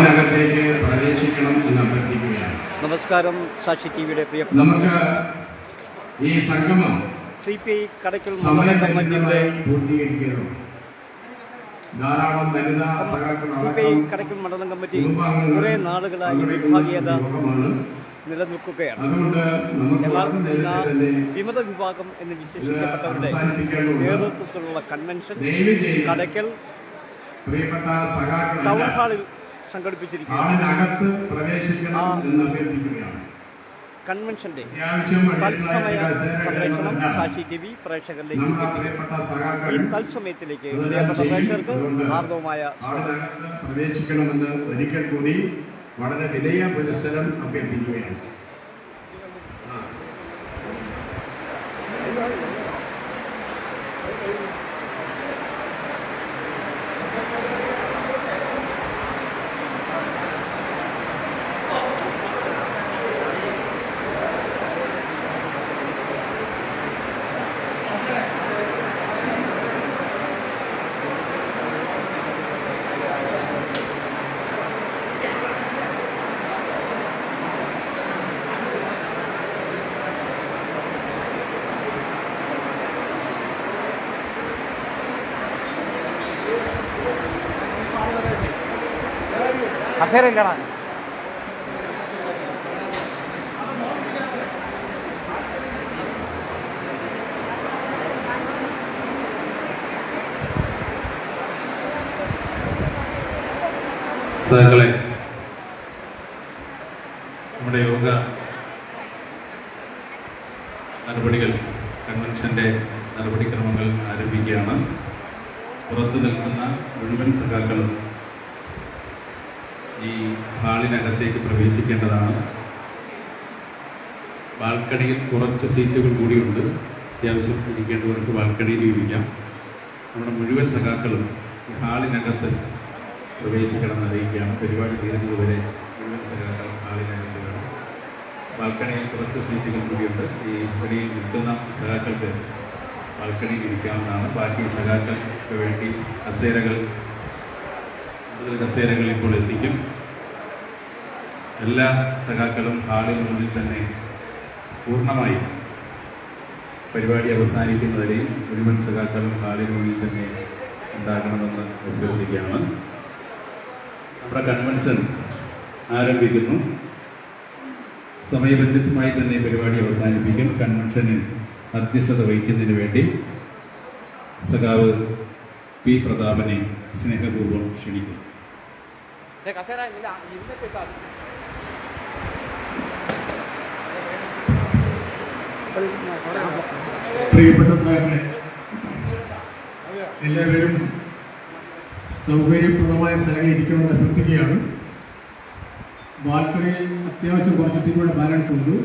ഹാളിനകത്തേക്ക് പ്രവേശിക്കണം എന്ന് അഭ്യർത്ഥിക്കുകയാണ്. നമസ്കാരം. സാക്ഷി ടിവിയുടെ പ്രിയപ്പെട്ട നമുക്ക് ഈ സംഗമം CPI കടയ്ക്കൽ സമയബന്ധിതമായി പൂർത്തീകരിക്കുന്നു. ധാരാളം വനിതാ CPI കടയ്ക്കൽ മണ്ഡലം കമ്മിറ്റി കുറെ നാളുകളായി വിഭാഗീയത നിലനിൽക്കുകയാണ്. എന്നാൽ വിമത വിഭാഗം എന്ന് വിശേഷിക്കപ്പെട്ടവരുടെ നേതൃത്വത്തിലുള്ള കൺവെൻഷൻ കടയ്ക്കൽ ടൗൺ ഹാളിൽ സംഘടിപ്പിച്ചിരിക്കുകയാണ്. കൺവെൻഷന്റെ തത്സമയ സംപ്രേഷണം സാക്ഷി TV പ്രേക്ഷകരിലേക്ക് എത്തിക്കും. ഈ തത്സമയത്തിലേക്ക് പ്രിയപ്പെട്ട പ്രേക്ഷകർക്ക് ഹാർദവമായ പ്രവേശിക്കണമെന്ന് ഒരിക്കൽ കൂടി വളരെ വിനയ പുരസ്സരം അഭ്യർത്ഥിക്കുകയാണ്. കസേരയില്ലടാ. സഹകളെ, നമ്മുടെ യോഗ നടപടികൾ കൺവെൻഷന്റെ നടപടിക്രമങ്ങൾ ആരംഭിക്കുകയാണ്. പുറത്തു നിൽക്കുന്ന മുഴുവൻ സഖാക്കളും ഈ ഹാളിനകത്തേക്ക് പ്രവേശിക്കേണ്ടതാണ്. ബാൽക്കണിയിൽ കുറച്ച് സീറ്റുകൾ കൂടിയുണ്ട്. അത്യാവശ്യം ഇരിക്കേണ്ടവർക്ക് ബാൽക്കണിയിൽ ഇരിക്കാം. നമ്മുടെ മുഴുവൻ സഖാക്കളും ഈ ഹാളിനകത്ത് പ്രവേശിക്കണമെന്ന് അറിയിക്കുകയാണ്. പരിപാടി തീരുന്നതുവരെ മുഴുവൻ സഖാക്കൾ ഹാളിനകത്ത് വേണം. ബാൽക്കണിയിൽ കുറച്ച് സീറ്റുകൾ കൂടിയുണ്ട്. ഈ വഴിയിൽ നിൽക്കുന്ന സഖാക്കൾക്ക് ബാൽക്കണിയിൽ ഇരിക്കാവുന്നതാണ്. ബാക്കി സഖാക്കൾക്ക് വേണ്ടി കസേരകൾ ഇപ്പോൾ എത്തിക്കും. എല്ലാ സഖാക്കളും ഹാളിനുള്ളിൽ തന്നെ പൂർണ്ണമായി പരിപാടി അവസാനിക്കുന്നവരെയും മുഴുവൻ സഖാക്കളും ഹാളിനുള്ളിൽ തന്നെ ഉണ്ടാകണമെന്ന് അഭ്യർത്ഥിക്കുകയാണ്. നമ്മുടെ കൺവെൻഷൻ ആരംഭിക്കുന്നു. സമയബന്ധിതമായി തന്നെ പരിപാടി അവസാനിപ്പിക്കും. കൺവെൻഷനിൽ അധ്യക്ഷത വഹിക്കുന്നതിന് വേണ്ടി സഖാവ് P. പ്രതാപനെ സ്നേഹപൂർവ്വം ക്ഷണിക്കുന്നു. പ്രിയപ്പെട്ട സഹോദരങ്ങളെ, എല്ലാവരും സൗകര്യപ്രദമായ സ്ഥലങ്ങളിൽ ഇരിക്കണമെന്ന് അഭ്യർത്ഥിക്കുകയാണ്. ബാൽക്കണിയിൽ അത്യാവശ്യം കുറച്ച് സീറ്റുകളുടെ ബാലൻസ് ഉണ്ട്.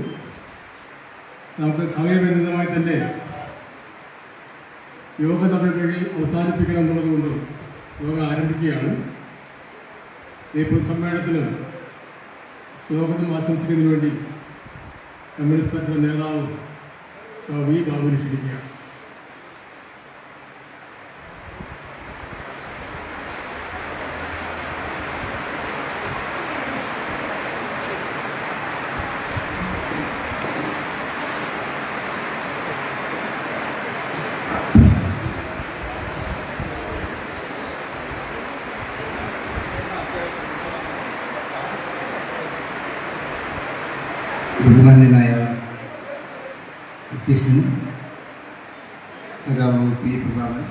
നമുക്ക് സമയബന്ധിതമായി തന്നെ യോഗ നടപടികൾ അവസാനിപ്പിക്കണമെന്നുള്ളതുകൊണ്ട് യോഗ ആരംഭിക്കുകയാണ്. ഈ പൊതുസമ്മേളനത്തിന് സ്വാഗതം ആശംസിക്കുന്നതിന് വേണ്ടി കമ്മ്യൂണിസ്റ്റ് പാർട്ടിയുടെ നേതാവ് V. ബാബുവിനെ ക്ഷണിക്കുകയാണ്. ബഹുമാന്യനായ അധ്യക്ഷൻ സഖാവ് P. പ്രതാപൻ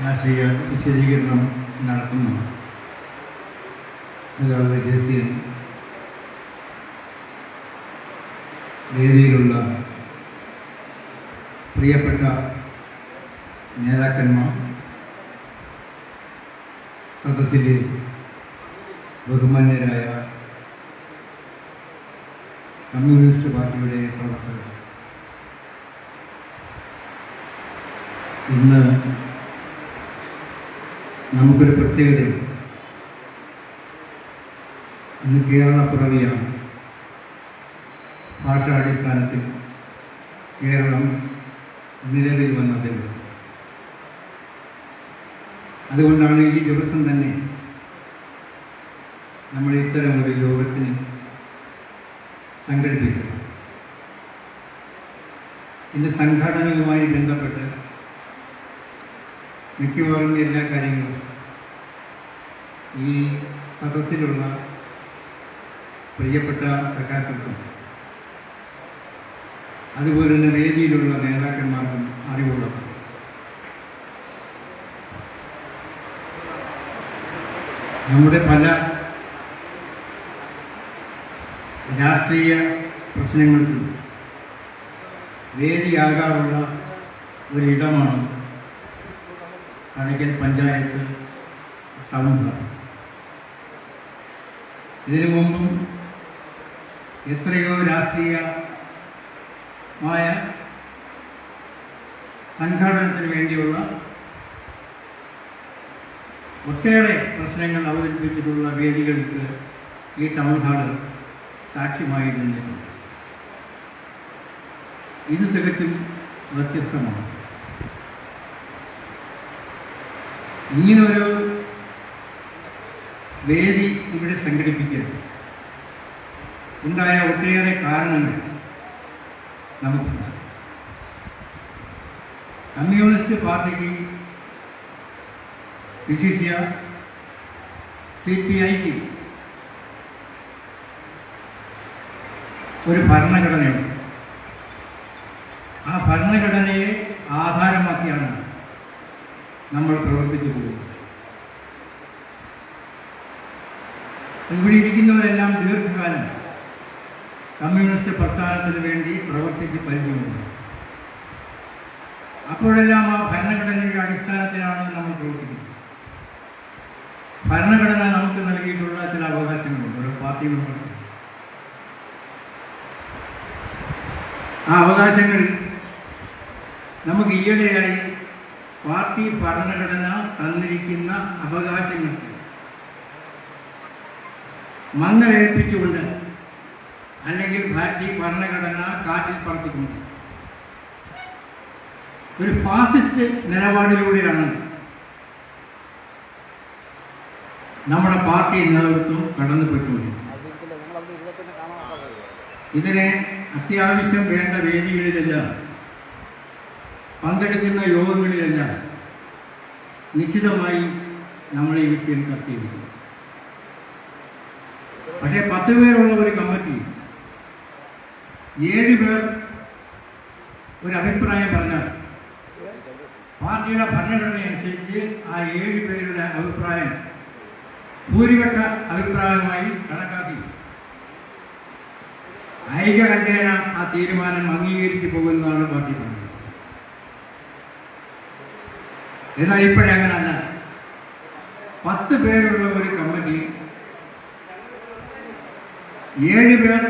രാഷ്ട്രീയ വിശദീകരണം നടത്തുന്നു. സഖാവ് ജയസീൻ, വേദിയിലുള്ള പ്രിയപ്പെട്ട നേതാക്കന്മാർ, സദസ്സിലെ ബഹുമാന്യരായ കമ്മ്യൂണിസ്റ്റ് പാർട്ടിയുടെ പ്രവർത്തകർ, ഇന്ന് നമുക്കൊരു പ്രത്യേകതയുണ്ട്. ഇന്ന് കേരളപ്പിറവിയാണ്. ഭാഷാടിസ്ഥാനത്തിൽ കേരളം നിലവിൽ വന്ന ദിവസം. അതുകൊണ്ടാണ് ഈ ദിവസം തന്നെ നമ്മൾ ഇത്തരം ഒരു യോഗത്തിന് സംഘടിപ്പിച്ചത്. ഇതിൻ്റെ സംഘടനയുമായി ബന്ധപ്പെട്ട് മിക്കവാറും എല്ലാ കാര്യങ്ങളും ഈ സദസ്സിലുള്ള പ്രിയപ്പെട്ട സഖാക്കൾക്കും അതുപോലെ തന്നെ വേദിയിലുള്ള നേതാക്കന്മാർക്കും അറിവുള്ളത്. നമ്മുടെ പല രാഷ്ട്രീയ പ്രശ്നങ്ങൾക്കും വേദിയാകാറുള്ള ഒരിടമാണ് കടയ്ക്കൽ പഞ്ചായത്ത് ടൗൺ ഹാൾ. ഇതിനു മുമ്പും എത്രയോ രാഷ്ട്രീയമായ സംഘാടനത്തിന് വേണ്ടിയുള്ള ഒട്ടേറെ പ്രശ്നങ്ങൾ അവതരിപ്പിച്ചിട്ടുള്ള വേദികൾക്ക് ഈ ടൗൺ ഹാൾ സാക്ഷ്യമായി നിന്നിട്ടുണ്ട്. ഇത് തികച്ചും വ്യത്യസ്തമാണ്. ഇങ്ങനൊരു വേദി ഇവിടെ സംഘടിപ്പിക്കാൻ ഉണ്ടായ ഒട്ടേറെ കാരണങ്ങൾ നമുക്കുണ്ട്. കമ്മ്യൂണിസ്റ്റ് പാർട്ടിക്ക്, വിശിഷ്യ CPIക്ക് ഒരു ഭരണഘടനയുണ്ട്. ആ ഭരണഘടനയെ ആധാരമാക്കിയാണ് നമ്മൾ പ്രവർത്തിച്ചു പോകുന്നത്. ഇവിടെ ഇരിക്കുന്നവരെല്ലാം ദീർഘകാലം കമ്മ്യൂണിസ്റ്റ് പ്രസ്ഥാനത്തിന് വേണ്ടി പ്രവർത്തിച്ച് പരിചയമുണ്ട്. അപ്പോഴെല്ലാം ആ ഭരണഘടനയുടെ അടിസ്ഥാനത്തിലാണ് നമ്മൾ പ്രവർത്തിക്കുന്നത്. ഭരണഘടന നമുക്ക് നൽകിയിട്ടുള്ള ചില അവകാശങ്ങളുണ്ട് ഒരു പാർട്ടി മെമ്പർ. ആ അവകാശങ്ങളിൽ നമുക്ക് ഈയിടെയായി പാർട്ടി ഭരണഘടന തന്നിരിക്കുന്ന അവകാശങ്ങൾക്ക് മങ്ങലേൽപ്പിച്ചുകൊണ്ട് അല്ലെങ്കിൽ പാർട്ടി ഭരണഘടന കാറ്റിൽ പറത്തിക്കൊണ്ട് ഒരു ഫാസിസ്റ്റ് നിലപാടിലൂടെയാണ് നമ്മുടെ പാർട്ടി നേതൃത്വം കടന്നുപോയിക്കൊണ്ടിരിക്കുന്നത്. ഇതിനെ അത്യാവശ്യം വേണ്ട വേദികളിലെല്ലാം പങ്കെടുക്കുന്ന യോഗങ്ങളിലെല്ലാം നിശ്ചിതമായി നമ്മൾ ഈ വിഷയം ചർച്ച ചെയ്തിരിക്കുന്നു. പക്ഷേ 10 പേരുള്ള ഒരു കമ്മിറ്റി 7 പേർ ഒരു അഭിപ്രായം പറഞ്ഞാൽ പാർട്ടിയുടെ ഭരണഘടനയനുസരിച്ച് ആ 7 പേരുടെ അഭിപ്രായം ഭൂരിപക്ഷ അഭിപ്രായമായി കണക്കാക്കി ഐകകണ്ഠേന ആ തീരുമാനം അംഗീകരിച്ചു പോകുന്നതാണ് പാർട്ടി പറഞ്ഞത്. എന്നാൽ ഇപ്പോഴങ്ങനല്ല. 10 പേരുള്ള ഒരു കമ്മിറ്റി 7 പേർ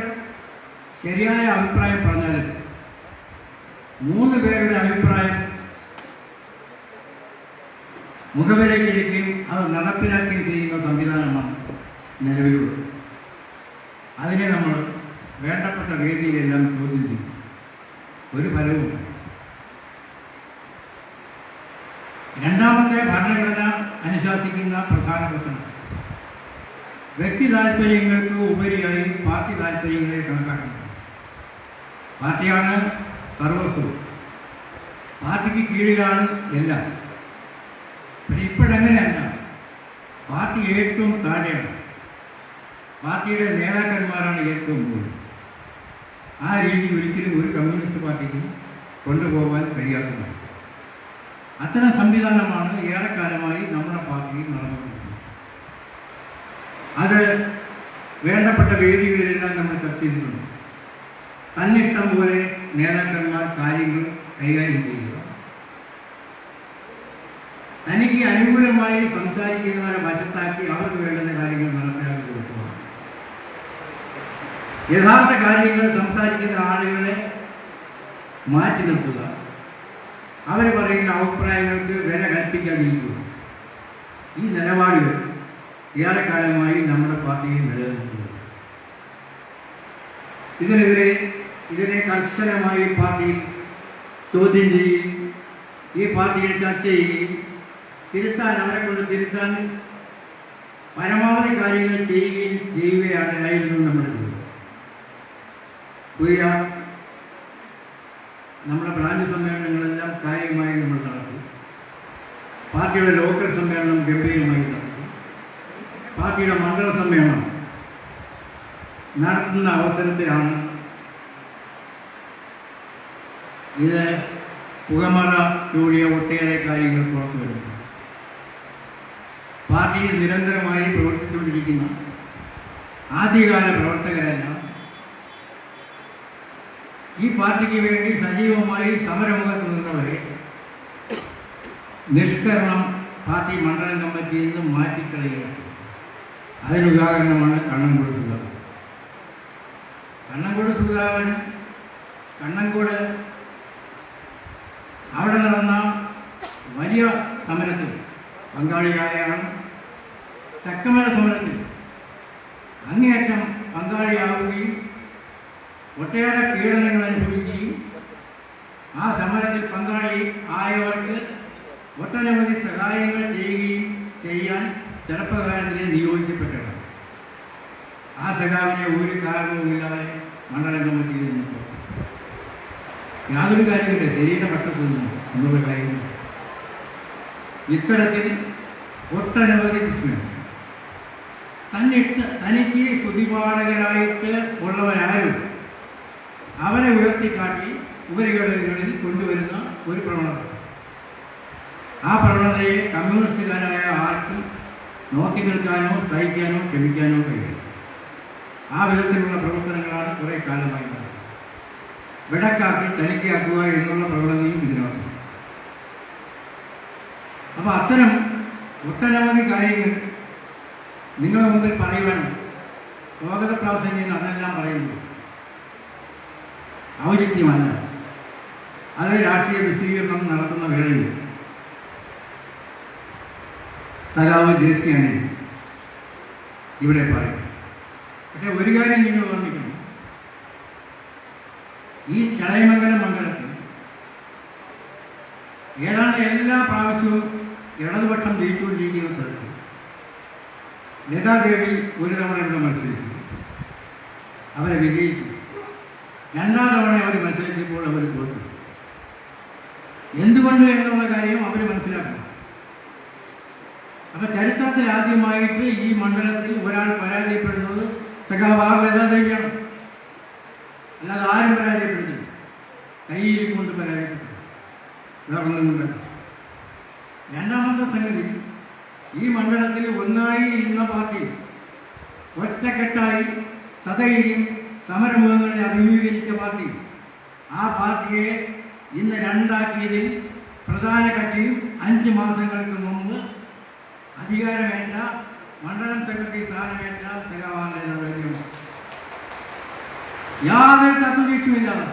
ശരിയായ അഭിപ്രായം പറഞ്ഞാൽ 3 പേരുടെ അഭിപ്രായം മുഖവിലയ്ക്കിരിക്കുകയും അത് നടപ്പിലാക്കുകയും ചെയ്യുന്ന സംവിധാനമാണ് നിലവിലുള്ളത്. അതിനെ നമ്മൾ വേണ്ടപ്പെട്ട വേദിയിലെല്ലാം ചോദ്യം ചെയ്യും. ഒരു ഫലവും. രണ്ടാമത്തെ ഭരണഘടന അനുശാസിക്കുന്ന പ്രധാന പ്രശ്നം വ്യക്തി താല്പര്യങ്ങൾക്ക് ഉപരിയായി പാർട്ടി താല്പര്യങ്ങളെ കണക്കാക്കുന്നത്. പാർട്ടിയാണ് സർവസ്വം, പാർട്ടിക്ക് കീഴിലാണ് എല്ലാം. പക്ഷെ ഇപ്പോഴങ്ങനെയല്ല. പാർട്ടി ഏറ്റവും താഴെയാണ്, പാർട്ടിയുടെ നേതാക്കന്മാരാണ് ഏറ്റവും കൂടുതൽ. ആ രീതി ഒരിക്കലും ഒരു കമ്മ്യൂണിസ്റ്റ് പാർട്ടിക്ക് കൊണ്ടുപോകാൻ കഴിയാത്തതാണ്. അത്തരം സംവിധാനമാണ് ഏറെക്കാലമായി നമ്മുടെ പാർട്ടിയിൽ നടന്നുകൊണ്ടിരിക്കുന്നത്. അത് വേണ്ടപ്പെട്ട വേദികളിലെല്ലാം നമ്മൾ ചർച്ച ചെയ്തിട്ടുണ്ട്. തന്നിഷ്ടം പോലെ നേതാക്കന്മാർ കാര്യങ്ങൾ കൈകാര്യം ചെയ്യുക, തനിക്ക് അനുകൂലമായി സംസാരിക്കുന്നവരെ വശത്താക്കി അവർക്ക് വേണ്ടുന്ന കാര്യങ്ങൾ നടപ്പിലാക്കി കൊടുക്കുക, യഥാർത്ഥ കാര്യങ്ങൾ സംസാരിക്കുന്ന ആളുകളെ മാറ്റി നിർത്തുക, അവർ പറയുന്ന അഭിപ്രായങ്ങൾക്ക് വില കൽപ്പിക്കാതിരിക്കുക. ഈ നിലപാടുകൾ ഏറെക്കാലമായി നമ്മുടെ പാർട്ടിയിൽ നിലനിൽക്കുന്നു. ഇതിനെ കർശനമായി പാർട്ടിയിൽ ചോദ്യം ചെയ്യുകയും ഈ പാർട്ടിയിൽ ചർച്ച ചെയ്യുകയും തിരുത്താൻ, അവരെ കൊണ്ട് തിരുത്താൻ പരമാവധി കാര്യങ്ങൾ ചെയ്യുകയായിരുന്നു നമ്മുടെ ജോലി. പുതിയ നമ്മുടെ ബ്രാഞ്ച് സമ്മേളനങ്ങളെല്ലാം കാര്യമായി നമ്മൾ നടത്തി. പാർട്ടിയുടെ ലോക്കൽ സമ്മേളനം ഗംഭീരമായി നടത്തി. പാർട്ടിയുടെ മണ്ഡല സമ്മേളനം നടത്തുന്ന അവസരത്തിലാണ് ഇത് പുകമറയിലൂടെ ഒട്ടേറെ കാര്യങ്ങൾ പുറത്തു വരുന്നത്. പാർട്ടിയിൽ നിരന്തരമായി പ്രവർത്തിച്ചുകൊണ്ടിരിക്കുന്ന ആദ്യകാല പ്രവർത്തകരെല്ലാം ഈ പാർട്ടിക്ക് വേണ്ടി സജീവമായി സമരമുഖത്ത് നിന്നവരെ നിഷ്കരണം പാർട്ടി മണ്ഡലം കമ്മിറ്റിയിൽ നിന്ന് മാറ്റിക്കളയുക. അതിനുദാഹരണമാണ് കണ്ണങ്കോട് സുധാകരൻ. കണ്ണങ്കോട് അവിടെ നടന്ന വലിയ സമരത്തിൽ പങ്കാളിയായാണ്. ചക്കമര സമരത്തിൽ അങ്ങേയറ്റം പങ്കാളിയാവുകയും ഒട്ടേറെ പീഡനങ്ങൾ അനുഭവിക്കുകയും ആ സമരത്തിൽ പങ്കാളി ആയവർക്ക് ഒട്ടനവധി സഹായങ്ങൾ ചെയ്യാൻ ചെറുപ്പകാലത്തിലെ നിയോഗിക്കപ്പെട്ടവർ. ആ സഖാവിനെ ഒരു കാരണവുമില്ലാതെ മണ്ഡലം കമ്മിറ്റിയിൽ നിന്ന് യാതൊരു കാര്യമില്ല, ശരീരം പക്ഷത്തുനിന്ന് എന്നുള്ള കാര്യം. ഇത്തരത്തിൽ ഒട്ടനവധി പ്രശ്നങ്ങൾ തനിക്ക് സ്തുതിപാഠകരായിട്ട് ഉള്ളവരാരും അവരെ ഉയർത്തിക്കാട്ടി ഉപരിഘടകങ്ങളിൽ കൊണ്ടുവരുന്ന ഒരു പ്രവണത. ആ പ്രവണതയെ കമ്മ്യൂണിസ്റ്റുകാരായ ആർക്കും നോക്കി നിൽക്കാനോ സഹിക്കാനോ ക്ഷമിക്കാനോ കഴിയും. ആ വിധത്തിലുള്ള പ്രവർത്തനങ്ങളാണ് കുറേ കാലമായി നടന്നത്. വിടക്കാക്കി തനിക്കാക്കുക എന്നുള്ള പ്രവണതയും ഇതിനോട്. അപ്പോൾ അത്തരം ഒട്ടനവധി കാര്യങ്ങൾ നിങ്ങളുടെ മുമ്പിൽ പറയുവാൻ സ്വാഗത പ്രാസംഗികൻ അതെല്ലാം പറയുന്നു ഔചിത്യമല്ല. അത് രാഷ്ട്രീയ വിശദീകരണം നടത്തുന്ന വേളയിൽ സഖാവ് ജേസിയാണ് ഇവിടെ പറയും. പക്ഷെ ഒരു കാര്യം നിങ്ങൾ ഓർമ്മിക്കണം, ഈ ചടയമംഗലം മണ്ഡലത്തിൽ ഏതാണ്ട് എല്ലാ പ്രാവശ്യവും ഇടതുപക്ഷം ജയിച്ചുകൊണ്ടിരിക്കുന്ന സ്ഥലത്ത് ലതാദേവി ഒരു തവണ ഇവിടെ മത്സരിച്ചു, അവരെ വിജയിച്ചു. രണ്ടാം തവണ അവർ മത്സരിച്ചപ്പോൾ അവർ തോറ്റു. എന്തുകൊണ്ട് എന്നുള്ള കാര്യം അവർ മനസ്സിലാക്കണം. അപ്പൊ ചരിത്രത്തിൽ ആദ്യമായിട്ട് ഈ മണ്ഡലത്തിൽ ഒരാൾ പരാജയപ്പെടുന്നത് സഖാവ് ലതാദേവിയാണ്. അല്ലാതെ ആരും പരാജയപ്പെടുന്നില്ല. കയ്യിൽ കൊണ്ട് പരാജയപ്പെട്ടു, വേറൊന്നുമില്ല. രണ്ടാമത്തെ സംഗതി, ഈ മണ്ഡലത്തിൽ ഒന്നായി ഇരുന്ന പാർട്ടി ഒറ്റക്കെട്ടായി സദൈര്യം സമരമുഖങ്ങളെ അഭിമുഖീകരിച്ച പാർട്ടി, ആ പാർട്ടിയെ ഇന്ന് രണ്ടാക്കിയതിൽ പ്രധാന കക്ഷിയും 5 മാസങ്ങൾക്ക് മുമ്പ് അധികാരമേറ്റ മണ്ഡലം സെക്രട്ടറി സ്ഥാനമേറ്റ സഖാവാണ്. യാതൊരു തത്വദീക്ഷയുമില്ലാതെ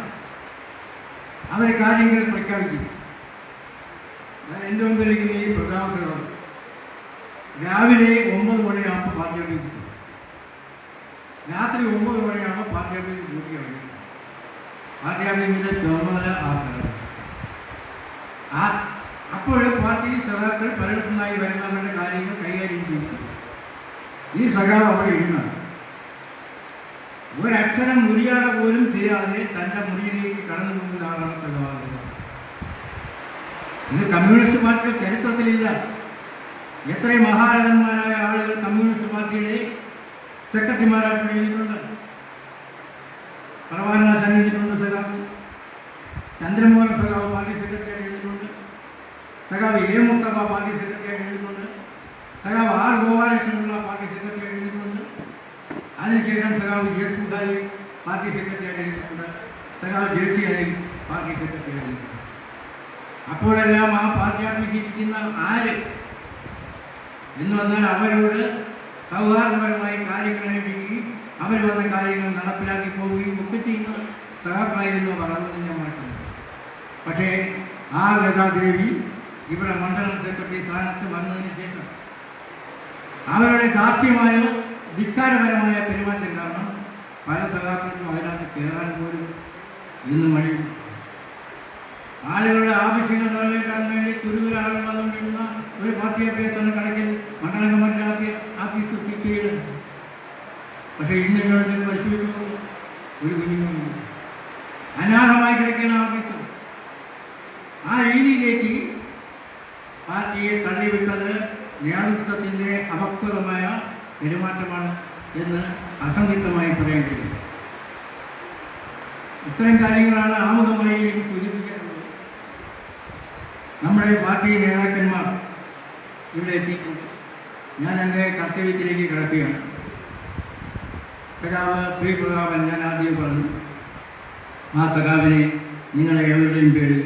അവർ കാര്യങ്ങൾ പ്രഖ്യാപിക്കും. എൻ്റെ മുമ്പിലിരിക്കുന്ന ഈ പ്രധാന സഖാവ് രാവിലെ 9 മണിയാകുമ്പോൾ പാർട്ടി ഓഫീസിൽ, രാത്രി 9 മണിയാകുമ്പോൾ പാർട്ടി ഓഫീസിൽ കൂട്ടിയാണ്. പാർട്ടി ഓഫീസിൻ്റെ ചുമതല അപ്പോൾ പാർട്ടി സഖാക്കൾ പലയിടത്തുനിന്നായി വരുന്നവരുടെ കാര്യങ്ങൾ കൈകാര്യം ചെയ്തു. ഈ സഖാവ് അവിടെ ഇരുന്നാണ്. ഒരക്ഷരം മുറിയാട പോലും ചെയ്യാതെ തൻ്റെ മുറിയിലേക്ക് കടന്നു പോകുന്ന ആളാണ് സഖാവ്. ഇത് കമ്മ്യൂണിസ്റ്റ് പാർട്ടിയുടെ ചരിത്രത്തിലില്ല. എത്രയും മഹാരഥന്മാരായ ആളുകൾ കമ്മ്യൂണിസ്റ്റ് പാർട്ടിയുടെ സെക്രട്ടറിമാരായിട്ട് എഴുതിയിട്ടുണ്ട്. പ്രവാന സന്നിധിയിട്ടുണ്ട് സഖാവ്, ചന്ദ്രമോഹൻ സഖാവ് പാർട്ടി സെക്രട്ടറി എഴുതിയിട്ടുണ്ട്, സഖാവ് എ മുസ്തഫ പാർട്ടി സെക്രട്ടറി എഴുതിയിട്ടുണ്ട്, സഖാവ് ആർ ഗോപാലകൃഷ്ണനുള്ള പാർട്ടി സെക്രട്ടറി എഴുതിയിട്ടുണ്ട്, അതിനുശേഷം സഖാവ് എസ് സുധാരി പാർട്ടി സെക്രട്ടറി എഴുതിയിട്ടുണ്ട്, സഖാവ് ജേസി അലി പാർട്ടി സെക്രട്ടറി എഴുതിയിട്ടുണ്ട്. അപ്പോഴെല്ലാം ആ പാർട്ടി ഓഫീസിൽ ഇരിക്കുന്ന ആര് എന്ന് വന്നാൽ അവരോട് സൗഹാർദ്ദപരമായി കാര്യങ്ങൾ അനുഭവിക്കുകയും അവർ വന്ന കാര്യങ്ങൾ നടപ്പിലാക്കി പോവുകയും ഒക്കെ ചെയ്യുന്ന സഖാക്കളായിരുന്നു വളർന്നതിൻ്റെ മാറ്റം. പക്ഷേ ആ ലതാദേവി ഇവിടെ മണ്ഡലം സെക്രട്ടറി സ്ഥാനത്ത് വന്നതിന് ശേഷം അവരുടെ ദാർഢ്യമായ ധിക്കാരപരമായ പെരുമാറ്റം കാരണം പല സഖാക്കൾക്കും അതിനകത്ത് കയറാൻ പോലും ഇന്ന് മടിയും. ആളുകളുടെ ആവശ്യങ്ങൾ നിറവേറ്റാൻ വേണ്ടി തുരുവിൽ ആളുകൾ വന്നുകൊണ്ടിരുന്ന ഒരു പാർട്ടി അഭ്യർത്ഥന കണക്കിൽ മണ്ഡലം കമ്മിറ്റി ആഫീസ് സിറ്റിയിൽ. പക്ഷേ ഇന്ന് നിങ്ങൾ പരിശോധിച്ചു ഒരു കുഞ്ഞുങ്ങളും അനാഥമായി കിടക്കുന്ന ആഫീസ്. ആ രീതിയിലേക്ക് പാർട്ടിയെ തള്ളിവിട്ടത് നേതൃത്വത്തിൻ്റെ അപക്വമായ പെരുമാറ്റമാണ് എന്ന് അസംതൃപ്തമായി പറയാൻ കഴിയും. ഇത്തരം കാര്യങ്ങളാണ് ആമുഖമായി എനിക്ക് സൂചിപ്പിക്കാറുള്ളത്. നമ്മുടെ പാർട്ടി നേതാക്കന്മാർ ഇവിടെ എത്തിയിട്ടുണ്ട്. ഞാൻ എൻ്റെ കർത്തവ്യത്തിലേക്ക് കിടക്കുകയാണ്. സഖാവ് പി പ്രതാപൻ ഞാൻ ആദ്യം പറഞ്ഞു. ആ സഖാവിനെ നിങ്ങളുടെ ഏവരുടെയും പേര്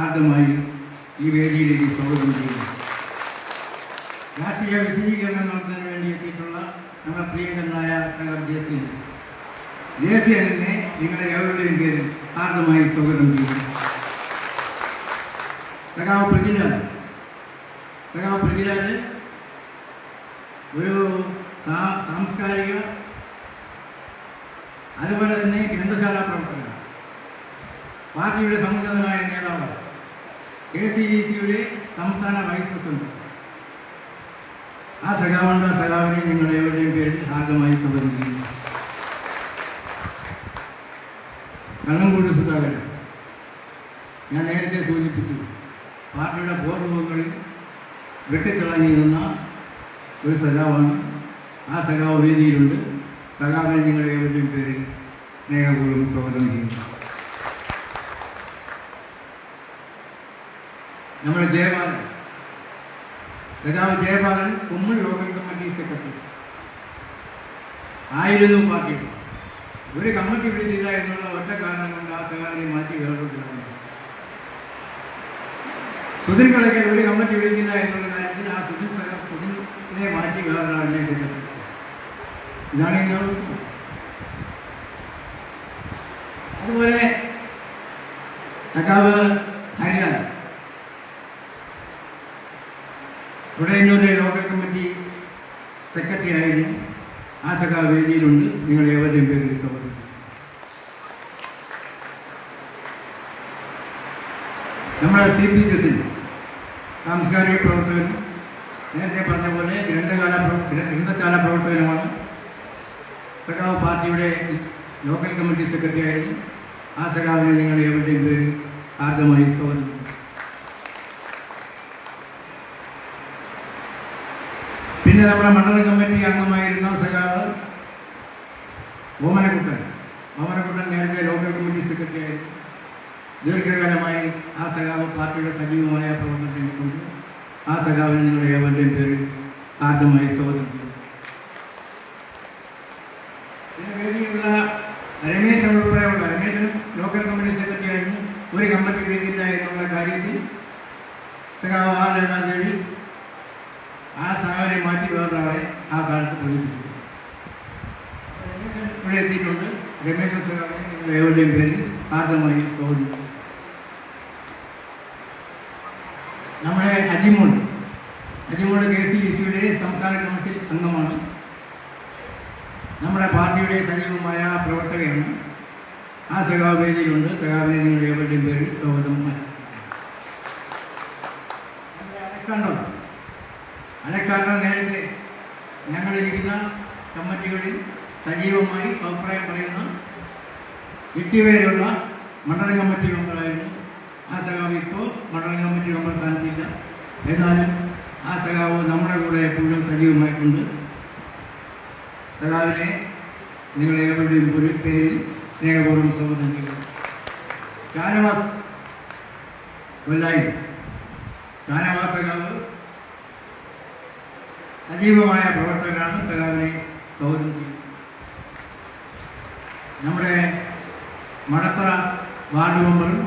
ആർദ്രമായി ഈ വേദിയിലേക്ക് സ്വാഗതം ചെയ്യുന്നു. രാഷ്ട്രീയ വിശദീകരണം നടത്താൻ വേണ്ടി എത്തിയിട്ടുള്ള നമ്മുടെ പ്രിയങ്കരനായ സഖാവ് ജെ.സി.എന്നെ നിങ്ങളുടെ ഏവരുടെയും പേരിൽ ആർദ്രമായി സ്വാഗതം ചെയ്യുന്നു. സഖാവ് പൃഥ്വിരാജ് ഒരു സാംസ്കാരിക അതുപോലെ തന്നെ ഗ്രന്ഥശാല പ്രവർത്തകർ, പാർട്ടിയുടെ സമുന്നതനായ നേതാവ്, KCDCയുടെ സംസ്ഥാന വൈസ് പ്രസിഡന്റ്. ആ സഖാവിനെ നിങ്ങളുടെ ഏവരുടെയും പേരിൽ ഹാർദമായി സ്വാഗതം ചെയ്യുന്നു. കണ്ണങ്കോട് സുധാകരൻ ഞാൻ നേരത്തെ സൂചിപ്പിച്ചു, പാർട്ടിയുടെ പൂർവ്വങ്ങളിൽ വെട്ടിത്തിളങ്ങിയിരുന്ന ഒരു സഖാവാണ്. ആ സഖാവ് വേദിയിലുണ്ട്. സഖാവിനെ നിങ്ങളുടെ ഏവരുടെയും പേരിൽ സ്നേഹപൂർവ്വം സ്വാഗതം ചെയ്യുന്നു. നമ്മുടെ സഖാവ് ജയപാലൻ കുമ്മൽ ലോക്കൽ കമ്മിറ്റി സെക്രട്ടറി ആയിരുന്നു. പാർട്ടിയുടെ ഒരു കമ്മിറ്റി വിളിച്ചില്ല എന്നുള്ള ഒറ്റ കാരണം കൊണ്ട് ആ സഖാവിനെ മാറ്റി വേറൊരു സുധിൻ കളയ്ക്കൽ ഒരു കമ്മിറ്റി വിളിച്ചില്ല എന്നുള്ള കാര്യത്തിൽ ആ സുധിനെ മാറ്റി വേറൊരാളിനെ സെക്രട്ടറി. ഇതാണ് ഇന്ന്. അതുപോലെ സഖാവ് ഹരിലാൽ തുടങ്ങിയൊരു ലോക്കൽ കമ്മിറ്റി സെക്രട്ടറി ആയിരുന്നു. ആ സഖാവ് വേദിയിലുണ്ട്. നിങ്ങൾ ഏവരുടെയും പേരിൽ സ്വാഗതം. നമ്മുടെ CPCസിൽ സാംസ്കാരിക പ്രവർത്തകനും നേരത്തെ പറഞ്ഞ പോലെ ഗ്രന്ഥശാല പ്രവർത്തകനുമാണ്. സഖാവ് പാർട്ടിയുടെ ലോക്കൽ കമ്മിറ്റി സെക്രട്ടറി ആയിരുന്നു. ആ സഖാവിനെ നിങ്ങൾ ഏവരുടെയും പേരിൽ ആർദ്രമായി സ്വാഗതം. പിന്നെ നമ്മുടെ മണ്ഡലം കമ്മിറ്റി അംഗമായിരുന്ന സഖാവ് ഓമനക്കുട്ടൻ നേരത്തെ ലോക്കൽ കമ്മിറ്റി സെക്രട്ടറി ആയിരുന്നു. ദീർഘകാലമായി ആ സഖാവ് പാർട്ടിയുടെ സജീവമായ പ്രവർത്തനത്തിനെക്കൊണ്ട് ആ സഖാവിനെ നിങ്ങളുടെ ഏവരുടെയും പേരിൽ ആദ്യമായി സ്വാഗതം ചെയ്തു. പിന്നെ വേദിയിലുള്ള രമേശൻ ഉൾപ്പെടെയുള്ള രമേശനും ലോക്കൽ കമ്മിറ്റി സെക്രട്ടറി ആയിരുന്നു. ഒരു കമ്മിറ്റി വിളിച്ചില്ല എന്നുള്ള കാര്യത്തിൽ സഖാവ് ആർ രേഖാദേവി ആ സഖാവിനെ മാറ്റി വേറൊരാളെ ആ കാലത്ത് പ്രകടിപ്പിച്ചു. രമേശൻ ഇവിടെ എത്തിയിട്ടുണ്ട്. രമേശൻ സഖാവിനെ നിങ്ങൾ ഏവരുടെയും പേരിൽ ആദ്യമായി സ്വാഗതം. നമ്മുടെ അജിമോൾ KCDCയുടെ സംസ്ഥാന കൗൺസിൽ അംഗമാണ്. നമ്മുടെ പാർട്ടിയുടെ സജീവമായ പ്രവർത്തകയാണ്. ആ സഖാവ് വേദിയിലുണ്ട്. സഖാവിനെ നിങ്ങൾ ഏവരുടെയും പേരിൽ സ്വാഗതം. അലക്സാണ്ടർ നേരത്തെ ഞങ്ങളിരിക്കുന്ന കമ്മിറ്റികളിൽ സജീവമായി അഭിപ്രായം പറയുന്ന ഇട്ടിവരെയുള്ള മണ്ഡലം കമ്മിറ്റി മെമ്പറായിരുന്നു. ആ സഖാവ് ഇപ്പോൾ മണ്ഡലം കമ്മിറ്റി മെമ്പർ സ്ഥാനത്തില്ല. എന്നാലും ആ സഖാവ് നമ്മുടെ കൂടെ എപ്പോഴും സജീവമായിട്ടുണ്ട്. സഖാവിനെ നിങ്ങൾ ഏവരുടെയും പേരിൽ സ്നേഹപൂർവ്വം സ്വാഗതം ചെയ്യുന്നു. ഷാനവാസ് സഖാവ് സജീവമായ പ്രവർത്തകരാണ്. സഖാവിനെ സ്വാഗതം ചെയ്യും. നമ്മുടെ മടത്തറ വാർഡ് മെമ്പറും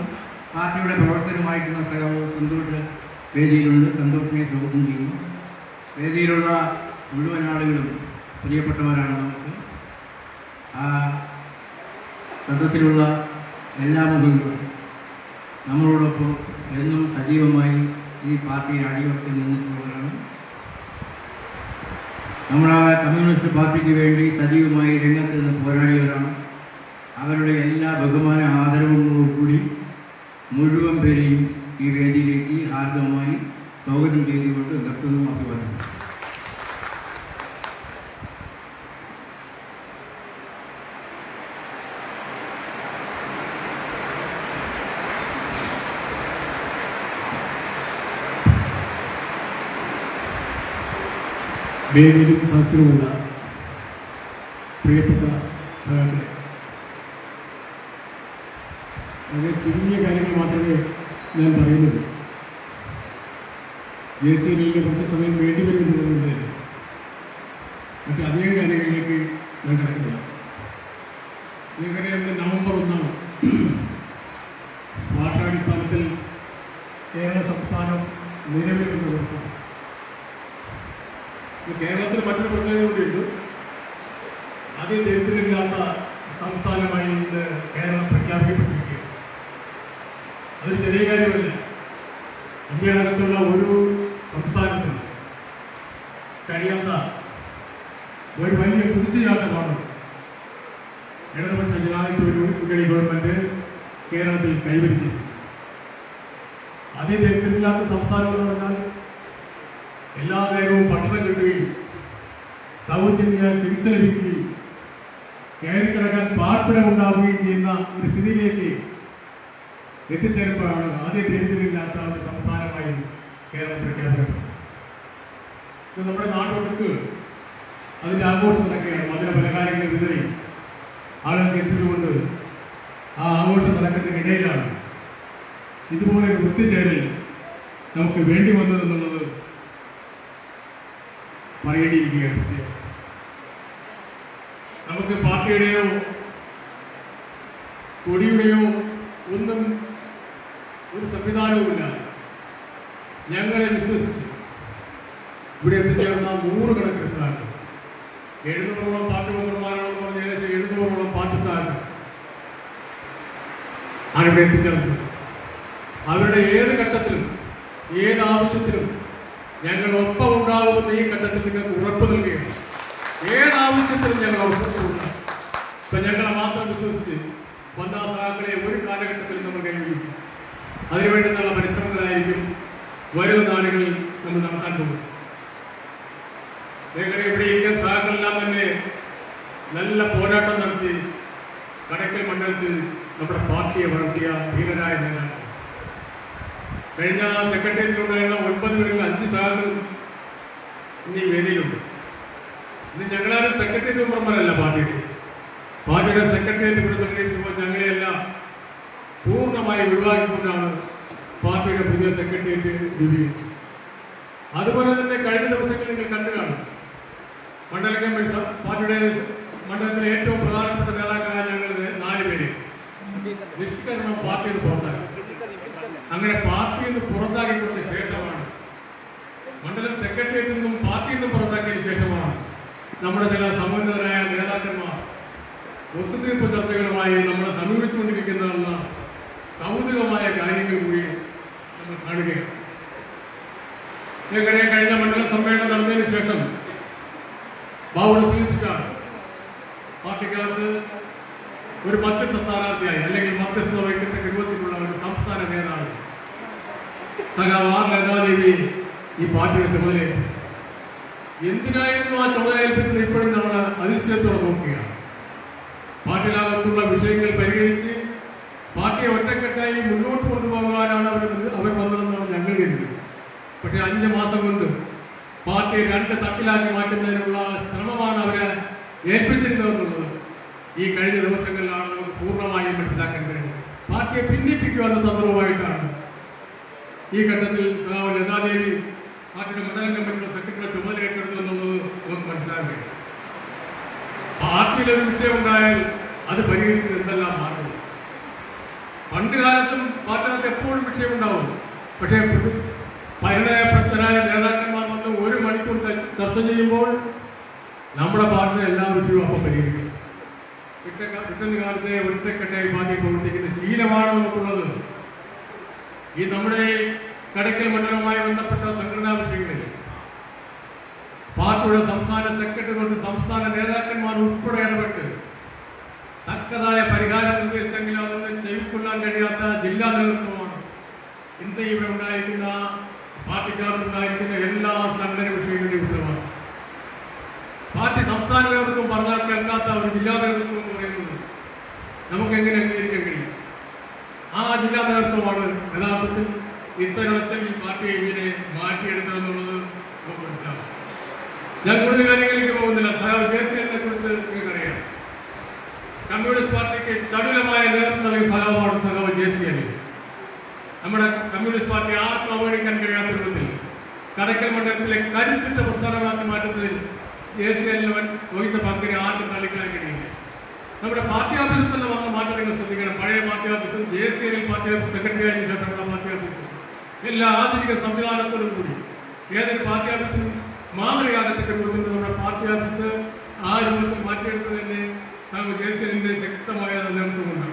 പാർട്ടിയുടെ പ്രവർത്തനമായിട്ടുള്ള സഖാവ് സന്തോഷ് വേദിയിലുണ്ട്. സന്തോഷിനെ സ്വാഗതം ചെയ്യുന്നു. വേദിയിലുള്ള മുഴുവൻ ആളുകളും പ്രിയപ്പെട്ടവരാണ് നമുക്ക്. ആ സദസ്സിലുള്ള എല്ലാ മുഖങ്ങളും നമ്മളോടൊപ്പം എന്നും സജീവമായി ഈ പാർട്ടിയിൽ അടിയുറച്ച് നിന്നിട്ടുള്ളവരാണ്. നമ്മുടെ കമ്മ്യൂണിസ്റ്റ് പാർട്ടിക്ക് വേണ്ടി സജീവമായി രംഗത്ത് നിന്ന് പോരാടിയവരാണ്. അവരുടെ എല്ലാ ബഹുമാന ആദരവോടുകൂടി മുഴുവൻ പേരെയും ഈ വേദിയിലേക്ക് ഹാർദവമായി സ്വാഗതം ചെയ്തുകൊണ്ട് നിർത്തുന്നു. അഭിവാദ്യം. വേദിയിലും സദസ്സിലുമുള്ള പ്രിയപ്പെട്ട സഹോദരങ്ങളെ, വളരെ ചുരുങ്ങിയ കാര്യങ്ങൾ മാത്രമേ ഞാൻ പറയുന്നുള്ളൂ. JCLയിലെ കുറച്ച് സമയം വേണ്ടി വരുമെന്നുള്ളതിന് മറ്റ് അധികം കാര്യങ്ങളിലേക്ക് ഞാൻ കിടക്കുന്നില്ല. നിങ്ങൾക്കറിയാം, നവംബർ 1 ഭാഷാടിസ്ഥാനത്തിൽ കേരള സംസ്ഥാനം നിലവിൽ വന്ന ദിവസമാണ്. കേരളത്തിൽ മറ്റൊരു പ്രത്യേകത കൂടിയുണ്ട്. ആദ്യം ദരിദ്രമില്ലാത്ത സംസ്ഥാനമായി ഇന്ന് കേരളം പ്രഖ്യാപിക്കപ്പെട്ടിരിക്കുകയാണ്. അതൊരു ചെറിയ കാര്യമല്ല. ഇന്ത്യയിലകത്തുള്ള ഒരു സംസ്ഥാനത്തിനും കഴിയാത്ത ഒരു വലിയ കുതിച്ചുചാട്ടമാണ് ഇടതുപക്ഷ ജനാധിപത്യ മുന്നണി ഗവൺമെന്റ് കേരളത്തിൽ കൈവരിച്ചത്. ആദ്യം ദരിദ്രമില്ലാത്ത സംസ്ഥാനം എന്ന് പറഞ്ഞാൽ എല്ലാ നേരവും ഭക്ഷണം കിട്ടുകയും സൗജന്യ ചികിത്സ ലഭിക്കുകയും കയറിക്കിടക്കാൻ പാർപ്പിടമുണ്ടാവുകയും ചെയ്യുന്ന ഒരു സ്ഥിതിയിലേക്ക് എത്തിച്ചേരുമ്പോഴാണ് ആദ്യ ദരിദ്രമില്ലാത്ത ഒരു സംസ്ഥാനമായി കേരളം പ്രഖ്യാപിക്കപ്പെട്ടത്. നമ്മുടെ നാടൊട്ടുക്ക് അതിൻ്റെ ആഘോഷം നടക്കുകയാണ്. മധുര പലഹാരങ്ങൾ വിതറി ആളുകൾക്ക് എത്തിച്ചുകൊണ്ട് ആ ആഘോഷം നടക്കുന്നതിനിടയിലാണ് ഇതുപോലെ ഒരു ഒത്തുചേരൽ നമുക്ക് വേണ്ടി വന്നതെന്നുള്ളത് പറയേണ്ടിയിരിക്കുകയാണ്. നമുക്ക് പാർട്ടിയുടെയോ കൊടിയുടെയോ ഒന്നും ഒരു സംവിധാനവുമില്ല. ഞങ്ങളെ വിശ്വസിച്ച് ഇവിടെ എത്തിച്ചേർന്ന 100 കണക്കിന് സ്ഥാനം, 700ഓളം പാർട്ടി മെമ്പർമാരാണെന്ന് പറഞ്ഞ ഏകദേശം 700ഓളം പാർട്ടി സ്ഥാനം ആണിവിടെ എത്തിച്ചേർന്നത്. അവരുടെ ഏത് ഘട്ടത്തിലും ഏത് ആവശ്യത്തിലും ഞങ്ങൾ ഒപ്പം ഉണ്ടാകുമെന്ന് ഈ ഘട്ടത്തിൽ നിങ്ങൾക്ക് ഉറപ്പ് നൽകുകയാണ്. ഏതാവശ്യത്തിലും ഞങ്ങൾ ഉറപ്പുണ്ടാകും. ഇപ്പം ഞങ്ങളെ മാത്രം വിശ്വസിച്ച് വന്ന സഹാക്കളെ ഒരു കാലഘട്ടത്തിലും നമ്മൾ കൈവരിക്കും. അതിനുവേണ്ടിയുള്ള പരിശ്രമങ്ങളായിരിക്കും വരുന്ന നാളുകളിൽ നമ്മൾ നടത്താൻ പോകും. ഇവിടെ ഇന്ത്യൻ സഹാക്കളെല്ലാം തന്നെ നല്ല പോരാട്ടം നടത്തി കടക്കൽ മണ്ഡലത്തിൽ നമ്മുടെ പാർട്ടിയെ വളർത്തിയ ധീരരായ നേതാക്കൾ. കഴിഞ്ഞ സെക്രട്ടേറിയറ്റിലുണ്ടായിരുന്ന 9 പേരിൽ 5 സഹാക്കളും ഇനി വേദിയിലുണ്ട്. ഇന്ന് ഞങ്ങളാരും സെക്രട്ടേറിയറ്റ് മെമ്പർമാരല്ല. പാർട്ടിയുടെ സെക്രട്ടേറിയറ്റ് പുനഃസംഘടിപ്പിക്കുമ്പോൾ ഞങ്ങളെയെല്ലാം പൂർണ്ണമായി ഒഴിവാക്കിക്കൊണ്ടാണ് പാർട്ടിയുടെ പുതിയ സെക്രട്ടേറിയറ്റ് രൂപീകരിച്ചത്. അതുപോലെ തന്നെ കഴിഞ്ഞ ദിവസങ്ങളിൽ നിങ്ങൾ കണ്ടു കാണും, മണ്ഡല കമ്മിറ്റി പാർട്ടിയുടെ മണ്ഡലത്തിലെ ഏറ്റവും പ്രധാനപ്പെട്ട നേതാക്കളായ ഞങ്ങൾ 4 പേര് നിഷ്കരണം പാർട്ടിയിൽ നിന്ന് പുറത്താക്കി. അങ്ങനെ പാർട്ടിയിൽ നിന്ന് പുറത്താക്കിയതിന് ശേഷമാണ്, മണ്ഡലം സെക്രട്ടേറിയറ്റിൽ നിന്നും പാർട്ടിയിൽ നിന്നും പുറത്താക്കിയതിനു ശേഷമാണ് നമ്മുടെ ചില സമുന്നതരായ നേതാക്കന്മാർ ഒത്തുതീർപ്പ് ചർച്ചകളുമായി നമ്മളെ സമീപിച്ചുകൊണ്ടിരിക്കുന്ന കൗതുകമായ കാര്യങ്ങൾ കൂടി നമ്മൾ കാണുകയാണ്. ഇങ്ങനെ കഴിഞ്ഞ മണ്ഡല സമ്മേളനം നടന്നതിന് ശേഷം ബാബുടെ സൂചിപ്പിച്ചാണ് പാർട്ടിക്കകത്ത് ഒരു മധ്യസ്ഥ സ്ഥാനാർത്ഥിയായി അല്ലെങ്കിൽ മധ്യസ്ഥ വൈകിട്ട് രൂപത്തിലുള്ള ഒരു സംസ്ഥാന നേതാവ് സഖാവ് ആർ ലതാദേവി ഈ പാർട്ടിയുടെ ചുമതലയേൽപ്പിച്ചു. എന്തിനായിരുന്നു ആ ചുമതലയേൽപ്പിച്ചത് ഇപ്പോഴും നമ്മൾ അതിശയത്തോടെ നോക്കുകയാണ്. പാർട്ടിയിലകത്തുള്ള വിഷയങ്ങൾ പരിഹരിച്ച് പാർട്ടിയെ ഒറ്റക്കെട്ടായി മുന്നോട്ട് കൊണ്ടുപോകാനാണ് അവർ വന്നതെന്നാണ് ഞങ്ങൾ കരുതുന്നത്. പക്ഷേ 5 മാസം കൊണ്ട് പാർട്ടിയെ 2 തട്ടിലാക്കി മാറ്റുന്നതിനുള്ള ശ്രമമാണ് അവരെ ഏൽപ്പിച്ചിരുന്നതെന്നുള്ളത് ഈ കഴിഞ്ഞ ദിവസങ്ങളിലാണ് നമുക്ക് പൂർണ്ണമായും മനസ്സിലാക്കാൻ കഴിയുന്നത്. പാർട്ടിയെ ഭിന്നിപ്പിക്കുക എന്ന തന്ത്രവുമായിട്ടാണ് ഈ ഘട്ടത്തിൽ സഖാവ് ലതാദേവി പാർട്ടിയുടെ മണ്ഡലം കമ്മിറ്റിയുടെ സെക്രട്ടറിയുടെ ചുമതല ഏറ്റെടുത്തു എന്നുള്ളത് നമുക്ക് മനസ്സിലാക്കാൻ കഴിയും. പാർട്ടിയിലൊരു വിഷയം ഉണ്ടായാൽ അത് പരിഹരിക്കുന്നത് എന്തെല്ലാം മാർഗം. പണ്ട് കാലത്തും പാർട്ടിക്കകത്ത് എപ്പോഴും വിഷയമുണ്ടാവും. പക്ഷേ പരിണയപ്രാപ്തരായ നേതാക്കന്മാർ വന്ന് 1 മണിക്കൂർ ചർച്ച ചെയ്യുമ്പോൾ നമ്മുടെ പാർട്ടിയുടെ എല്ലാ വിഷയവും അപ്പം പരിഹരിക്കും. കിട്ടുന്ന കാലത്തെ ഒറ്റക്കെട്ടായി പാർട്ടി പ്രവർത്തിക്കുന്ന ശീലമാണ് നമുക്കുള്ളത്. ഈ നമ്മുടെ കടക്കൽ മണ്ഡലവുമായി ബന്ധപ്പെട്ട സംഘടനാ വിഷയങ്ങളിൽ പാർട്ടിയുടെ സംസ്ഥാന സെക്രട്ടറി കൊണ്ട് സംസ്ഥാന നേതാക്കന്മാർ ഉൾപ്പെടെ ഇടപെട്ട് തക്കതായ പരിഹാരം നിർദ്ദേശിച്ചെങ്കിൽ അതൊന്നും ചെയ്തുകൊള്ളാൻ കഴിയാത്ത ജില്ലാ നേതൃത്വമാണ് ഇന്ന് ഇവിടെ ഉണ്ടായിരിക്കുന്ന പാർട്ടി പാർട്ടിക്കകത്തുണ്ടായിരിക്കുന്ന എല്ലാ സംഘടന വിഷയങ്ങളുടെയും ഉത്തരവാദിത്വം. പാർട്ടി സംസ്ഥാന നേതൃത്വം പറഞ്ഞാൽ കേൾക്കാത്ത ഒരു ജില്ലാ നേതൃത്വം എന്ന് പറയുന്നത് നമുക്ക് എങ്ങനെ അംഗീകരിക്കാൻ കഴിയും? ആ ജില്ലാ നേതൃത്വമാണ് യഥാർത്ഥത്തിൽ ഇത്തരത്തിൽ ഈ പാർട്ടിയെ ഇങ്ങനെ മാറ്റിയെടുത്തതെന്നുള്ളത് നമുക്ക് മനസ്സിലാവും. ഞാൻ കൂടുതൽ കാര്യങ്ങളിലേക്ക് പോകുന്നില്ല. ജയസേനെ കുറിച്ച് നിങ്ങൾക്കറിയാം. കമ്മ്യൂണിസ്റ്റ് പാർട്ടിക്ക് ചടുലമായ നേതൃത്വം നൽകിയ സഖാവാണ് സഖാവ് ജയസേന. നമ്മുടെ കമ്മ്യൂണിസ്റ്റ് പാർട്ടി ആർക്കും അവഗണിക്കാൻ കഴിയാത്ത വിധത്തിൽ കടക്കൽ മണ്ഡലത്തിലെ കരുത്തുറ്റ പ്രസ്ഥാനമാക്കി മാറ്റുന്നതിൽ ജയസേന വഹിച്ച പങ്കിനെ ആർക്കും തള്ളിക്കാൻ കഴിയില്ല. നമ്മുടെ പാർട്ടി ഓഫീസിൽ തന്നെ വന്ന മാറ്റം നിങ്ങൾ ശ്രദ്ധിക്കണം. പഴയ പാർട്ടി ഓഫീസും ജയസേനയിൽ പാർട്ടി ഓഫീസ് സെക്രട്ടറി ആയതിനു ശേഷമുള്ള പാർട്ടി ഓഫീസും എല്ലാ ആധുനിക സംവിധാനത്തോടും കൂടി ഏതൊരു പാർട്ടി ഓഫീസിനും മാതൃകാകത്തൊക്കെ കൊടുക്കുന്നത് നമ്മുടെ പാർട്ടി ഓഫീസ് ആ രൂപത്തിൽ മാറ്റിയെടുത്തതിന്റെ ജയസേനന്റെ ശക്തമായ നേതൃത്വമുണ്ട്.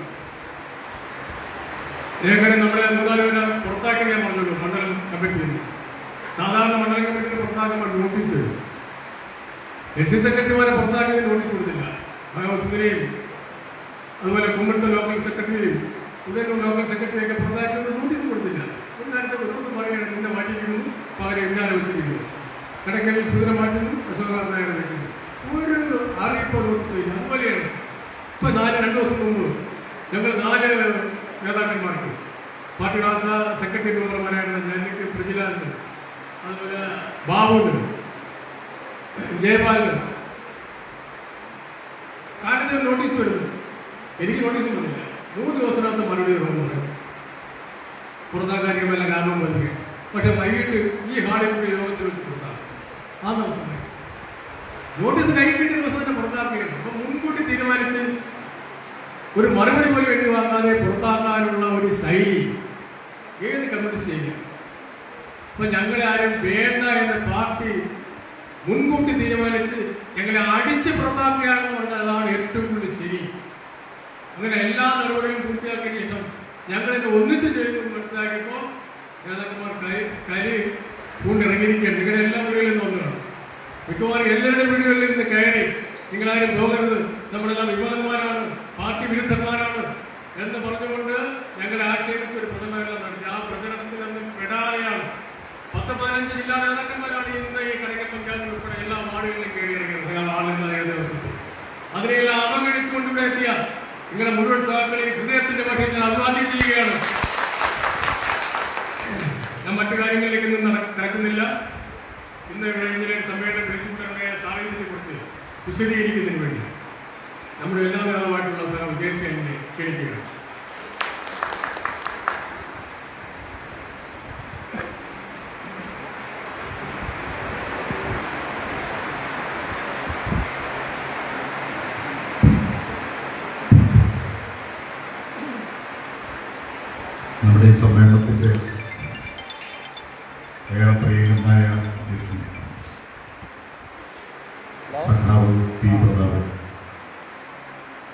ഏകനെ നമ്മുടെ മൂന്നാലുപേരെ പുറത്താക്കി ഞാൻ പറഞ്ഞല്ലോ. മണ്ഡലം കമ്മിറ്റിയിൽ സാധാരണ മണ്ഡലം കമ്മിറ്റിയുടെ പുറത്താക്കുമ്പോൾ നോട്ടീസ് വരും. എസ് സെക്രട്ടറിമാരെ പുറത്താക്കി നോട്ടീസ് കൊടുത്തില്ല. സുന്ദരിയും അതുപോലെ കുമ്മഴത്തെ ലോക്കൽ സെക്രട്ടറിയും ഉദയനൂർ ലോക്കൽ സെക്രട്ടറിയൊക്കെ പുറത്താക്കി നോട്ടീസ് കൊടുത്തില്ല. ഒരു കാലത്തെ ഒരു ദിവസം പറയുകയാണ് ഇന്ന മാറ്റിയിരിക്കുന്നു, പകരം ഇന്നാലെ വെച്ചിരിക്കുന്നു. കടക്കലിൽ സുന്ദര മാറ്റുന്നു, അശോക് നായർ വയ്ക്കുന്നു. ഒരു അറിയിപ്പോ നോട്ടീസ് ഇല്ല. അതുപോലെയാണ് ഇപ്പൊ 2 ദിവസം മുമ്പ് ഞങ്ങൾ 4 നേതാക്കന്മാർക്ക് പാർട്ടിയുടെ സെക്രട്ടറി മെമ്പർമാരായിരുന്ന ഞാനിക്ക് പ്രജിലാലിന്, അതുപോലെ ബാബുവിന്, ജയപാലന് കാര്യത്തിൽ നോട്ടീസ് വരുന്നു. എനിക്ക് നോട്ടീസ് വന്നില്ല. 3 ദിവസത്തിനകത്ത് മറുപടി വരുമെന്ന് പറയും. പുറത്താക്കാരിക്കും വല്ല കാരണവും വരിക. പക്ഷെ വൈകിട്ട് ഈ ഹാളിൽ കൂടി യോഗത്തിൽ വെച്ച് പുറത്താക്കും. ആ ദിവസം നോട്ടീസ് കൈ കിട്ടിയ ദിവസം തന്നെ പുറത്താക്കുകയാണ്. അപ്പൊ മുൻകൂട്ടി തീരുമാനിച്ച് ഒരു മറുപടി പോലും എണ്ണി വാങ്ങാതെ പുറത്താക്കാനുള്ള ഒരു ശൈലി ഏത് കമ്മിറ്റി ചെയ്യാം? അപ്പൊ ഞങ്ങളെ ആരും വേണ്ട എന്ന പാർട്ടി മുൻകൂട്ടി തീരുമാനിച്ച് ഞങ്ങളെ അടിച്ച് പുറത്താക്കുകയാണെന്ന് പറഞ്ഞാൽ അതാണ് ഏറ്റവും കൂടുതൽ ശരി. അങ്ങനെ എല്ലാ നടപടികളും പൂർത്തിയാക്കിയ ശേഷം ഞങ്ങളിത് ഒന്നിച്ച് ചെയ്യുമെന്ന് മനസ്സിലാക്കിയപ്പോൾ നേതാക്കന്മാർ കരി പൂണ്ടിറങ്ങിയിരിക്കുകയാണ്. നിങ്ങളുടെ എല്ലാ വീടുകളിൽ നിന്ന് ഒന്നാണ്. മിക്കവാറും എല്ലാവരുടെ വീടുകളിൽ നിന്ന് കയറി നിങ്ങളാരും പോകരുത്, നമ്മളെല്ലാം വിമതന്മാരാണ്, പാർട്ടി വിരുദ്ധന്മാരാണ് എന്ന് പറഞ്ഞുകൊണ്ട് ഞങ്ങളെ ആക്ഷേപിച്ച് ഒരു പ്രചരണം നടത്തി. ആ പ്രചരണത്തിൽ നിന്ന് പെടാതെയാണ് 10-15 ജില്ലാ നേതാക്കന്മാരാണ് ഇന്ന് ഈ കടക്കൽ പഞ്ചായത്ത് ഉൾപ്പെടെ എല്ലാ വാർഡുകളിലും കയറിയിറങ്ങിയത്. ആളുകളുടെ നേതൃത്വത്തിൽ അതിനെല്ലാം അവഗണിച്ചുകൊണ്ടിവിടെ എത്തിയ നിങ്ങളുടെ മുഴുവൻ സഹാക്കളെയും ഹൃദയത്തിന്റെ ഭാഷയിൽ ഞാൻ അഭിവാദ്യം ചെയ്യുകയാണ്. ഞാൻ മറ്റു കാര്യങ്ങളിലേക്ക് കിടക്കുന്നില്ല. ഇന്ന് ഇവിടെ എഞ്ചിനീയറിംഗ് സമ്മേളനം വിളിച്ചുകൊണ്ടുള്ള സാഹചര്യത്തെക്കുറിച്ച് വിശദീകരിക്കുന്നതിന് വേണ്ടി നമ്മുടെ എല്ലാ നേതാവായിട്ടുള്ള സ്ഥലം വിജയസേനെ ക്ഷണിക്കുകയാണ്. നമ്മുടെ ഈ സമ്മേളനത്തിൻ്റെ ഏറെ പ്രിയങ്കരനായ അധ്യക്ഷൻ സഖാവ് പി പ്രതാപൻ,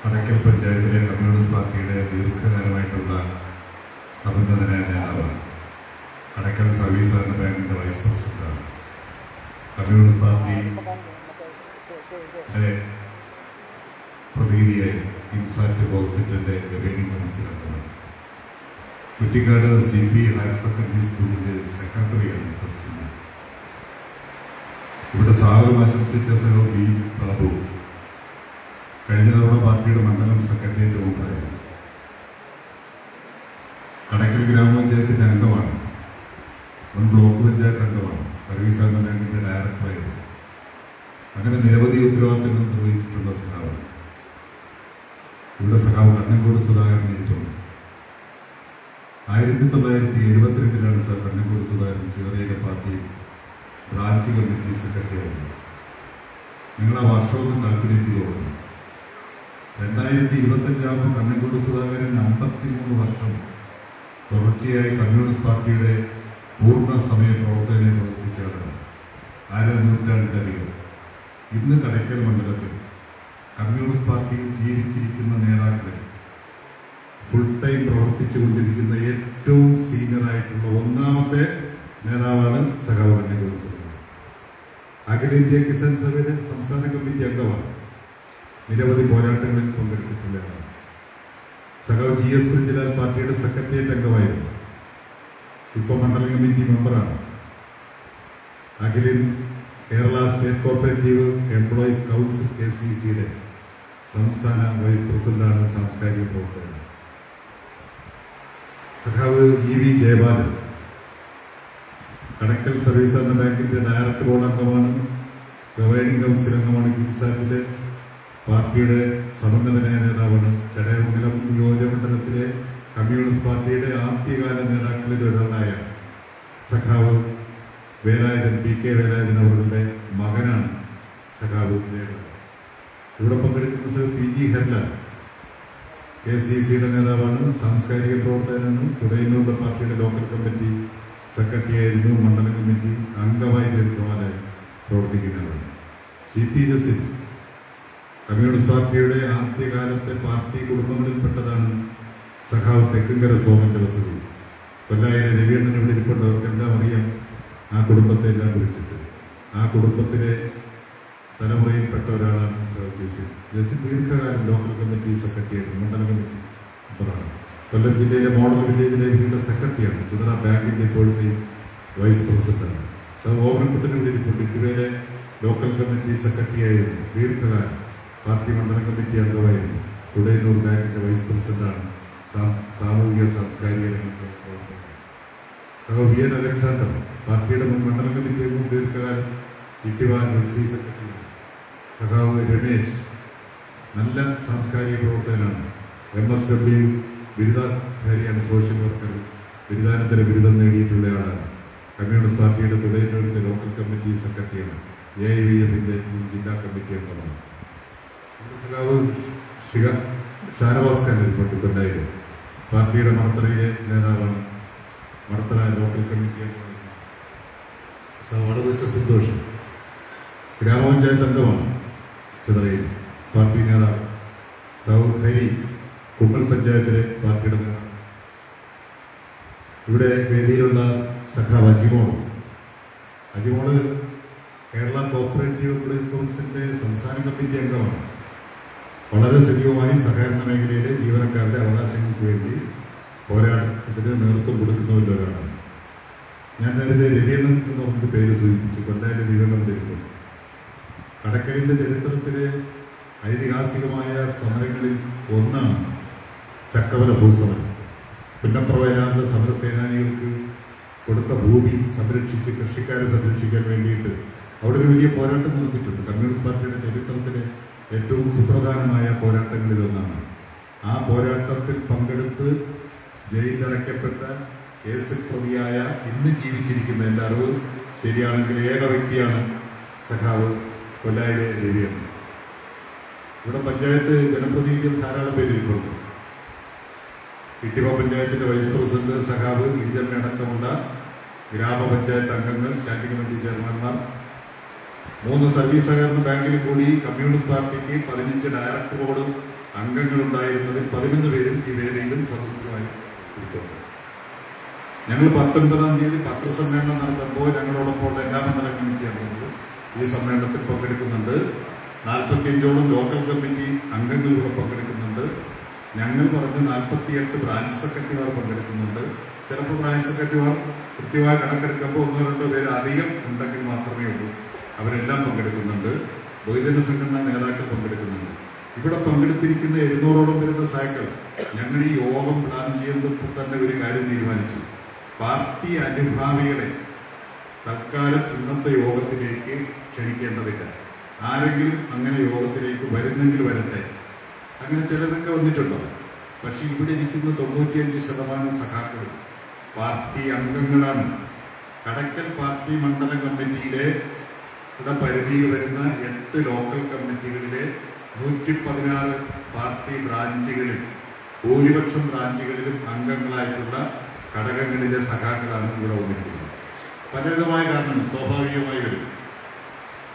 കടക്കൽ പഞ്ചായത്തിലെ കമ്മ്യൂണിസ്റ്റ് പാർട്ടിയുടെ ദീർഘകാലമായിട്ടുള്ള സമന്വിതനായ നേതാവാണ്. കടക്കൽ സർവീസ് സഹകരണ ബാങ്കിൻ്റെ വൈസ് പ്രസിഡന്റാണ്. കമ്മ്യൂണിസ്റ്റ് പാർട്ടിയുടെ പ്രതിനിധിയായി കിംസാറ്റ് ഹോസ്പിറ്റലിൻ്റെ ഗവേണിംഗ് കൗൺസിൽ അംഗമാണ്. കുറ്റിക്കാട് CP ഹയർ സെക്കൻഡറി സ്കൂളിൻ്റെ സെക്രട്ടറിയാണ് പ്രസിഡന്റ്. ഇവിടെ സ്വാഗതം ആശംസിച്ച സഹോ ബി ബാബു കഴിഞ്ഞ തവണ പാർട്ടിയുടെ മണ്ഡലം സെക്രട്ടേറിയറ്റ് മെമ്പറായിരുന്നു. കടക്കൽ ഗ്രാമപഞ്ചായത്തിൻ്റെ അംഗമാണ്. മുൻ ബ്ലോക്ക് പഞ്ചായത്ത് അംഗമാണ്. സർവീസ് സഹകരണ ബാങ്കിൻ്റെ ഡയറക്ടറായിരുന്നു. അങ്ങനെ നിരവധി ഉത്തരവാദിത്തങ്ങൾ നിർവഹിച്ചിട്ടുള്ള സഖാവാണ്. ഇവിടെ സഖാവ് കണ്ണങ്കോട് സുധാകരൻ ഇരിട്ടുണ്ട്. 1972 സർ കണ്ണങ്കോട് സുധാകരൻ ചിതറയിലെ പാർട്ടി ബ്രാഞ്ച് കമ്മിറ്റി സെക്രട്ടറി ആയിരുന്നു. നിങ്ങൾ ആ വർഷമൊന്ന് കാൽക്കുലേറ്റ് ചെയ്ത് നോക്കണം. 2025 കണ്ണങ്കോട് സുധാകരൻ 53 വർഷം തുടർച്ചയായി കമ്മ്യൂണിസ്റ്റ് പാർട്ടിയുടെ പൂർണ്ണ സമയ പ്രവർത്തനം പ്രവർത്തിച്ചാണ്. 1/2 നൂറ്റാണ്ടിലധികം. ഇന്ന് കടക്കൽ മണ്ഡലത്തിൽ കമ്മ്യൂണിസ്റ്റ് പാർട്ടിയിൽ ജീവിച്ചിരിക്കുന്ന നേതാക്കളിൽ ഫുൾ ടൈം പ്രവർത്തിച്ചു കൊണ്ടിരിക്കുന്ന ഏറ്റവും സീനിയറായിട്ടുള്ള ഒന്നാമത്തെ നേതാവാണ് സഖാവ് കണ്ണങ്കോട് സുധാകരൻ. അഖിലേന്ത്യാ കിസാൻ സഭയുടെ സംസ്ഥാന കമ്മിറ്റി അംഗമാണ്. നിരവധി പോരാട്ടങ്ങളിൽ പങ്കെടുത്തിട്ടുള്ളതാണ്. സഖാവ് GS പ്രിഞ്ചലാൽ പാർട്ടിയുടെ സെക്രട്ടേറിയറ്റ് അംഗമായിരുന്നു. ഇപ്പോൾ മണ്ഡലം കമ്മിറ്റി മെമ്പറാണ്. അഖിലിൻ Kerala state cooperative employees council KCCയുടെ സംസ്ഥാന വൈസ് പ്രസിഡന്റാണ് സാംസ്കാരിക പ്രവർത്തകൻ. സഖാവ് EV ജയപാലൻ കടക്കൽ സർവീസ് സഹകരണ ബാങ്കിന്റെ ഡയറക്ടർ ബോർഡ് അംഗമാണ്, ഗവേണിംഗ് കൗൺസിൽ അംഗമാണ്, കിംസാറ്റിലെ പാർട്ടിയുടെ സമന്വയ നേതാവാണ്. ചടയമംഗലം നിയോജകമണ്ഡലത്തിലെ കമ്മ്യൂണിസ്റ്റ് പാർട്ടിയുടെ ആദ്യകാല നേതാക്കളിൽ ഒരാളായ സഖാവ് വേലായുധൻ, PK വേലായുധൻ അവരുടെ മകനാണ് സഖാവ് ജയപാലൻ. ഇവിടെ പങ്കെടുക്കുന്ന സർ PG ഹെർലാൽ KCCയുടെ നേതാവാണ്, സാംസ്കാരിക പ്രവർത്തകനാണ്, തുടങ്ങിയുള്ള പാർട്ടിയുടെ ലോക്കൽ കമ്മിറ്റി സെക്രട്ടറി ആയിരുന്നു, മണ്ഡലം കമ്മിറ്റി അംഗമായി ദീർഘകാലം പ്രവർത്തിക്കുന്നവരാണ്. CP ജസീർ കമ്മ്യൂണിസ്റ്റ് പാർട്ടിയുടെ ആദ്യകാലത്തെ പാർട്ടി കുടുംബങ്ങളിൽപ്പെട്ടതാണ് സഖാവ് തെക്കുംകര സോമന്റെ വസതി. കൊല്ലായിലെ രവിയണ്ണൻ ഇവിടെ ഇരിപ്പുണ്ടവർക്കെല്ലാം അറിയാം ആ കുടുംബത്തെ എല്ലാം വിളിച്ചിട്ട്. ആ കുടുംബത്തിലെ തലമുറയിൽപ്പെട്ട ഒരാളാണ് സഖാവ് ജസീർ. ജസീർ ദീർഘകാലം ലോക്കൽ കമ്മിറ്റി സെക്രട്ടറി ആയിരുന്നു, മണ്ഡലം കമ്മിറ്റി മെമ്പറാണ്. കൊല്ലം ജില്ലയിലെ മോഡൽ വില്ലേജിലെ വീടിന്റെ സെക്രട്ടറിയാണ്. ചിതറ ബാങ്കിന്റെ ഇപ്പോഴത്തെയും വൈസ് പ്രസിഡന്റാണ്. സർ ഓമനക്കുട്ടൻ ഇവിടെ ഇരിപ്പുണ്ട്. ഇതുവരെ ലോക്കൽ കമ്മിറ്റി സെക്രട്ടറി ആയിരുന്നു, ദീർഘകാലം പാർട്ടി മണ്ഡലം കമ്മിറ്റി അംഗമായിരുന്നു, തുടയന്നൂർ ബാങ്കിന്റെ വൈസ് പ്രസിഡന്റാണ്, സാമൂഹിക സാംസ്കാരിക രംഗത്തെ പ്രവർത്തകൻ. സഹോ VN അലക്സാണ്ടർ പാർട്ടിയുടെ മുൻ മണ്ഡലം കമ്മിറ്റി അംഗവും ദീർഘകാലം ഇട്ടിവാൻ LC സെക്രട്ടറിയാണ്. സഖാവ് രമേശ് നല്ല സാംസ്കാരിക പ്രവർത്തകനാണ്, MSW ബിരുദധാരിയാണ്, സോഷ്യൽ വർക്കർ, ബിരുദാനന്തര ബിരുദം നേടിയിട്ടുള്ളയാളാണ്. കമ്മ്യൂണിസ്റ്റ് പാർട്ടിയുടെ തുടയന്നൂരിന്റെ ലോക്കൽ കമ്മിറ്റി സെക്രട്ടറിയാണ്, AIVFന്റെ ജില്ലാ കമ്മിറ്റി അംഗമാണ്. സഖാവ് ഷാനവാസ് ഖാൻ ഇരിപ്പുണ്ട്, കൊല്ലായിലെ പാർട്ടിയുടെ മണത്തറയിലെ നേതാവാണ്, മണത്തറ ലോക്കൽ കമ്മിറ്റി അംഗമാണ്. വടവെച്ച സന്തോഷം ഗ്രാമപഞ്ചായത്ത് അംഗമാണ്, ചിതറയിൽ പാർട്ടി നേതാവ്. സൗധരി കുമ്മൽ പഞ്ചായത്തിലെ പാർട്ടിയുടെ നേതാവ്. ഇവിടെ വേദിയിലുള്ള സഖാവ് അജിമോള് കേരള കോപ്പറേറ്റീവ് എംപ്ലോയീസ് കൗൺസിലിന്റെ സംസ്ഥാന കമ്മിറ്റി അംഗമാണ്. വളരെ സജീവമായി സഹകരണ മേഖലയിലെ ജീവനക്കാരുടെ അവകാശങ്ങൾക്ക് വേണ്ടി പോരാട്ടത്തിന് നേതൃത്വം കൊടുക്കുന്നവരിൽ ഒരാളാണ്. ഞാൻ നേരത്തെ രവിയണ്ണൻ എന്ന് പറഞ്ഞൊരു പേര് സൂചിപ്പിച്ചു. കൊല്ലായിലെ രവിയണ്ണൻ ഇരിക്കുന്നു. കടക്കലിന്റെ ചരിത്രത്തിലെ ഐതിഹാസികമായ സമരങ്ങളിൽ ഒന്നാണ് ചക്കവല ഭൂസമരം. പുന്നപ്ര വയനാട്ടിലെ സമരസേനാനികൾക്ക് കൊടുത്ത ഭൂമി സംരക്ഷിച്ച് കൃഷിക്കാരെ സംരക്ഷിക്കാൻ വേണ്ടിയിട്ട് അവിടെ ഒരു വലിയ പോരാട്ടം നടത്തിയിട്ടുണ്ട്. കമ്മ്യൂണിസ്റ്റ് പാർട്ടിയുടെ ചരിത്രത്തിലെ ഏറ്റവും സുപ്രധാനമായ പോരാട്ടങ്ങളിൽ ഒന്നാണ്. ആ പോരാട്ടത്തിൽ പങ്കെടുത്ത് ജയിലിലടയ്ക്കപ്പെട്ട കേസിൽ പ്രതിയായ ഇന്ന് ജീവിച്ചിരിക്കുന്ന, എൻ്റെ അറിവ് ശരിയാണെങ്കിൽ ഏക വ്യക്തിയാണ് സഖാവ് കൊല്ലായിലെ രവിയാണ്. ഇവിടെ പഞ്ചായത്ത് ജനപ്രതിനിധികൾ ധാരാളം പേരിരിപ്പുണ്ട്. ഇട്ടിവ പഞ്ചായത്തിന്റെ വൈസ് പ്രസിഡന്റ് സഖാവ് ഗിരിജമ്മ അടക്കമുള്ള ഗ്രാമപഞ്ചായത്ത് അംഗങ്ങൾ, സ്റ്റാൻഡിംഗ് കമ്മിറ്റി ചെയർമാൻമാർ, 3 സർവീസ് സഹകരണ ബാങ്കിൽ കൂടി കമ്മ്യൂണിസ്റ്റ് പാർട്ടിക്ക് 15 ഡയറക്ടർ ബോർഡ് അംഗങ്ങളുണ്ടായിരുന്നതിൽ 11 പേരും ഈ വേദിയിലും സദസ്സുമായി ഇരിപ്പുണ്ട്. ഞങ്ങൾ 19-ാം തീയതി പത്രസമ്മേളനം നടത്തുമ്പോൾ ഞങ്ങളോടൊപ്പം എല്ലാ മണ്ഡലം കമ്മിറ്റി അംഗങ്ങളും ഈ സമ്മേളനത്തിൽ പങ്കെടുക്കുന്നുണ്ട്. 45ഓളം ലോക്കൽ കമ്മിറ്റി അംഗങ്ങളിലൂടെ പങ്കെടുക്കുന്നുണ്ട്. ഞങ്ങൾ പറഞ്ഞ് 48 ബ്രാഞ്ച് സെക്രട്ടറിമാർ പങ്കെടുക്കുന്നുണ്ട്. ചിലപ്പോൾ ബ്രാഞ്ച് സെക്രട്ടറിമാർ കൃത്യമായി കണക്കെടുക്കുമ്പോൾ 1-2 പേര് അധികം ഉണ്ടെങ്കിൽ മാത്രമേ ഉള്ളൂ. അവരെല്ലാം പങ്കെടുക്കുന്നുണ്ട്. ബഹുജന സംഘടനാ നേതാക്കൾ പങ്കെടുക്കുന്നുണ്ട്. ഇവിടെ പങ്കെടുത്തിരിക്കുന്ന 700ഓളം വരുന്ന സൈക്കിൾ ഞങ്ങൾ ഈ യോഗം പ്ലാൻ ചെയ്യുന്നപ്പോൾ തന്നെ ഒരു കാര്യം തീരുമാനിച്ചു. പാർട്ടി അനുഭാവികളെ തൽക്കാലം ഇന്നത്തെ യോഗത്തിലേക്ക് ക്ഷണിക്കേണ്ടതില്ല. ആരെങ്കിലും അങ്ങനെ യോഗത്തിലേക്ക് വരുന്നെങ്കിൽ വരട്ടെ. അങ്ങനെ ചിലരൊക്കെ വന്നിട്ടുണ്ടോ? പക്ഷെ ഇവിടെ ഇരിക്കുന്ന 95% സഖാക്കളും പാർട്ടി അംഗങ്ങളാണ്. കടക്കൽ പാർട്ടി മണ്ഡലം കമ്മിറ്റിയിലെ പരിധിയിൽ വരുന്ന 8 ലോക്കൽ കമ്മിറ്റികളിലെ 116 പാർട്ടി ബ്രാഞ്ചുകളിൽ ഭൂരിപക്ഷം ബ്രാഞ്ചുകളിലും അംഗങ്ങളായിട്ടുള്ള ഘടകങ്ങളിലെ സഖാക്കളാണ് ഇവിടെ വന്നിരിക്കുന്നത്. പലവിധമായ കാരണം സ്വാഭാവികമായി വരും.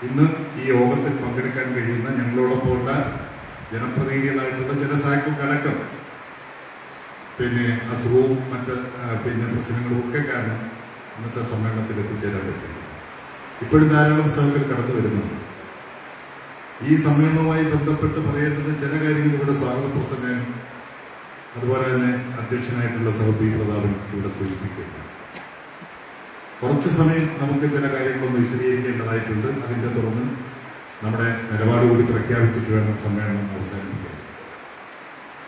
ഇന്ന് ഈ യോഗത്തിൽ പങ്കെടുക്കാൻ കഴിയുന്ന ഞങ്ങളോടൊപ്പമുള്ള ജനപ്രതിനിധികളായിട്ടുള്ള ചില സഖാക്കൾക്കടക്കം അസുഖവും മറ്റ് പ്രശ്നങ്ങളും ഒക്കെ കാരണം ഇന്നത്തെ സമ്മേളനത്തിൽ എത്തിച്ചേരാൻ പറ്റും. ഇപ്പോഴും ധാരാളം സഹകൾ കടന്നു വരുന്നുണ്ട്. ഈ സമ്മേളനവുമായി ബന്ധപ്പെട്ട് പറയേണ്ടുന്ന ചില കാര്യങ്ങൾ ഇവിടെ സ്വാഗത പ്രസംഗം, അതുപോലെ തന്നെ അധ്യക്ഷനായിട്ടുള്ള സഹ പി പ്രതാപൻ ഇവിടെ സൂചിപ്പിക്കുകയുണ്ട്. കുറച്ച് സമയം നമുക്ക് ചില കാര്യങ്ങളൊന്ന് വിശദീകരിക്കേണ്ടതായിട്ടുണ്ട്. അതിൻ്റെ തുടർന്ന് നമ്മുടെ നിലപാട് കൂടി പ്രഖ്യാപിച്ചിട്ട് വേണം സമ്മേളനം അവസാനിപ്പിക്കാൻ.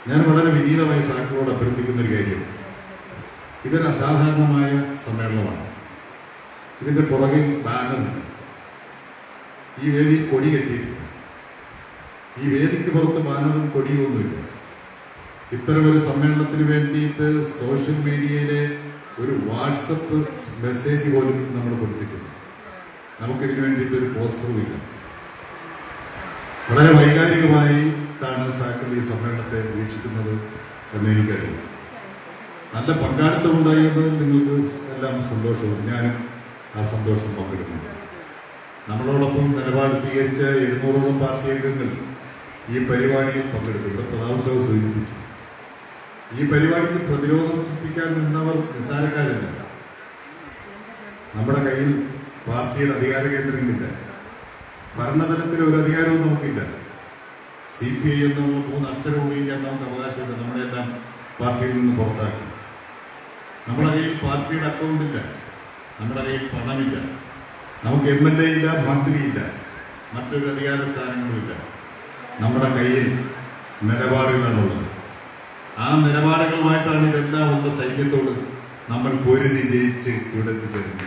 ഞാൻ വളരെ വിനീതമായി സാറിനോട് അഭ്യർത്ഥിക്കുന്ന ഒരു കാര്യം, ഇതൊരു അസാധാരണമായ സമ്മേളനമാണ്. ഇതിൻ്റെ പുറകിൽ ബാനറുണ്ട്. ഈ വേദി കൊടി കെട്ടിയിട്ടില്ല. ഈ വേദിക്ക് പുറത്ത് ബാനറും കൊടിയും ഒന്നുമില്ല. ഇത്തരമൊരു സമ്മേളനത്തിന് വേണ്ടിയിട്ട് സോഷ്യൽ മീഡിയയിലെ ഒരു വാട്സപ്പ് മെസ്സേജ് പോലും നമ്മൾ കൊടുത്തിട്ടില്ല. നമുക്കിതിന് വേണ്ടിയിട്ട് ഒരു പോസ്റ്ററും ഇല്ല. വളരെ വൈകാരികമായിട്ടാണ് സാക്കൾ ഈ സമ്മേളനത്തെ വീക്ഷിക്കുന്നത് എന്ന് എനിക്കറിയാം. നല്ല പങ്കാളിത്തം ഉണ്ടായിരുന്നതിൽ നിങ്ങൾക്ക് എല്ലാം സന്തോഷവും ഞാനും ആ സന്തോഷം പങ്കിടുന്നുണ്ട്. നമ്മളോടൊപ്പം നിലപാട് സ്വീകരിച്ച 700ഓളം പാർട്ടി അംഗങ്ങൾ ഈ പരിപാടിയിൽ പങ്കെടുത്തു. ഇവിടെ പ്രതാപ് സാഹു സൂചിപ്പിച്ചു, ഈ പരിപാടിക്ക് പ്രതിരോധം സൃഷ്ടിക്കാൻ നിന്നവർ നിസ്സാരക്കാരല്ല. നമ്മുടെ കയ്യിൽ പാർട്ടിയുടെ അധികാര കേന്ദ്രങ്ങളില്ല. ഭരണതലത്തിൽ ഒരു അധികാരവും നമുക്കില്ല. CPI എന്നുള്ള 3 അക്ഷരം ഉപയോഗിക്കാൻ നമുക്ക് അവകാശമില്ല. നമ്മളെല്ലാം പാർട്ടിയിൽ നിന്ന് പുറത്താക്കി. നമ്മുടെ കയ്യിൽ പാർട്ടിയുടെ അക്കൗണ്ടില്ല. നമ്മുടെ കയ്യിൽ പണമില്ല. നമുക്ക് MLA ഇല്ല, മന്ത്രിയില്ല, മറ്റൊരു അധികാര സ്ഥാനങ്ങളുമില്ല. നമ്മുടെ കയ്യിൽ നിലപാടുകളാണുള്ളത്. ആ നിലപാടുകളുമായിട്ടാണ് ഇതെല്ലാം ഉള്ള സൈന്യത്തോട് നമ്മൾ പൊരുതി ജയിച്ച് ഇവിടെ എത്തിച്ചേർന്നത്.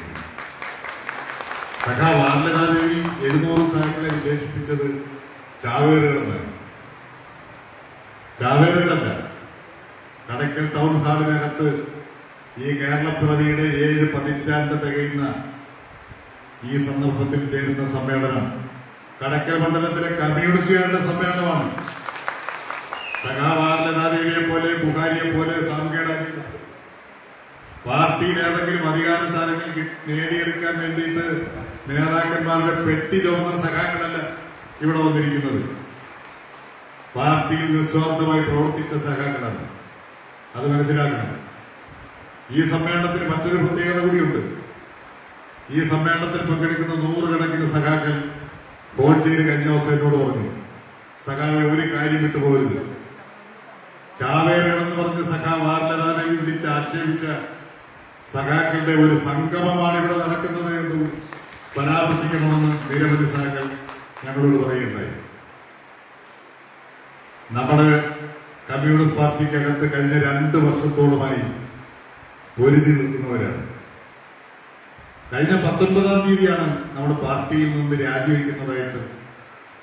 സഖാ വാർലകാദേവി 700 സാക്കളെ വിശേഷിപ്പിച്ചത് ചാവേറുകളെന്നാണ്. ചാവേറുകളല്ല. കടയ്ക്കൽ ടൗൺ ഹാളിനകത്ത് ഈ കേരളപ്പിറവിയുടെ 7 പതിറ്റാണ്ട് തികയുന്ന ഈ സന്ദർഭത്തിൽ ചേരുന്ന സമ്മേളനം കടയ്ക്കൽ മണ്ഡലത്തിലെ കമ്മ്യൂണിസ്റ്റുകാരുടെ സമ്മേളനമാണ്. സഖാവാർലതാദേവിയെ പോലെ, ബുഹാരിയെ പോലെ, സാംകേടാനി പാർട്ടിയിൽ ഏതെങ്കിലും അധികാര സ്ഥാനങ്ങൾ നേടിയെടുക്കാൻ വേണ്ടിയിട്ട് നേതാക്കന്മാരുടെ പെട്ടി ചുമന്ന സഖാക്കളല്ല ഇവിടെ വന്നിരിക്കുന്നത്. പാർട്ടിയിൽ നിസ്വാർത്ഥമായി പ്രവർത്തിച്ച സഖാക്കളാണ്. അത് മനസ്സിലാക്കണം. ഈ സമ്മേളനത്തിന് മറ്റൊരു പ്രത്യേകത കൂടിയുണ്ട്. ഈ സമ്മേളനത്തിൽ പങ്കെടുക്കുന്ന 100 കണക്കിന് സഖാക്കൾ ഫോൺ ചെയ്ത് കഴിഞ്ഞ ദിവസം എന്നോട് പറഞ്ഞു, സഖാവെ ഒരു കാര്യം വിട്ടുപോകരുത്. ചാവേറുകളെന്ന് പറഞ്ഞ് സഖാവ് വാർലതാദേവി വിളിച്ച് ആക്ഷേപിച്ച സഖാക്കളുടെ ഒരു സംഗമമാണ് ഇവിടെ നടക്കുന്നത് എന്ന് പരാമർശിക്കണമെന്ന് നിരവധി സഖാക്കൾ ഞങ്ങളോട് പറയുകയുണ്ടായി. നമ്മള് കമ്മ്യൂണിസ്റ്റ് പാർട്ടിക്കകത്ത് കഴിഞ്ഞ 2 വർഷത്തോളമായി പൊരുതി നിൽക്കുന്നവരാണ്. കഴിഞ്ഞ 19-ാം തീയതിയാണ് നമ്മുടെ പാർട്ടിയിൽ നിന്ന് രാജിവെക്കുന്നതായിട്ട്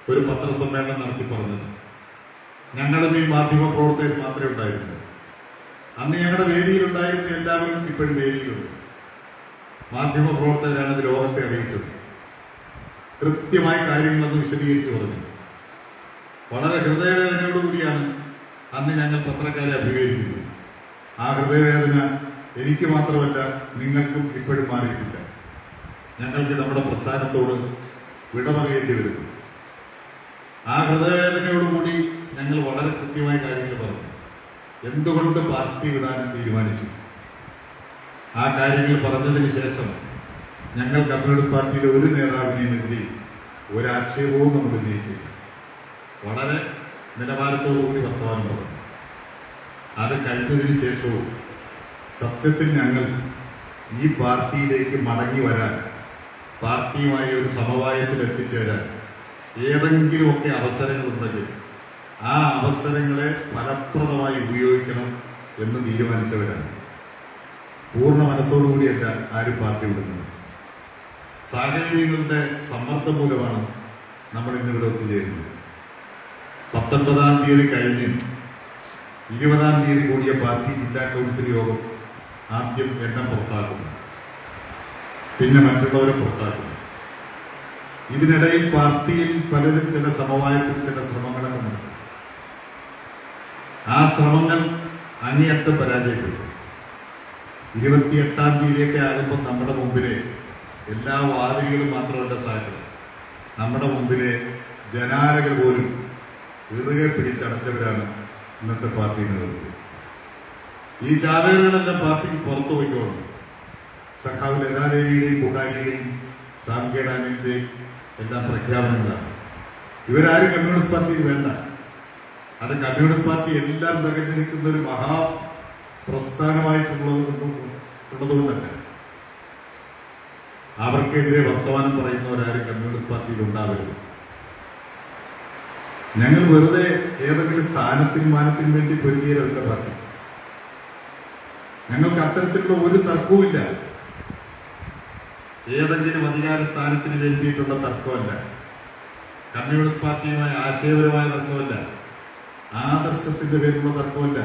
ഒരു പത്രസമ്മേളനം നടത്തി പറഞ്ഞത്. ഞങ്ങളും ഈ മാധ്യമ പ്രവർത്തകർ മാത്രമേ ഉണ്ടായിരുന്നു. അന്ന് ഞങ്ങളുടെ വേദിയിലുണ്ടായിരുന്ന എല്ലാവരും ഇപ്പോഴും വേദിയിലുണ്ട്. മാധ്യമ പ്രവർത്തകരാണ് ഇത് ലോകത്തെ അറിയിച്ചത്. കൃത്യമായ കാര്യങ്ങളെന്ന് വിശദീകരിച്ചു പറഞ്ഞു. വളരെ ഹൃദയവേദനയോടുകൂടിയാണ് അന്ന് ഞങ്ങൾ പത്രക്കാരെ അഭിമുഖീകരിക്കുന്നത്. ആ ഹൃദയവേദന എനിക്ക് മാത്രമല്ല നിങ്ങൾക്കും ഇപ്പോഴും മാറിയിട്ടില്ല. ഞങ്ങൾക്ക് നമ്മുടെ പ്രസ്ഥാനത്തോട് വിട പറയേണ്ടി വരുന്നു. ആ ഹൃദയവേദനയോടുകൂടി ഞങ്ങൾ വളരെ കൃത്യമായ കാര്യങ്ങൾ പറഞ്ഞു. എന്തുകൊണ്ട് പാർട്ടി വിടാൻ തീരുമാനിച്ചു? ആ കാര്യങ്ങൾ പറഞ്ഞതിന് ശേഷം ഞങ്ങൾ കമ്മ്യൂണിസ്റ്റ് പാർട്ടിയിലെ ഒരു നേതാവിനെതിരെ ഒരാക്ഷേപവും നമ്മൾ ഉന്നയിച്ചില്ല. വളരെ നിലവാരത്തോടുകൂടി വർത്തമാനം പറഞ്ഞു. അത് കഴിഞ്ഞതിന് ശേഷവും സത്യത്തിൽ ഞങ്ങൾ ഈ പാർട്ടിയിലേക്ക് മടങ്ങി വരാൻ, പാർട്ടിയുമായി ഒരു സമവായത്തിൽ എത്തിച്ചേരാൻ ഏതെങ്കിലുമൊക്കെ അവസരങ്ങളുണ്ടെങ്കിൽ ആ അവസരങ്ങളെ ഫലപ്രദമായി ഉപയോഗിക്കണം എന്ന് തീരുമാനിച്ചവരാണ്. പൂർണ്ണ മനസ്സോടുകൂടിയല്ല ആരും പാർട്ടി വിടുന്നത്. സാഹചര്യങ്ങളുടെ സമ്മർദ്ദം മൂലമാണ് നമ്മൾ ഇന്നിവിടെ ഒത്തുചേരുന്നത്. 19-ാം തീയതി കഴിഞ്ഞ് 20-ാം തീയതി കൂടിയ പാർട്ടി ജില്ലാ കൗൺസിൽ യോഗം ആദ്യം എന്നെ പുറത്താക്കുന്നു, പിന്നെ മറ്റുള്ളവരെ പുറത്താക്കുന്നു. ഇതിനിടയിൽ പാർട്ടിയിൽ പലരും ചില സമവായത്തിൽ ചില ശ്രമങ്ങളൊക്കെ നടത്തി. ആ ശ്രമങ്ങൾ അങ്ങേയറ്റം പരാജയപ്പെട്ടു. 28-ാം തീയതിയൊക്കെ ആകുമ്പോൾ നമ്മുടെ മുമ്പിലെ എല്ലാ വാതിലുകളും മാത്രമല്ല സാക്ഷികൾ, നമ്മുടെ മുമ്പിലെ ജനാലകൾ പോലും ഇറുകെ പിടിച്ചടച്ചവരാണ് ഇന്നത്തെ പാർട്ടി നേതൃത്വം. ഈ ചാവേറുകളെല്ലാം പാർട്ടിക്ക് പുറത്തു പോയിക്കോളും. സഖാവ് ലതാദേവിയുടെയും ബുഹാരിയുടെയും സാംകേടാനിന്റെയും എല്ലാം പ്രഖ്യാപനങ്ങളാണ്. ഇവരാരും കമ്മ്യൂണിസ്റ്റ് പാർട്ടിയിൽ വേണ്ട. അത് കമ്മ്യൂണിസ്റ്റ് പാർട്ടി എല്ലാം തികഞ്ഞു നിൽക്കുന്ന ഒരു മഹാപ്രസ്ഥാനമായിട്ടുള്ളതുകൊണ്ടല്ല. അവർക്കെതിരെ വർത്തമാനം പറയുന്നവരാരും കമ്മ്യൂണിസ്റ്റ് പാർട്ടിയിൽ ഉണ്ടാവരുത്. ഞങ്ങൾ വെറുതെ ഏതെങ്കിലും സ്ഥാനത്തിനും മാനത്തിനും വേണ്ടി പൊരുതിയവരുടെ പാർട്ടി. ഞങ്ങൾക്ക് അത്തരത്തിലുള്ള ഒരു തർക്കവുമില്ല. ഏതെങ്കിലും അധികാര സ്ഥാനത്തിന് വേണ്ടിയിട്ടുള്ള തർക്കമല്ല. കമ്മ്യൂണിസ്റ്റ് പാർട്ടിയുമായി ആശയപരമായ തർക്കമല്ല. ആദർശത്തിന്റെ പേരിലുള്ള തർക്കമല്ല.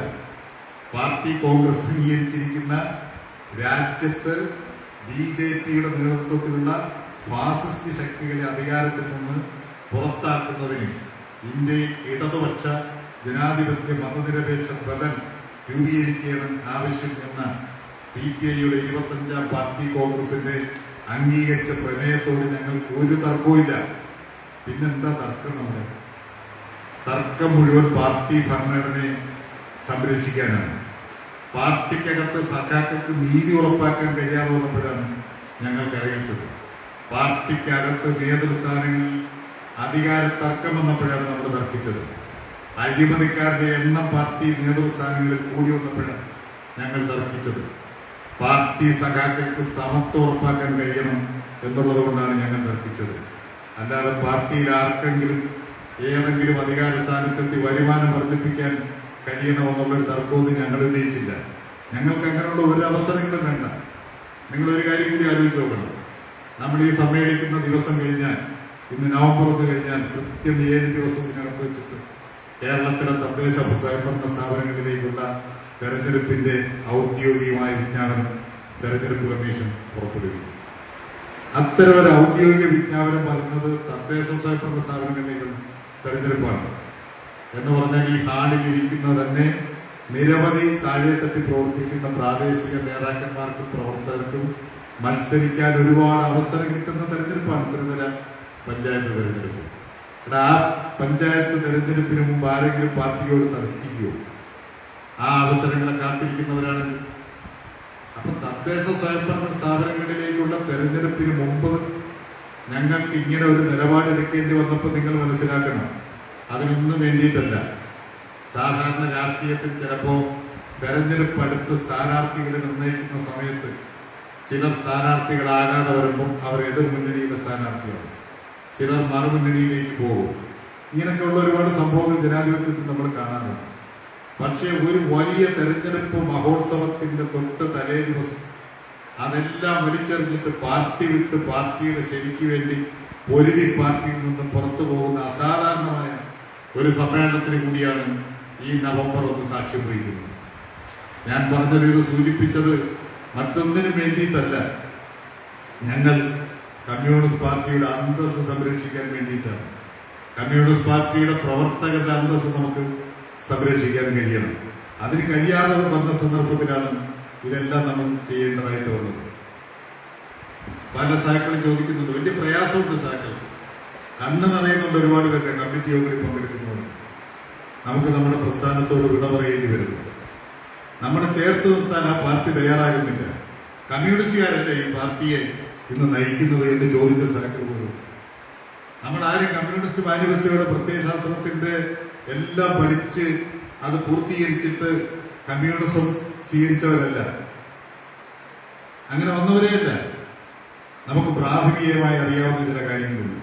പാർട്ടി കോൺഗ്രസ് അംഗീകരിച്ചിരിക്കുന്ന രാജ്യത്ത് BJPയുടെ നേതൃത്വത്തിലുള്ള ഫാസിസ്റ്റ് ശക്തികളെ അധികാരത്തിൽ നിന്ന് പുറത്താക്കുന്നതിന് ഇന്ത്യയിൽ ഇടതുപക്ഷ ജനാധിപത്യ മതനിരപേക്ഷ ബദൽ രൂപീകരിക്കണം ആവശ്യം എന്ന CPIയുടെ 25ാം പാർട്ടി കോൺഗ്രസിന്റെ അംഗീകരിച്ച പ്രമേയത്തോട് ഞങ്ങൾക്ക് ഒരു തർക്കവുമില്ല. പിന്നെന്താ തർക്കം? നമ്മുടെ തർക്കം മുഴുവൻ പാർട്ടി ഭരണഘടനയെ സംരക്ഷിക്കാനാണ്. പാർട്ടിക്കകത്ത് സഖാക്കൾക്ക് നീതി ഉറപ്പാക്കാൻ കഴിയാതെ വന്നപ്പോഴാണ് ഞങ്ങൾക്ക് അറിയിച്ചത്. പാർട്ടിക്കകത്ത് നേതൃസ്ഥാനങ്ങളിൽ അധികാര തർക്കം വന്നപ്പോഴാണ് നമ്മൾ തർക്കിച്ചത്. അഴിമതിക്കാരുടെ എണ്ണം പാർട്ടി നേതൃസ്ഥാനങ്ങളിൽ കൂടി വന്നപ്പോഴാണ് ഞങ്ങൾ തർക്കിച്ചത്. പാർട്ടി സഖാക്കൾക്ക് സമത്വം ഉറപ്പാക്കാൻ കഴിയണം എന്നുള്ളത് കൊണ്ടാണ് ഞങ്ങൾ തർക്കിച്ചത്. അല്ലാതെ പാർട്ടിയിൽ ആർക്കെങ്കിലും ഏതെങ്കിലും അധികാര സ്ഥാനത്തെത്തി വരുമാനം വർദ്ധിപ്പിക്കാൻ കഴിയണമെന്നുള്ളൊരു തർക്കമൊന്നും ഞങ്ങൾ ഉന്നയിച്ചില്ല. ഞങ്ങൾക്ക് അങ്ങനെയുള്ള ഒരു അവസരങ്ങളും വേണ്ട. നിങ്ങളൊരു കാര്യം കൂടി ആലോചിച്ച് നോക്കണം. നമ്മൾ ഈ സമ്മേളിക്കുന്ന ദിവസം കഴിഞ്ഞാൽ, ഇന്ന് നവംബർ 1 കഴിഞ്ഞാൽ കൃത്യം 7 ദിവസത്തിനകത്ത് വെച്ചിട്ട് കേരളത്തിലെ തദ്ദേശ സ്വയംഭരണ സ്ഥാപനങ്ങളിലേക്കുള്ള തെരഞ്ഞെടുപ്പിന്റെ ഔദ്യോഗികമായ വിജ്ഞാപനം തെരഞ്ഞെടുപ്പ് കമ്മീഷൻ പുറപ്പെടുവിക്കും. അത്തരം ഒരു ഔദ്യോഗിക വിജ്ഞാപനം വരുന്നത് തദ്ദേശ സ്വയംഭരണ സ്ഥാപനങ്ങളിലേക്കുള്ള തെരഞ്ഞെടുപ്പാണ്. എന്ന് പറഞ്ഞാൽ ഈ ഹാളിൽ ഇരിക്കുന്ന തന്നെ നിരവധി താഴെത്തട്ടി പ്രവർത്തിക്കുന്ന പ്രാദേശിക നേതാക്കന്മാർക്കും പ്രവർത്തകർക്കും മത്സരിക്കാൻ ഒരുപാട് അവസരം കിട്ടുന്ന തെരഞ്ഞെടുപ്പാണ് ത്രിതല പഞ്ചായത്ത് തെരഞ്ഞെടുപ്പ്. ആ പഞ്ചായത്ത് തെരഞ്ഞെടുപ്പിന് മുമ്പ് ആരെങ്കിലും പാർട്ടിയോട് തർക്കിക്കുകയോ? ആ അവസരങ്ങളെ കാത്തിരിക്കുന്നവരാണ്. അപ്പൊ തദ്ദേശ സ്വയംഭരണ സ്ഥാപനങ്ങളിലേക്കുള്ള തെരഞ്ഞെടുപ്പിന് മുമ്പ് ഞങ്ങൾക്ക് ഇങ്ങനെ ഒരു നിലപാടെടുക്കേണ്ടി വന്നപ്പോൾ നിങ്ങൾ മനസ്സിലാക്കണം, അതിനൊന്നും വേണ്ടിയിട്ടല്ല. സാധാരണ രാഷ്ട്രീയത്തിൽ ചിലപ്പോൾ തെരഞ്ഞെടുപ്പ് അടുത്ത് സ്ഥാനാർത്ഥികളെ നിർണ്ണയിക്കുന്ന സമയത്ത് ചിലർ സ്ഥാനാർത്ഥികളാകാതെ വരുമ്പോൾ അവർ എതിർ മുന്നണിയിലെ സ്ഥാനാർത്ഥിയാകും, ചിലർ മറുമുന്നണിയിലേക്ക് പോകും. ഇങ്ങനെയൊക്കെയുള്ള ഒരുപാട് സംഭവങ്ങൾ ജനാധിപത്യത്തിൽ നമ്മൾ കാണാറുണ്ട്. പക്ഷേ ഒരു വലിയ തെരഞ്ഞെടുപ്പ് മഹോത്സവത്തിന്റെ തൊട്ട് തലേ ദിവസം അതെല്ലാം വലിച്ചെറിഞ്ഞിട്ട് പാർട്ടി വിട്ട് പാർട്ടിയുടെ ശരിക്ക് വേണ്ടി പൊരുതി പാർട്ടിയിൽ നിന്ന് പുറത്തു പോകുന്ന അസാധാരണമായ ഒരു സമ്മേളനത്തിന് കൂടിയാണ് ഈ നവംബർ 1 സാക്ഷ്യം വഹിക്കുന്നത്. ഞാൻ പറഞ്ഞത്, ഇത് സൂചിപ്പിച്ചത് മറ്റൊന്നിനും വേണ്ടിയിട്ടല്ല. ഞങ്ങൾ കമ്മ്യൂണിസ്റ്റ് പാർട്ടിയുടെ അന്തസ്സ് സംരക്ഷിക്കാൻ വേണ്ടിയിട്ടാണ്. കമ്മ്യൂണിസ്റ്റ് പാർട്ടിയുടെ പ്രവർത്തകരുടെ അന്തസ്സ് നമുക്ക് സംരക്ഷിക്കാൻ കഴിയണം. അതിന് കഴിയാതെ വന്ന സന്ദർഭത്തിലാണ് ഇതെല്ലാം നമ്മൾ ചെയ്യേണ്ടതായിട്ട് വന്നത്. പല സാക്കളും ചോദിക്കുന്നുണ്ട്, വലിയ പ്രയാസമുണ്ട് സാക്കൾ, കണ്ണ് നിറയുന്നുണ്ട് ഒരുപാട് പേർക്ക് കമ്മിറ്റി യോഗങ്ങളിൽ പങ്കെടുക്കുന്നവർക്ക്. നമുക്ക് നമ്മുടെ പ്രസ്ഥാനത്തോട് വിട പറയേണ്ടി വരുന്നു. നമ്മളെ ചേർത്ത് നിർത്താൻ ആ പാർട്ടി തയ്യാറാകുന്നില്ല. കമ്മ്യൂണിസ്റ്റുകാരല്ലേ ഈ പാർട്ടിയെ ഇന്ന് നയിക്കുന്നത് എന്ന് ചോദിച്ച സാക്കൾ പോലും. നമ്മൾ ആരും കമ്മ്യൂണിസ്റ്റ് മാനിഫെസ്റ്റോയുടെ പ്രത്യയശാസ്ത്രത്തിന്റെ എല്ലാം പഠിച്ച് അത് പൂർത്തീകരിച്ചിട്ട് കമ്മ്യൂണിസം സ്വീകരിച്ചവരല്ല, അങ്ങനെ വന്നവരെയല്ല. നമുക്ക് പ്രാഥമികമായി അറിയാവുന്ന ചില കാര്യങ്ങളുണ്ട്.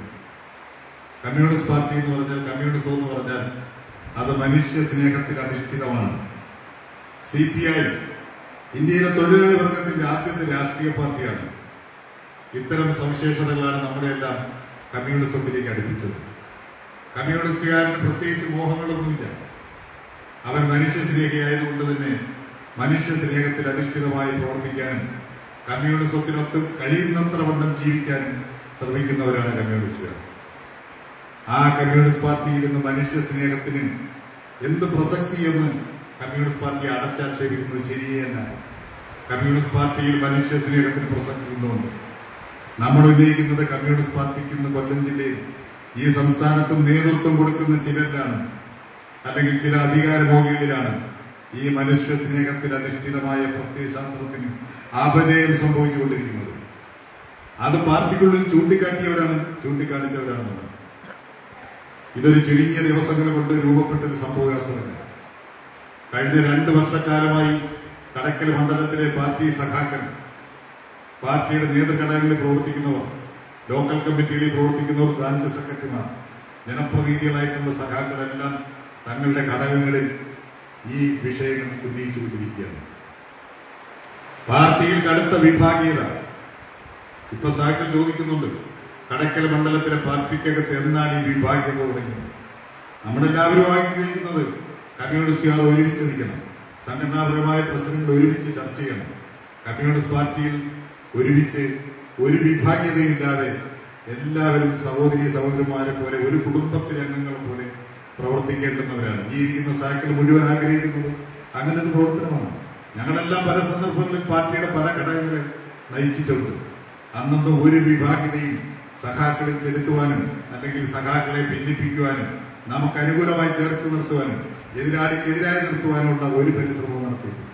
കമ്മ്യൂണിസ്റ്റ് പാർട്ടി എന്ന് പറഞ്ഞാൽ, കമ്മ്യൂണിസം എന്ന് പറഞ്ഞാൽ അത് മനുഷ്യ സ്നേഹത്തിൽ അധിഷ്ഠിതമാണ്. CPI ഇന്ത്യയിലെ തൊഴിലാളി വർഗത്തിന്റെ ആദ്യത്തെ രാഷ്ട്രീയ പാർട്ടിയാണ്. ഇത്തരം സവിശേഷതകളാണ് നമ്മളെല്ലാം കമ്മ്യൂണിസത്തിലേക്ക് അടുപ്പിച്ചത്. കമ്മ്യൂണിസ്റ്റുകാരന് പ്രത്യേകിച്ച് മോഹങ്ങളൊന്നുമില്ല. അവൻ മനുഷ്യ സ്നേഹിയായതുകൊണ്ട് തന്നെ മനുഷ്യ സ്നേഹത്തിൽ അധിഷ്ഠിതമായി പ്രവർത്തിക്കാനും കമ്മ്യൂണിസത്തിനൊത്ത് കഴിയുന്നത്ര വണ്ണം ജീവിക്കാനും ശ്രമിക്കുന്നവരാണ് കമ്മ്യൂണിസ്റ്റുകാർ. ആ കമ്മ്യൂണിസ്റ്റ് പാർട്ടിയിൽ നിന്ന് മനുഷ്യ സ്നേഹത്തിന് എന്ത് പ്രസക്തി എന്ന് കമ്മ്യൂണിസ്റ്റ് പാർട്ടി അടച്ചാക്ഷേപിക്കുന്നത് ശരിയല്ല. കമ്മ്യൂണിസ്റ്റ് പാർട്ടിയിൽ മനുഷ്യ സ്നേഹത്തിന് പ്രസക്തി ഒന്നുമുണ്ട്. നമ്മൾ ഉന്നയിക്കുന്നത് കമ്മ്യൂണിസ്റ്റ് പാർട്ടിക്ക് ഇന്ന് കൊല്ലം ജില്ലയിൽ ഈ സംസ്ഥാനത്തും നേതൃത്വം കൊടുക്കുന്ന ചിലരിലാണ്, അല്ലെങ്കിൽ ചില അധികാരഭോഗികളിലാണ് ഈ മനുഷ്യ സ്നേഹത്തിൽ അധിഷ്ഠിതമായ പ്രത്യയശാസ്ത്രത്തിന് അപജയം സംഭവിച്ചുകൊണ്ടിരിക്കുന്നത്. അത് പാർട്ടിക്കുള്ളിൽ ചൂണ്ടിക്കാണിച്ചവരാണ് നമ്മൾ. ഇതൊരു ചുരുങ്ങിയ ദിവസങ്ങൾ കൊണ്ട് രൂപപ്പെട്ടൊരു സംഭവവികാസമല്ല. കഴിഞ്ഞ 2 വർഷക്കാലമായി കടക്കൽ മണ്ഡലത്തിലെ പാർട്ടി സഖാക്കൾ പാർട്ടിയുടെ നേതൃഘടകങ്ങളിൽ പ്രവർത്തിക്കുന്നവർ, ലോക്കൽ കമ്മിറ്റികളിൽ പ്രവർത്തിക്കുന്നവർ, ബ്രാഞ്ച് സെക്രട്ടറിമാർ, ജനപ്രതിനിധികളായിട്ടുള്ള സഖാക്കളെല്ലാം തങ്ങളുടെ ഘടകങ്ങളിൽ ഈ വിഷയങ്ങൾ ഉന്നയിച്ചുകൊണ്ടിരിക്കുകയാണ്. പാർട്ടിയിൽ കടുത്ത വിഭാഗീയത. ഇപ്പൊ സാക്കൾ ചോദിക്കുന്നുണ്ട്, കടക്കൽ മണ്ഡലത്തിലെ പാർട്ടിക്കകത്ത് എന്നാണ് ഈ വിഭാഗീയത തുടങ്ങിയത്? നമ്മളെല്ലാവരും ആഗ്രഹിക്കുന്നത് കമ്മ്യൂണിസ്റ്റുകാർ ഒരുമിച്ച് നിൽക്കണം, സംഘടനാപരമായ പ്രശ്നങ്ങൾ ഒരുമിച്ച് ചർച്ച ചെയ്യണം, കമ്മ്യൂണിസ്റ്റ് പാർട്ടിയിൽ ഒരുമിച്ച് ഒരു വിഭാഗീയതയില്ലാതെ എല്ലാവരും സഹോദരി സഹോദരന്മാരെ പോലെ ഒരു കുടുംബത്തിലെ അംഗങ്ങളെ പോലെ പ്രവർത്തിക്കേണ്ടുന്നവരാണ്. ഈ ഇരിക്കുന്ന സാക്കിൾ മുഴുവൻ ആഗ്രഹിക്കുന്നത് അങ്ങനെ ഒരു പ്രവർത്തനമാണ്. ഞങ്ങളെല്ലാം പല സന്ദർഭങ്ങളിൽ പാർട്ടിയുടെ പല ഘടകങ്ങളെ നയിച്ചിട്ടുണ്ട്. അന്നൊന്നും ഒരു വിഭാഗീയതയും സഖാക്കളിൽ ചെലുത്തുവാനും അല്ലെങ്കിൽ സഖാക്കളെ ഭിന്നിപ്പിക്കുവാനും നമുക്ക് അനുകൂലമായി ചേർത്ത് നിർത്തുവാനും എതിരാളിക്കെതിരായി നിർത്തുവാനുള്ള ഒരു പരിശ്രമവും നടത്തിയിട്ടില്ല.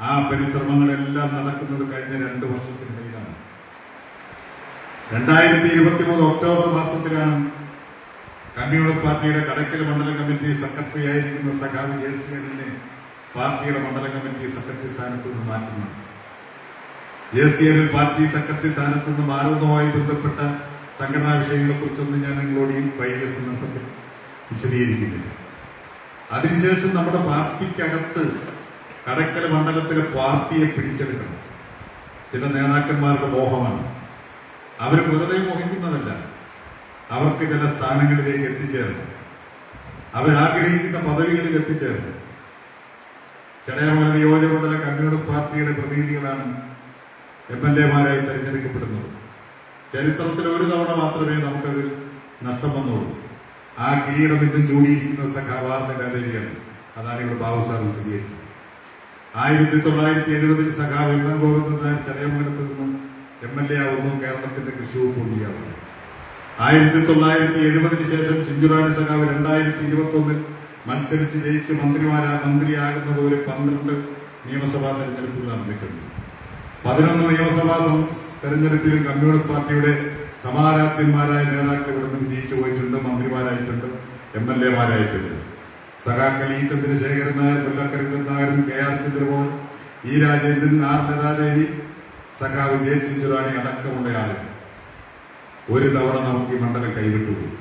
ആ പരിശ്രമങ്ങളെല്ലാം നടക്കുന്നത് കഴിഞ്ഞ 2 വർഷത്തിനിടയിലാണ്. 2023 ഒക്ടോബർ മാസത്തിലാണ് കമ്മ്യൂണിസ്റ്റ് പാർട്ടിയുടെ കടക്കൽ മണ്ഡലം കമ്മിറ്റി സെക്രട്ടറി ആയിരിക്കുന്ന സഖാവ് JCNനെ പാർട്ടിയുടെ മണ്ഡലം കമ്മിറ്റി സെക്രട്ടറി സ്ഥാനത്ത് നിന്ന് മാറ്റുന്നത്. JCNൽ പാർട്ടി സെക്രട്ടറി സ്ഥാനത്ത് നിന്ന് മാറുന്നതുമായി ബന്ധപ്പെട്ട സംഘടനാ വിഷയങ്ങളെ കുറിച്ചൊന്നും ഞാൻ നിങ്ങളോട് ഈ വൈകിയ സന്ദർഭത്തിൽ വിശദീകരിക്കുന്നില്ല. അതിനുശേഷം നമ്മുടെ പാർട്ടിക്കകത്ത് കടക്കൽ മണ്ഡലത്തിലെ പാർട്ടിയെ പിടിച്ചെടുക്കണം ചില നേതാക്കന്മാരുടെ മോഹമാണ്. അവർ വെറുതെ മോഹിക്കുന്നതല്ല, അവർക്ക് ചില സ്ഥാനങ്ങളിലേക്ക് എത്തിച്ചേരണം, അവരാഗ്രഹിക്കുന്ന പദവികളിൽ എത്തിച്ചേരണം. ചടയമംഗല നിയോജകമണ്ഡലം കമ്മ്യൂണിസ്റ്റ് പാർട്ടിയുടെ പ്രതിനിധികളാണ് MLA-മാരായി തെരഞ്ഞെടുക്കപ്പെടുന്നത്. ചരിത്രത്തിൽ ഒരു തവണ മാത്രമേ നമുക്കത് നഷ്ടം വന്നുള്ളൂ. ആ കിരീടം ഇന്നും ചൂടിയിരിക്കുന്ന സഖാവ് ആർ ലീലാദേവിയാണ്. അതാണ് ഇവിടെ ബാബു സാർ വിശദീകരിച്ചത്. 1970-ൽ സഖാവ് M.N. ഗോവിന്ദൻ നായർ ചടയമംഗലത്ത് നിന്ന് MLA ആവുന്നു, കേരളത്തിന്റെ കൃഷി വകുപ്പ് മന്ത്രിയാവുന്നു. 1970-ന് ശേഷം ചിഞ്ചുറാണി സഖാവ് 2021-ൽ മത്സരിച്ച് ജയിച്ച് മന്ത്രിയാകുന്നത് ഒരു 12 നിയമസഭാ തെരഞ്ഞെടുപ്പുകൾ നടന്നിട്ടുണ്ട്. 11 നിയമസഭാ തെരഞ്ഞെടുപ്പിലും കമ്മ്യൂണിസ്റ്റ് പാർട്ടിയുടെ സമാരാധ്യന്മാരായ നേതാക്കൾ ഇവിടെ നിന്ന് വിജയിച്ചു പോയിട്ടുണ്ട്, മന്ത്രിമാരായിട്ടുണ്ട്, MLA-മാരായിട്ടുണ്ട്. സഖാക്കൾ ഇ ചന്ദ്രശേഖരൻ നായർ, മുല്ലക്കരവിന്ദൻ നായരും, KR Chandramohan, E Rajendran, R Lathadevi, സഖാവ് ജെ ചിഞ്ചുറാണി അടക്കമുള്ള ആളുകൾ ഒരു തവണ നമുക്ക് ഈ മണ്ഡലം കൈവിട്ടുപോയി.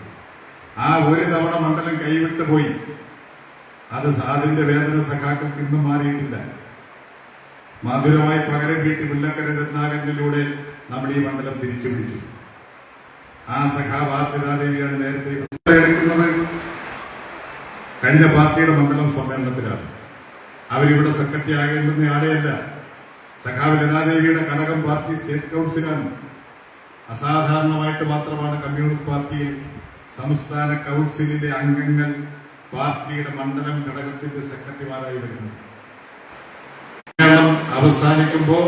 ആ ഒരു തവണ മണ്ഡലം കൈവിട്ടുപോയി. അതിന്റെ വേദന സഖാക്കൾക്ക് ഇന്നും മാറിയിട്ടില്ല. മധുരമായി പകരം വീട്ടി മുല്ലക്കര രത്നാകരനിലൂടെ നമ്മൾ ഈ മണ്ഡലം തിരിച്ചു പിടിച്ചു. ആ സഖാവ് ആർ ലതാദേവിയാണ് നേരത്തെ എടുക്കുന്നത്. കഴിഞ്ഞ പാർട്ടിയുടെ മണ്ഡലം സമ്മേളനത്തിലാണ്. അവരിവിടെ സെക്രട്ടറി ആകേണ്ടുന്ന ആളെയല്ല. സഖാവ് ലതാദേവിയുടെ ഘടകം പാർട്ടി സ്റ്റേറ്റ് കൗൺസിലാണ്. അസാധാരണമായിട്ട് മാത്രമാണ് കമ്മ്യൂണിസ്റ്റ് പാർട്ടിയിൽ സംസ്ഥാന കൗൺസിലിലെ അംഗങ്ങൾ പാർട്ടിയുടെ മണ്ഡലം ഘടകത്തിന്റെ സെക്രട്ടറിമാരായി വരുന്നത്. അവസാനിക്കുമ്പോൾ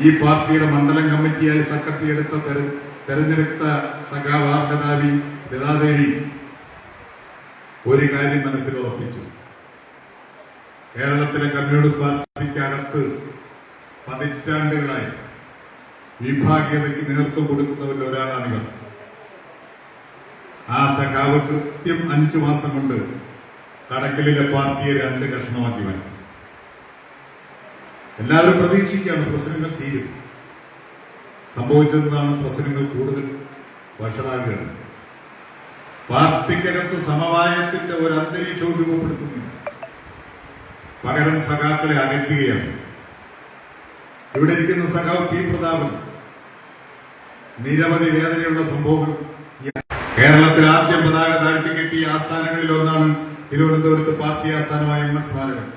ഈ പാർട്ടിയുടെ മണ്ഡലം കമ്മിറ്റിയായി സെക്രട്ടറി തെരഞ്ഞെടുത്ത സഖാവ് ആർ ലതാദേവി ഒരു കാര്യം മനസ്സിൽ ഉറപ്പിച്ചു. കേരളത്തിലെ കമ്മ്യൂണിസ്റ്റ് പാർട്ടിക്കകത്ത് പതിറ്റാണ്ടുകളായി വിഭാഗീയതയ്ക്ക് നേതൃത്വം കൊടുക്കുന്നവരിൽ ഒരാളാണിവർ. ആ സഖാവ് കൃത്യം 5 മാസം കൊണ്ട് കടക്കലിലെ പാർട്ടിയെ 2 കഷ്ണമാക്കി മാറ്റി. എല്ലാവരും പ്രതീക്ഷിക്കുകയാണ് പ്രശ്നങ്ങൾ തീരും. സംഭവിച്ചതെന്നാണ് പ്രശ്നങ്ങൾ കൂടുതൽ വഷളാകുകയാണ്. പാർട്ടിക്കകത്ത് സമവായത്തിന്റെ ഒരു അന്തരീക്ഷവും രൂപപ്പെടുത്തുന്നില്ല. പകരം സഖാക്കളെ അകറ്റുകയാണ്. ഇവിടെ ഇരിക്കുന്ന സഖാവ് പി പ്രതാപൻ നിരവധി വേദനയുള്ള സംഭവങ്ങൾ. കേരളത്തിൽ ആദ്യം പതാക താഴ്ത്തി കെട്ടിയ ആസ്ഥാനങ്ങളിൽ ഒന്നാണ് തിരുവനന്തപുരത്ത് പാർട്ടി ആസ്ഥാനമായ MN സ്മാരകം.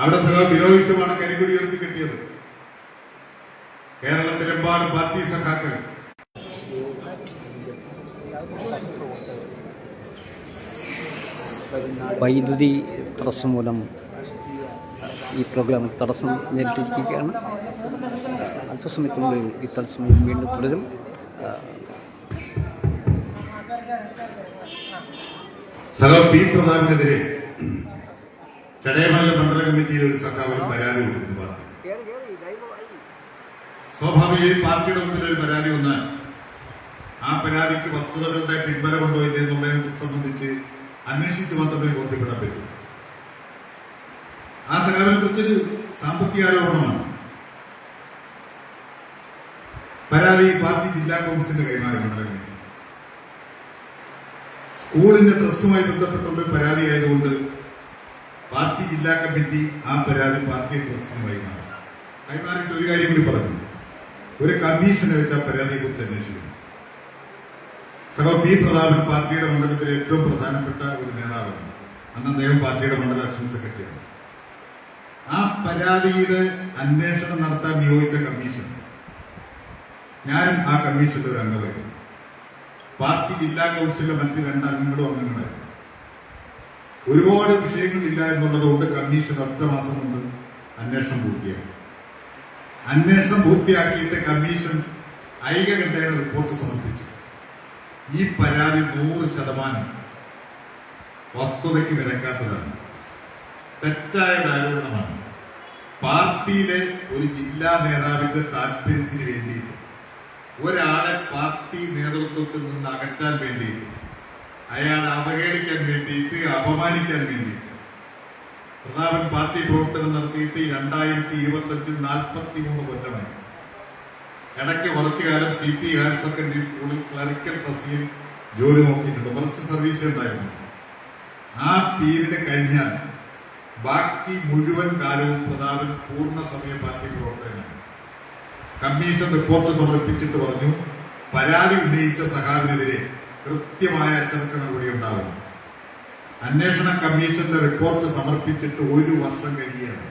അവിടെ സഖാവ് ബിനോയിഷുമാണ് കരിങ്കൊടി ഉയർത്തി കെട്ടിയത്. കേരളത്തിലെമ്പാടും പാർട്ടി സഖാക്കൾ വൈദ്യുതി തടസ്സം മൂലം ഈ പ്രോഗ്രാമിൽ തടസ്സം നേരിട്ടിരിക്കുകയാണ്. അല്പസമയത്തിനുള്ളിൽ ഈ തത്സമയം വീണ്ടും തുടരും. സഖാവ് പി പ്രതാപിനെതിരെ ചടയമംഗലം മണ്ഡല കമ്മിറ്റിയിൽ ഒരു സഖാവ് പരാതി കൊടുക്കുന്നു. പാർട്ടി സ്വാഭാവികമായി പാർട്ടിയുടെ മുമ്പിൽ ഒരു പരാതി വന്നാൽ ആ പരാതിക്ക് വസ്തുതകളുടെ പിൻബലമുണ്ടോ എന്നുള്ളതിനെ സംബന്ധിച്ച് അന്വേഷിച്ച് മാത്രമേ ബോധ്യപ്പെടാൻ പറ്റൂ. ആ സഖാവിനെ കുറിച്ചൊരു സാമ്പത്തിക ആരോപണമാണ്. പരാതി പാർട്ടി ജില്ലാ കൗൺസിലിന് കൈമാറി മണ്ഡലം കമ്മിറ്റി. സ്കൂളിന്റെ ട്രസ്റ്റുമായി ബന്ധപ്പെട്ടുള്ള ഒരു പരാതി ആയതുകൊണ്ട് പാർട്ടി ജില്ലാ കമ്മിറ്റി ആ പരാതി പാർട്ടി ട്രസ്റ്റിന് കൈമാറിയിട്ട് ഒരു കാര്യം കൂടി പറഞ്ഞു, ഒരു കമ്മീഷനെ വെച്ച് ആ പരാതിയെ കുറിച്ച് അന്വേഷിക്കുന്നു. സഹോ പി പ്രതാപൻ പാർട്ടിയുടെ മണ്ഡലത്തിലെ ഏറ്റവും പ്രധാനപ്പെട്ട ഒരു നേതാവാണ്. അന്ന് അദ്ദേഹം പാർട്ടിയുടെ മണ്ഡല അസിസ്റ്റന്റ് സെക്രട്ടറിയാണ്. ആ പരാതിയുടെ അന്വേഷണം നടത്താൻ നിയോഗിച്ച കമ്മീഷൻ, ഞാനും ആ കമ്മീഷന്റെ ഒരു അംഗമായിരുന്നു. പാർട്ടി ജില്ലാ കൗൺസിലിലെ മറ്റ് 2 അംഗങ്ങളും അംഗങ്ങളായിരുന്നു. ഒരുപാട് വിഷയങ്ങളില്ല എന്നുള്ളതുകൊണ്ട് കമ്മീഷൻ 1 മാസം കൊണ്ട് അന്വേഷണം പൂർത്തിയാക്കി. അന്വേഷണം പൂർത്തിയാക്കിയിട്ട് കമ്മീഷൻ ഐകകണ്ഠേന റിപ്പോർട്ട് സമർപ്പിച്ചു. ഈ പരാതി 100% വസ്തുതയ്ക്ക് നിരക്കാത്തതാണ്, തെറ്റായ ആരോപണമാണ്. പാർട്ടിയിലെ ഒരു ജില്ലാ നേതാവിന്റെ താല്പര്യത്തിന് വേണ്ടിയിട്ട്, ഒരാളെ പാർട്ടി നേതൃത്വത്തിൽ നിന്ന് അകറ്റാൻ വേണ്ടിയിട്ട്, അയാളെ അവഹേളിക്കാൻ വേണ്ടിയിട്ട്, അപമാനിക്കാൻ വേണ്ടിയിട്ട് പ്രതാപൻ പാർട്ടി പ്രവർത്തനം നടത്തിയിട്ട് 2025 43 കൊല്ലമായി. ഇടയ്ക്ക് കുറച്ചു കാലം CP ഹയർ സെക്കൻഡറി സ്കൂളിൽ ക്ലറിക്കൽ തസ്തികയിൽ ജോലി നോക്കിയിട്ടുണ്ട്. കുറച്ച് സർവീസ് ഉണ്ടായിരുന്നു. ആ പീരീഡ് കഴിഞ്ഞാൽ ബാക്കി മുഴുവൻ കാലവും പ്രതാപൻ പൂർണ്ണസമയ പാർട്ടി പ്രവർത്തകനാണ്. കമ്മീഷൻ റിപ്പോർട്ട് സമർപ്പിച്ചിട്ട് പറഞ്ഞു, പരാതി ഉന്നയിച്ച സഖാവിനെതിരെ കൃത്യമായ അച്ചടക്ക നടപടി ഉണ്ടാവും. അന്വേഷണ കമ്മീഷന്റെ റിപ്പോർട്ട് സമർപ്പിച്ചിട്ട് 1 വർഷം കഴിയുകയാണ്.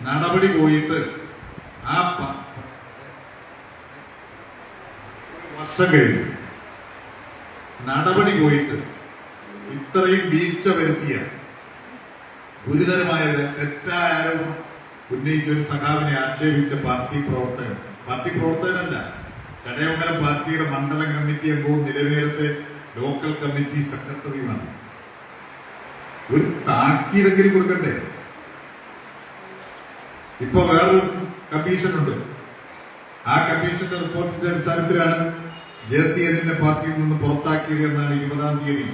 നടപടി പോയിട്ട് ആ വർഷം കഴിഞ്ഞു. നടപടി പോയിട്ട് ഇത്രയും വീഴ്ച വരുത്തിയ ഗുരുതരമായ തെറ്റായ ആരോപണം ഉന്നയിച്ച ഒരു സഖാവിനെ ആക്ഷേപിച്ച പാർട്ടി പ്രവർത്തകനല്ല, ചടയമംഗലം പാർട്ടിയുടെ മണ്ഡലം കമ്മിറ്റി അംഗവും നിലവിലത്തെ ലോക്കൽ കമ്മിറ്റി സെക്രട്ടറിയുമാണ്. ഒരു താക്കീതെങ്കിലും കൊടുക്കണ്ടേ? ഇപ്പൊ വേറൊരു കമ്മീഷനുണ്ട്. ആ കമ്മീഷന്റെ റിപ്പോർട്ടിന്റെ അടിസ്ഥാനത്തിലാണ് JCNനെ പാർട്ടിയിൽ നിന്ന് പുറത്താക്കിയത് എന്നാണ് 20-ാം തീയതി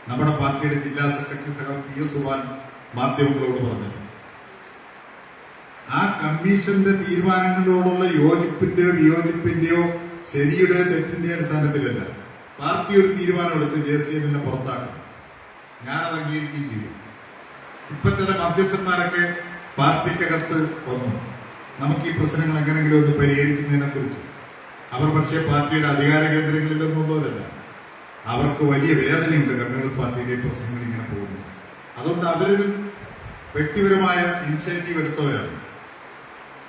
നമ്മുടെ പാർട്ടിയുടെ ജില്ലാ സെക്രട്ടറി സഖാവ് PS സുഭാൻ മാധ്യമങ്ങളോട് പറഞ്ഞത്. ആ കമ്മീഷന്റെ തീരുമാനങ്ങളോടുള്ള യോജിപ്പിന്റെയോ വിയോജിപ്പിന്റെയോ ശരിയുടെയോ തെറ്റിന്റെയോ അടിസ്ഥാനത്തിലല്ല പാർട്ടി ഒരു തീരുമാനമെടുത്ത് JCNനെ പുറത്താക്കണം. ഞാനത് അംഗീകരിക്കുകയും ചെയ്തു. ഇപ്പൊ ചില മധ്യസ്ഥന്മാരൊക്കെ പാർട്ടിക്കകത്ത് വന്നു. നമുക്ക് ഈ പ്രശ്നങ്ങൾ എങ്ങനെങ്കിലും ഒന്ന് പരിഹരിക്കുന്നതിനെ കുറിച്ച്. അവർ പക്ഷേ പാർട്ടിയുടെ അധികാര കേന്ദ്രങ്ങളിലൊന്നുള്ളവരല്ല. അവർക്ക് വലിയ വേദനയുണ്ട് കമ്മ്യൂണിസ്റ്റ് പാർട്ടിയിലെ പ്രശ്നങ്ങൾ ഇങ്ങനെ പോകുന്നത്. അതുകൊണ്ട് അവരൊരു വ്യക്തിപരമായ ഇനിഷ്യേറ്റീവ് എടുത്തവരാണ്.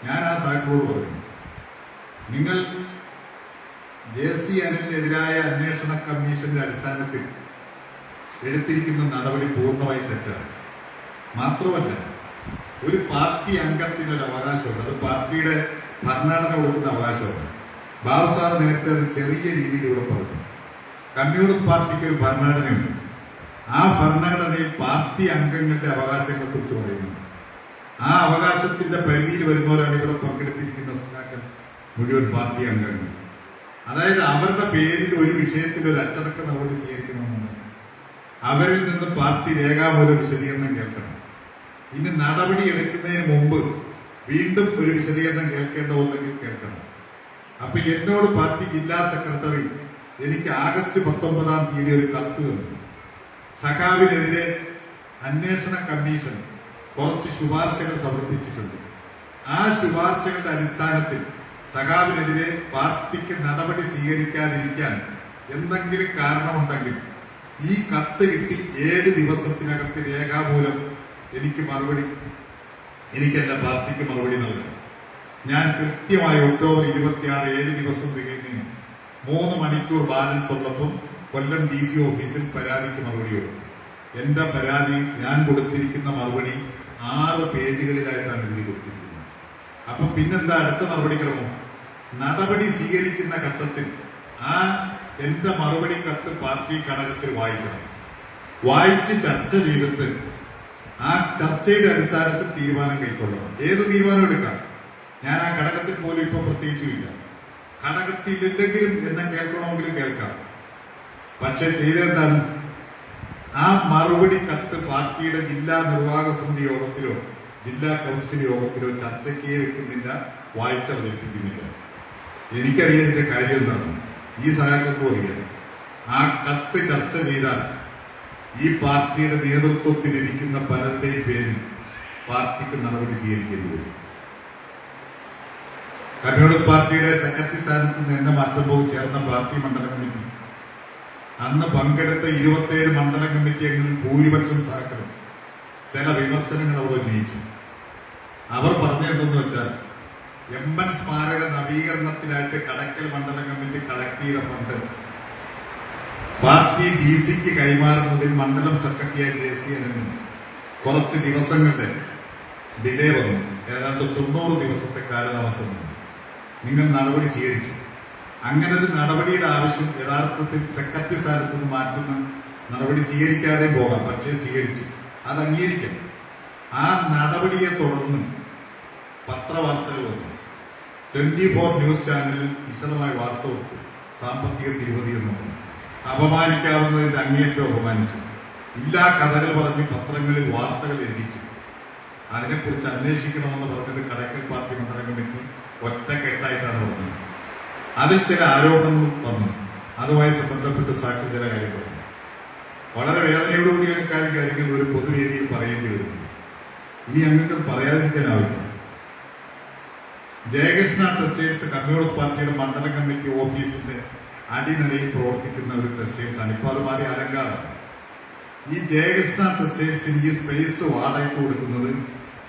ഞാൻ ആ സാക്ഷിയോട് പറഞ്ഞു, നിങ്ങൾ JCNനെതിരായ അന്വേഷണ കമ്മീഷന്റെ അടിസ്ഥാനത്തിൽ എടുത്തിരിക്കുന്ന നടപടി പൂർണ്ണമായി തെറ്റാണ്. മാത്രമല്ല, ഒരു പാർട്ടി അംഗത്തിനൊരു അവകാശമുണ്ട്. അത് പാർട്ടിയുടെ ഭരണഘടന കൊടുക്കുന്ന അവകാശമാണ്. ബാബു സാർ നേരത്തെ അത് ചെറിയ രീതിയിലൂടെ പറഞ്ഞു. കമ്മ്യൂണിസ്റ്റ് പാർട്ടിക്ക് ഒരു ഭരണഘടനയുണ്ട്. ആ ഭരണഘടനയിൽ പാർട്ടി അംഗങ്ങളുടെ അവകാശങ്ങളെ കുറിച്ച് പറയുന്നുണ്ട്. ആ അവകാശത്തിന്റെ പരിധിയിൽ വരുന്നവരാണ് ഇവിടെ പങ്കെടുത്തിരിക്കുന്ന സഖാക്കൾ മുഴുവൻ പാർട്ടി അംഗങ്ങൾ. അതായത് അവരുടെ പേരിൽ ഒരു വിഷയത്തിൽ ഒരു അച്ചടക്ക നടപടി സ്വീകരിക്കണമെന്നുണ്ടെങ്കിൽ അവരിൽ നിന്ന് പാർട്ടി രേഖാമൂലം വിശദീകരണം കേൾക്കണം. ഇനി നടപടി എടുക്കുന്നതിന് മുമ്പ് വീണ്ടും ഒരു വിശദീകരണം കേൾക്കേണ്ടതുണ്ടെങ്കിൽ കേൾക്കണം. അപ്പൊ എന്നോട് പാർട്ടി ജില്ലാ സെക്രട്ടറി എനിക്ക് ആഗസ്റ്റ് 19-ാം തീയതി ഒരു കത്ത് തന്നു. സഖാവിനെതിരെ അന്വേഷണ കമ്മീഷൻ കുറച്ച് ശുപാർശകൾ സമർപ്പിച്ചിട്ടുണ്ട്. ആ ശുപാർശകളുടെ അടിസ്ഥാനത്തിൽ സഖാവിനെതിരെ പാർട്ടിക്ക് നടപടി സ്വീകരിക്കാതിരിക്കാൻ എന്തെങ്കിലും കാരണമുണ്ടെങ്കിൽ ഈ കത്ത് കിട്ടി 7 ദിവസത്തിനകത്ത് രേഖാമൂലം എനിക്കെന്റെ പാർട്ടിക്ക് മറുപടി നൽകണം. ഞാൻ കൃത്യമായി ഒക്ടോബർ 26 7 ദിവസം തികഞ്ഞു 3 മണിക്കൂർ ബാലൻസ് ഉള്ളപ്പോൾ കൊല്ലം DC ഓഫീസിൽ പരാതിക്ക് മറുപടി കൊടുത്തു. എന്റെ പരാതി ഞാൻ കൊടുത്തിരിക്കുന്ന മറുപടി 6 പേജുകളിലായിട്ടാണ് എഴുതി കൊടുത്തിരിക്കുന്നത്. അപ്പൊ പിന്നെന്താ അടുത്ത നടപടിക്രമം? നടപടി സ്വീകരിക്കുന്ന ഘട്ടത്തിൽ ആ എന്റെ മറുപടി കത്ത് പാർട്ടി ഘടകത്തിൽ വായിക്കണം. വായിച്ച് ചർച്ച ചെയ്തിട്ട് ആ ചർച്ചയുടെ അടിസ്ഥാനത്തിൽ തീരുമാനം കൈക്കൊള്ളണം. ഏത് തീരുമാനം എടുക്കാം? ഞാൻ ആ ഘടകത്തിൽ പോലും ഇപ്പൊ പ്രത്യേകിച്ചുമില്ല. ഘടകത്തിലില്ലെങ്കിലും എന്നെ കേൾക്കണമെങ്കിലും കേൾക്കാം. പക്ഷെ ചെയ്തെന്താണ്? ആ മറുപടി കത്ത് പാർട്ടിയുടെ ജില്ലാ നിർവാഹക സമിതി യോഗത്തിലോ ജില്ലാ കൗൺസിൽ യോഗത്തിലോ ചർച്ചയ്ക്കേ വെക്കുന്നില്ല, വായിച്ചവതരിപ്പിക്കുന്നില്ല. എനിക്കറിയാതിന്റെ കാര്യം എന്താണ്, ഈ സഹാക്കൾക്കും അറിയാം. ആ കത്ത് ചർച്ച ചെയ്താൽ ഈ പാർട്ടിയുടെ നേതൃത്വത്തിലിരിക്കുന്ന പലരുടെയും പേരിൽ പാർട്ടിക്ക് നടപടി സ്വീകരിക്കേണ്ടി വരും. കമ്മ്യൂണിസ്റ്റ് പാർട്ടിയുടെ സെക്രട്ടറി സ്ഥാനത്ത് നിന്ന് എന്നെ മാറ്റുമ്പോൾ ചേർന്ന പാർട്ടി മണ്ഡല കമ്മിറ്റി, അന്ന് പങ്കെടുത്ത 27 മണ്ഡല കമ്മിറ്റി അംഗങ്ങളിൽ ഭൂരിപക്ഷം സഹാക്കളും ചില വിമർശനങ്ങൾ അവിടെ ഉന്നയിച്ചു. അവർ പറഞ്ഞതെന്ന് വെച്ചാൽ എമ്മൻ സ്മാരക നവീകരണത്തിനായിട്ട് കടക്കൽ മണ്ഡല കമ്മിറ്റി കളക്ട് ചെയ്ത ഫണ്ട് പാർട്ടി DC-ക്ക് കൈമാറുന്നതിൽ മണ്ഡലം സെക്രട്ടറിയായി ജെ.സി.എൻ. കുറച്ച് ദിവസങ്ങളുടെ ഡിലേ വന്നു. ഏതാണ്ട് 90 ദിവസത്തെ കാലതാമസം വന്നു. നിങ്ങൾ നടപടി സ്വീകരിച്ചു. അങ്ങനെ ഒരു നടപടിയുടെ ആവശ്യം യഥാർത്ഥത്തിൽ സെക്രട്ടറി സ്ഥാനത്ത് നിന്ന് മാറ്റുന്ന നടപടി സ്വീകരിക്കാതെ പോകാം, പക്ഷേ സ്വീകരിച്ചു. അത് അംഗീകരിക്കണം. ആ നടപടിയെ തുടർന്ന് പത്രവാർത്തകൾ വന്നു. 24 ന്യൂസ് ചാനലിൽ വിശദമായി വാർത്ത കൊടുത്തു. സാമ്പത്തിക തിരുവതി എന്ന് പറഞ്ഞു. അപമാനിക്കാവുന്നതിന്റെ അങ്ങേയറ്റം അപമാനിച്ചു. ഇല്ലാ കഥകൾ പറഞ്ഞ് പത്രങ്ങളിൽ വാർത്തകൾ എഴുതിച്ചു. അതിനെക്കുറിച്ച് അന്വേഷിക്കണമെന്ന് പറഞ്ഞത് കടക്കൽ പാർട്ടി മണ്ഡല കമ്മിറ്റി ഒറ്റക്കെട്ടായിട്ടാണ് പറഞ്ഞത്. അതിൽ ചില ആരോപണങ്ങൾ വന്നു. അതുമായി ബന്ധപ്പെട്ട് സാക്ഷി ചില കാര്യം പറഞ്ഞു. വളരെ വേദനയോടുകൂടിയാണ് കാര്യങ്ങൾ ഒരു പൊതുവേദിയിൽ പറയേണ്ടി വരുന്നത്. ഇനി ഞങ്ങൾക്ക് പറയാതിരിക്കാനാവില്ല. ജയകൃഷ്ണ ടെക്സ്റ്റൈൽസ് കമ്മ്യൂണിസ്റ്റ് പാർട്ടിയുടെ മണ്ഡല കമ്മിറ്റി ഓഫീസിന്റെ അടിനിലയിൽ പ്രവർത്തിക്കുന്ന ഒരു ടെക്സ്റ്റൈൽസാണ്. ഇപ്പൊ അത് മാറി അലങ്കാരം. ഈ ജയകൃഷ്ണ ടെക്സ്റ്റൈൽസിന് ഈ സ്പേസ് വാടകയ്ക്ക് കൊടുക്കുന്നത്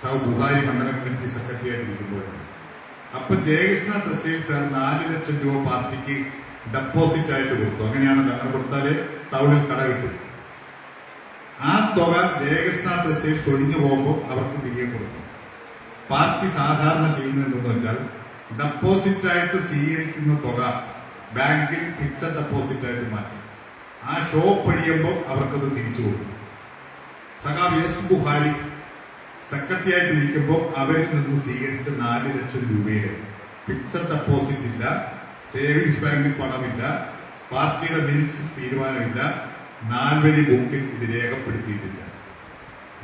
സൗ ബുഹാരി മണ്ഡല കമ്മിറ്റി സെക്രട്ടറി ആയിട്ട് ഇരിക്കുമ്പോഴാണ്. അപ്പൊ ജയകൃഷ്ണ ടെക്സ്റ്റൈൽസ് 4 ലക്ഷം രൂപ പാർട്ടിക്ക് ഡെപ്പോസിറ്റ് ആയിട്ട് കൊടുത്തു. അങ്ങനെയാണല്ലോ, അങ്ങനെ കൊടുത്താല് ടൗണിൽ കട കിട്ടും. ആ തുക ജയകൃഷ്ണ ടെക്സ്റ്റൈൽസ് ഒഴിഞ്ഞു പോകുമ്പോൾ അവർക്ക് തിരികെ കൊടുക്കും. പാർട്ടി സാധാരണ ചെയ്യുന്നത് എന്തെന്ന് വെച്ചാൽ ഡെപ്പോസിറ്റ് ആയിട്ട് സ്വീകരിക്കുന്ന തുക ബാങ്കിൽ ഫിക്സഡ് ഡെപ്പോസിറ്റ് ആയിട്ട് മാറ്റും. ആ ഷോപ്പ് ഒഴിയുമ്പോൾ അവർക്കത് തിരിച്ചു കൊടുക്കും. സഖാവ് എസ് ബുഹാരി സെക്രട്ടറി ആയിട്ട് ഇരിക്കുമ്പോൾ അവരിൽ നിന്ന് സ്വീകരിച്ച 4 ലക്ഷം രൂപയുടെ ഫിക്സഡ് ഡെപ്പോസിറ്റ് ഇല്ല, സേവിങ്സ് ബാങ്കിൽ പണമില്ല, പാർട്ടിയുടെ മിനിറ്റ്സ് തീരുമാനമില്ല, 4 വഴി ബുക്കിൽ ഇത് രേഖപ്പെടുത്തിയിട്ടില്ല.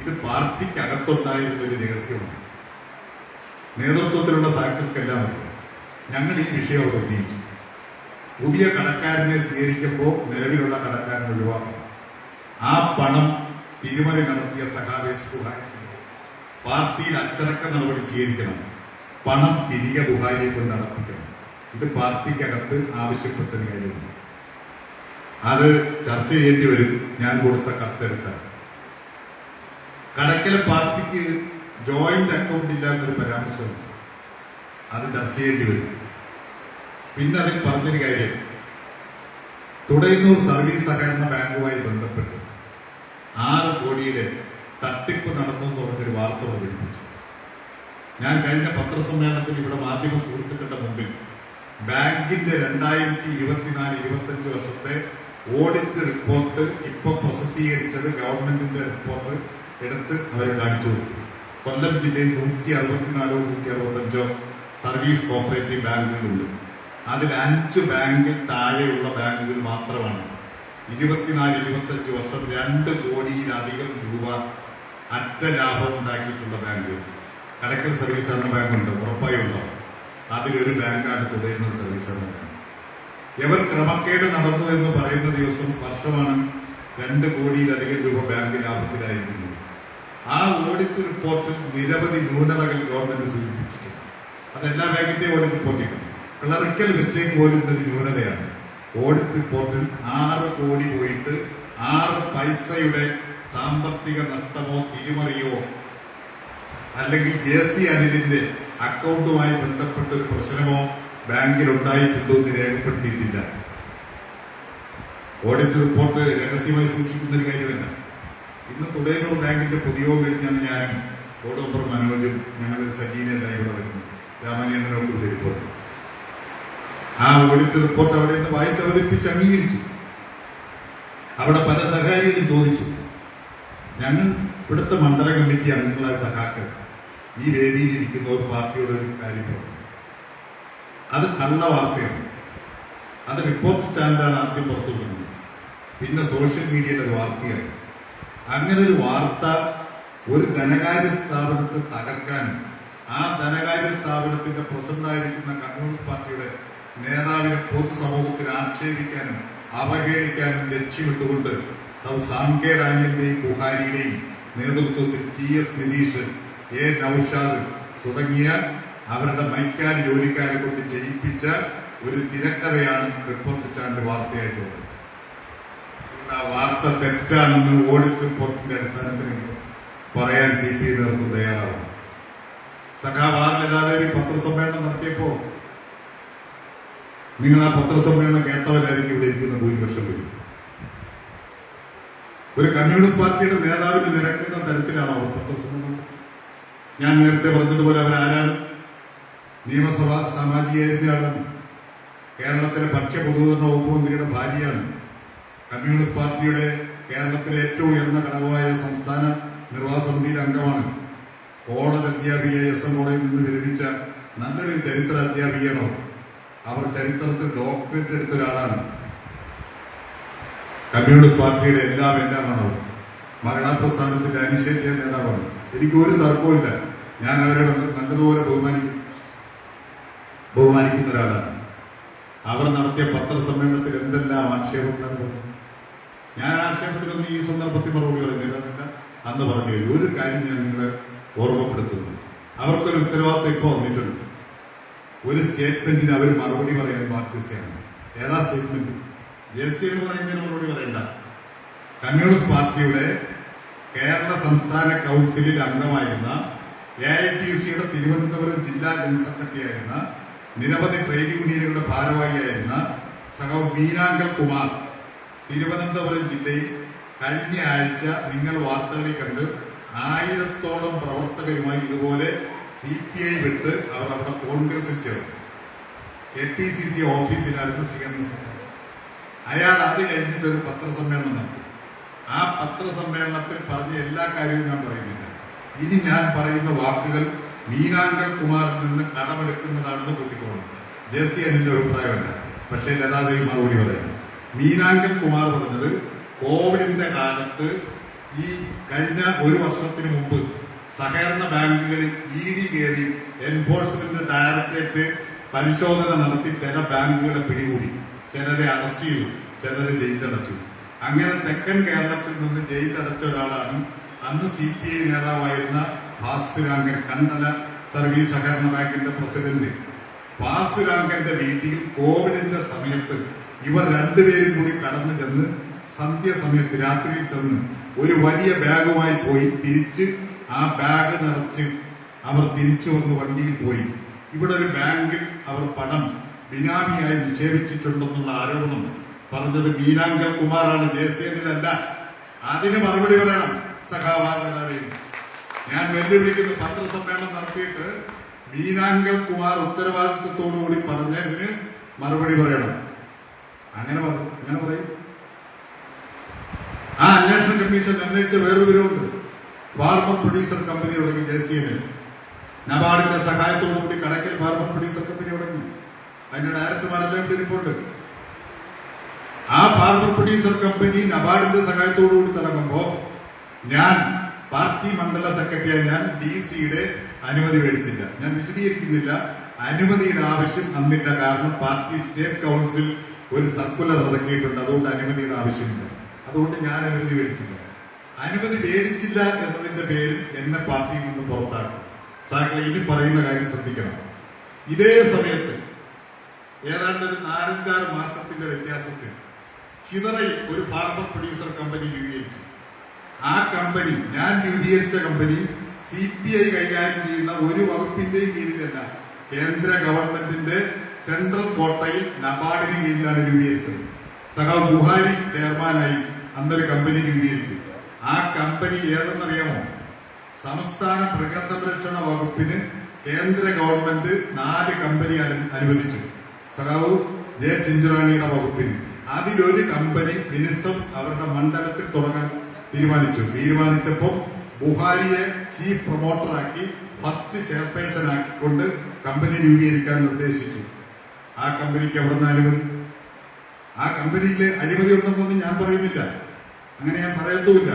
ഇത് പാർട്ടിക്ക് അകത്തുണ്ടായിരുന്ന ഒരു രഹസ്യമാണ്. നേതൃത്വത്തിലുള്ള സാക്ഷികൾക്കെല്ലാം അറിയാം. ഞങ്ങൾ ഈ വിഷയം അവിടെ ഉന്നയിച്ചു. പുതിയ കടക്കാരനെ സ്വീകരിക്കുമ്പോൾ നിലവിലുള്ള കടക്കാരനെ ഒഴിവാക്കണം. ആ പണം തിരിമറി നടത്തിയ സഖാവേസ് ബുഹാരിക്കെതിരെ പാർട്ടിയിൽ അച്ചടക്ക നടപടി സ്വീകരിക്കണം. പണം തിരികെ ബുഹാരിയെ കൊണ്ട് നടപ്പിക്കണം. ഇത് പാർട്ടിക്കകത്ത് ആവശ്യപ്പെട്ട കാര്യമാണ്. അത് ചർച്ച ചെയ്യേണ്ടി വരും. ഞാൻ കൊടുത്ത കത്തെടുത്താൽ കടക്കലെ പാർട്ടിക്ക് ജോയിന്റ് അക്കൗണ്ട് ഇല്ലാത്തൊരു പരാമർശമുണ്ട്. അത് ചർച്ച ചെയ്യേണ്ടി വരും. പിന്നെ അതിൽ പറഞ്ഞൊരു കാര്യം, തുടയന്നൂർ സർവീസ് സഹകരണ ബാങ്കുമായി ബന്ധപ്പെട്ട് 6 കോടിയുടെ തട്ടിപ്പ് നടന്നു എന്ന് പറഞ്ഞൊരു വാർത്ത പ്രചരിപ്പിച്ചു. ഞാൻ കഴിഞ്ഞ പത്രസമ്മേളനത്തിൽ ഇവിടെ മാധ്യമ സുഹൃത്തുക്കളുടെ മുമ്പിൽ ബാങ്കിന്റെ 2024-25 വർഷത്തെ ഓഡിറ്റ് റിപ്പോർട്ട് ഇപ്പൊ പ്രസിദ്ധീകരിച്ചത് ഗവൺമെന്റിന്റെ റിപ്പോർട്ട് എടുത്ത് അവർ കാണിച്ചു കൊടുത്തു. കൊല്ലം ജില്ലയിൽ 164-165 സർവീസ് കോപ്പറേറ്റീവ് ബാങ്കുകളുണ്ട്. അതിൽ 5 ബാങ്കിൽ താഴെയുള്ള ബാങ്കുകൾ മാത്രമാണ് 24-25 വർഷം 2 കോടിയിലധികം രൂപ അറ്റ ലാഭം ഉണ്ടാക്കിയിട്ടുള്ള ബാങ്കുകൾ. കടക്കൽ സർവീസ് എന്ന ബാങ്കുണ്ട്, ഉറപ്പായി ഉണ്ടാവും. അതിലൊരു ബാങ്കാണ് തുടരുന്ന സർവീസ് എന്ന ബാങ്ക്. ഇവർ ക്രമക്കേട് നടന്നു എന്ന് പറയുന്ന വർഷമാണ് 2 കോടിയിലധികം രൂപ ബാങ്ക് ലാഭത്തിലായിരിക്കുന്നത്. ആ ഓഡിറ്റ് റിപ്പോർട്ടിൽ നിരവധി ന്യൂനതകൾ ഗവൺമെന്റ് സൂചിപ്പിച്ചിട്ടുണ്ട്. അതെല്ലാ ബാങ്കിന്റെയും ഓഡിറ്റ് റിപ്പോർട്ടിലും ക്ലറിക്കൽ മിസ്റ്റേക്ക് പോലും ഇതൊരു ന്യൂനതയാണ്. ഓഡിറ്റ് റിപ്പോർട്ടിൽ 6 കോടി പോയിട്ട് 6 പൈസയുടെ സാമ്പത്തിക നഷ്ടമോ തിരിമറിയോ അല്ലെങ്കിൽ ജെ.സി. അനിലിന്റെ അക്കൗണ്ടുമായി ബന്ധപ്പെട്ട ഒരു പ്രശ്നമോ ബാങ്കിൽ ഉണ്ടായിട്ടുണ്ടോ എന്ന് രേഖപ്പെടുത്തിയിട്ടില്ല. ഓഡിറ്റ് റിപ്പോർട്ട് രഹസ്യമായി സൂക്ഷിക്കുന്ന ഒരു കാര്യമല്ല. ഇന്ന് തുടയന്നൂർ ബാങ്കിന്റെ പൊതുയോഗം കഴിഞ്ഞാണ് ഞാനും ബോർഡ് മെമ്പർ മനോജും ഞങ്ങൾ സജീനെല്ലാം ഇവിടെ വരുന്നു. രാമാന്യനൊക്കെ റിപ്പോർട്ട്, ആ ഓഡിറ്റ് റിപ്പോർട്ട് അവിടെ നിന്ന് വായിച്ച് അവതരിപ്പിച്ച് അംഗീകരിച്ചു. അവിടെ പല സഹായികളും ചോദിച്ചു. ഞങ്ങൾ ഇവിടുത്തെ മണ്ഡല കമ്മിറ്റി അംഗങ്ങളായ സഖാക്കൾ ഈ വേദിയിൽ ഇരിക്കുന്ന ഒരു പാർട്ടിയോട് ഒരു കാര്യം പറഞ്ഞു. അത് കള്ള വാർത്തയാണ്. അത് റിപ്പോർട്ട് ചാനലാണ് ആദ്യം പുറത്തുവിടുന്നത്. പിന്നെ സോഷ്യൽ മീഡിയയിൽ അത് വാർത്തയായി. അങ്ങനെ ഒരു വാർത്ത ഒരു ധനകാര്യ സ്ഥാപനത്തെ തകർക്കാനും ആ ധനകാര്യ സ്ഥാപനത്തിന്റെ പ്രസിഡന്റായിരിക്കുന്ന കമ്മ്യൂണിസ്റ്റ് പാർട്ടിയുടെ നേതാവിനെ പൊതുസമൂഹത്തിന് ആക്ഷേപിക്കാനും അവഹേളിക്കാനും ലക്ഷ്യമിട്ടുകൊണ്ട് സാംകെ ഡാനിയലിന്റെയും ബുഹാരിയുടെയും നേതൃത്വത്തിൽ TS നിതീഷ്, A നൌഷാദ് തുടങ്ങിയ അവരുടെ മൈക്കാട് ജോലിക്കാരെ കൊണ്ട് ചെയ്യിപ്പിച്ച ഒരു തിരക്കഥയാണ് റിപ്പോർട്ട് ചാനൽ വാർത്തയായിട്ട് വന്നത്. ആ വാർത്ത തെറ്റാണെന്ന് ഓഡിറ്റ് റിപ്പോർട്ടിന്റെ അടിസ്ഥാനത്തിൽ പറയാൻ CPI നേതൃത്വം തയ്യാറാണ്. സഖാവ് ആർ ലതാദേവി പത്രസമ്മേളനം നടത്തിയപ്പോ നിങ്ങൾ ആ പത്രസമ്മേളനം കേട്ടവരായിരിക്കും ഇവിടെ ഇരിക്കുന്ന ഭൂരിപക്ഷം വരും. ഒരു കമ്മ്യൂണിസ്റ്റ് പാർട്ടിയുടെ നേതാവിന് നിരക്കുന്ന തരത്തിലാണ് അവർ പത്രസമ്മേളനം. ഞാൻ നേരത്തെ പറഞ്ഞതുപോലെ അവരാരാണ്? നിയമസഭാ സാമാജികയായിരുന്നയാളാണ്. കേരളത്തിലെ ഭക്ഷ്യ പൊതുവിതരണ വകുപ്പ് മന്ത്രിയുടെ ഭാര്യയാണ്. കമ്മ്യൂണിസ്റ്റ് പാർട്ടിയുടെ കേരളത്തിലെ ഏറ്റവും ഉയർന്ന ഘടകമായ സംസ്ഥാന നിർവാഹക സമിതിയിലെ അംഗമാണ്. കോളേജ് അധ്യാപിക SM കോളേജിൽ നിന്ന് വിരമിച്ച നല്ലൊരു ചരിത്ര അധ്യാപികയാണോ? അവർ ചരിത്രത്തിൽ ഡോക്ടറേറ്റ് എടുത്ത ഒരാളാണ്. കമ്മ്യൂണിസ്റ്റ് പാർട്ടിയുടെ എല്ലാമാണ് അവർ. മഹിളാ പ്രസ്ഥാനത്തിന്റെ അനിഷേധ്യ നേതാവാണ്. എനിക്ക് ഒരു തർക്കവുമില്ല. ഞാൻ അവരെ നല്ലതുപോലെ ബഹുമാനിക്കുന്ന ഒരാളാണ്. അവർ നടത്തിയ പത്രസമ്മേളനത്തിൽ എന്തെല്ലാം ആക്ഷേപങ്ങളാണ് പറഞ്ഞത്. ഞാൻ ആക്ഷേപത്തിലൊന്നും ഈ സന്ദർഭത്തിൽ മറുപടി പറയുന്നില്ല. അന്ന് പറഞ്ഞു ഒരു കാര്യം ഞാൻ നിങ്ങളെ ഓർമ്മപ്പെടുത്തുന്നു. അവർക്കൊരു ഉത്തരവാദിത്വം ഇപ്പോൾ വന്നിട്ടുണ്ട്. ഒരു സ്റ്റേറ്റ്മെന്റിന് അവർ മറുപടി പറയാൻ ബാധ്യതയാണ്. ഏതാ സ്റ്റേറ്റ്മെന്റ്? JC പറയുന്നതിന് മറുപടി പറയണ്ട. കമ്മ്യൂണിസ്റ്റ് പാർട്ടിയുടെ കേരള സംസ്ഥാന കൗൺസിലിൽ അംഗമായിരുന്ന AITC-യുടെ തിരുവനന്തപുരം ജില്ലാ ജനറൽ സെക്രട്ടറി ആയിരുന്ന നിരവധി ട്രേഡ് യൂണിയനുകളുടെ ഭാരവാഹിയായിരുന്ന സഖാവ് മീനാങ്കൽ കുമാർ തിരുവനന്തപുരം ജില്ലയിൽ കഴിഞ്ഞ ആഴ്ച നിങ്ങൾ വാർത്തകളിൽ കണ്ട് 1000-ഓളം പ്രവർത്തകരുമായി ഇതുപോലെ CPI വിട്ട് അവർ അവിടെ കോൺഗ്രസിൽ ചേർന്നു. KPCC ഓഫീസിലായിരുന്നു സ്വീകരണ സംഘം. അയാൾ അത് കഴിഞ്ഞിട്ട് ഒരു പത്രസമ്മേളനം നടത്തി. ആ പത്രസമ്മേളനത്തിൽ പറഞ്ഞ എല്ലാ കാര്യവും ഞാൻ പറയുന്നില്ല. ഇനി ഞാൻ പറയുന്ന വാക്കുകൾ മീനാങ്കൽ കുമാറിൽ നിന്ന് കടമെടുക്കുന്നതാണെന്ന് കൂട്ടിക്കോണം. JC അതിന്റെ അഭിപ്രായമല്ല. പക്ഷേ ലതാദേവി മറുപടി പറയണം. മീനാങ്കൽ കുമാർ പറഞ്ഞത് കോവിഡിന്റെ കാലത്ത് ഈ കഴിഞ്ഞ ഒരു വർഷത്തിന് മുമ്പ് സഹകരണ ബാങ്കുകളിൽ ED കയറി എൻഫോഴ്സ്മെന്റ് ഡയറക്ടറേറ്റ് പരിശോധന നടത്തി ചില ബാങ്കുകളെ പിടികൂടി, ചിലരെ അറസ്റ്റ് ചെയ്തു, ചിലരെ ജയിലടച്ചു. അങ്ങനെ തെക്കൻ കേരളത്തിൽ നിന്ന് ജയിലടച്ച ഒരാളാണ് അന്ന് CPI നേതാവായിരുന്ന ഭാസ്കരാങ്കൻ, കണ്ടല സർവീസ് സഹകരണ ബാങ്കിന്റെ പ്രസിഡന്റ്. ഭാസ്കരാങ്കന്റെ വീട്ടിൽ കോവിഡിന്റെ സമയത്ത് ഇവർ രണ്ടുപേരും കൂടി കടന്നു ചെന്ന് സന്ധ്യാസമയത്ത് രാത്രിയിൽ ചെന്ന് ഒരു വലിയ ബാഗുമായി പോയി തിരിച്ച് ആ ബാഗ് നിറച്ച് അവർ തിരിച്ചു വന്ന് വണ്ടിയിൽ പോയി. ഇവിടെ ഒരു ബാങ്കിൽ അവർ പണം ബിനാമിയായി നിക്ഷേപിച്ചിട്ടുണ്ടെന്നുള്ള ആരോപണം പറഞ്ഞത് മീനാങ്കൽ കുമാറാണ്, JCNിലല്ല. അതിന് മറുപടി പറയണം സഖാവാദി. ഞാൻ വെല്ലുവിളിക്കുന്ന പത്രസമ്മേളനം നടത്തിയിട്ട് മീനാങ്കൽ കുമാർ ഉത്തരവാദിത്വത്തോടുകൂടി പറഞ്ഞതിന് മറുപടി പറയണം. അങ്ങനെ പറയും. ആ അന്വേഷണ കമ്മീഷൻ അന്വേഷിച്ച വേറൊരുവരുണ്ട്. ഫാർമർ പ്രൊഡ്യൂസർ കമ്പനി തുടങ്ങി JCNിൽ. നബാർഡിന്റെ സഹായത്തോടുകൂടി കടക്കൽ ഫാർമർ പ്രൊഡ്യൂസർ കമ്പനി തുടങ്ങി. അതിന്റെ ഡയറക്ടർമാരെല്ലാം ഇവിടെ ഇരിപ്പുണ്ട്. ആ ഫാർമർ പ്രൊഡ്യൂസർ കമ്പനി നബാർഡിന്റെ സഹായത്തോടുകൂടി തുടങ്ങുമ്പോ ഞാൻ പാർട്ടി മണ്ഡല സെക്രട്ടറിയായി ഞാൻ DC-യുടെ അനുമതി മേടിച്ചില്ല. ഞാൻ വിശദീകരിക്കുന്നില്ല. അനുമതിയുടെ ആവശ്യം അന്നില്ല. കാരണം പാർട്ടി സ്റ്റേറ്റ് കൗൺസിൽ ഒരു സർക്കുലർ ഇറക്കിയിട്ടുണ്ട്. അതുകൊണ്ട് അനുമതിയുടെ ആവശ്യമില്ല. അതുകൊണ്ട് ഞാൻ അനുമതി മേടിച്ചില്ല. അനുമതി മേടിച്ചില്ല എന്നതിന്റെ പേരിൽ എന്നെ പാർട്ടിയിൽ നിന്ന് പുറത്താക്കും. സാക്കളെ ഇനി പറയുന്ന കാര്യം ശ്രദ്ധിക്കണം. ഇതേ സമയത്ത് ഏതാണ്ട് ഒരു 4-5 മാസത്തിന്റെ വ്യത്യാസത്തിൽ ചിതറയിൽ ഒരു ഫാർമർ പ്രൊഡ്യൂസർ കമ്പനി രൂപീകരിച്ചു. ആ കമ്പനി, ഞാൻ രൂപീകരിച്ച കമ്പനി CPI കൈകാര്യം ചെയ്യുന്ന ഒരു വകുപ്പിന്റെയും കീഴിലല്ല, കേന്ദ്ര ഗവൺമെന്റിന്റെ സെൻട്രൽ കോട്ടയിൽ നബാർഡിന് കീഴിലാണ് രൂപീകരിച്ചത്. സഖാവ് ബുഹാരി ചെയർമാനായി അന്നൊരു കമ്പനി രൂപീകരിച്ചു. ആ കമ്പനി ഏതെന്നറിയാമോ? സംസ്ഥാന മൃഗസംരക്ഷണ വകുപ്പിന് കേന്ദ്ര ഗവൺമെന്റ് 4 കമ്പനി അനുവദിച്ചു. സഖാവ് J. ചിഞ്ചുറാണിയുടെ വകുപ്പിന്. അതിലൊരു കമ്പനി മിനിസ്റ്റർ അവരുടെ മണ്ഡലത്തിൽ തുടങ്ങാൻ തീരുമാനിച്ചപ്പോൾ ബുഹാരിയെ ചീഫ് പ്രൊമോട്ടറാക്കി ഫസ്റ്റ് ചെയർപേഴ്സൺ ആക്കിക്കൊണ്ട് കമ്പനി രൂപീകരിക്കാൻ നിർദ്ദേശിച്ചു. ആ കമ്പനിക്ക് എവിടെ നിന്ന് അനുമതി? ആ കമ്പനിയിലെ അഴിമതി ഉണ്ടെന്നൊന്നും ഞാൻ പറയുന്നില്ല, അങ്ങനെ ഞാൻ പറയത്തുമില്ല.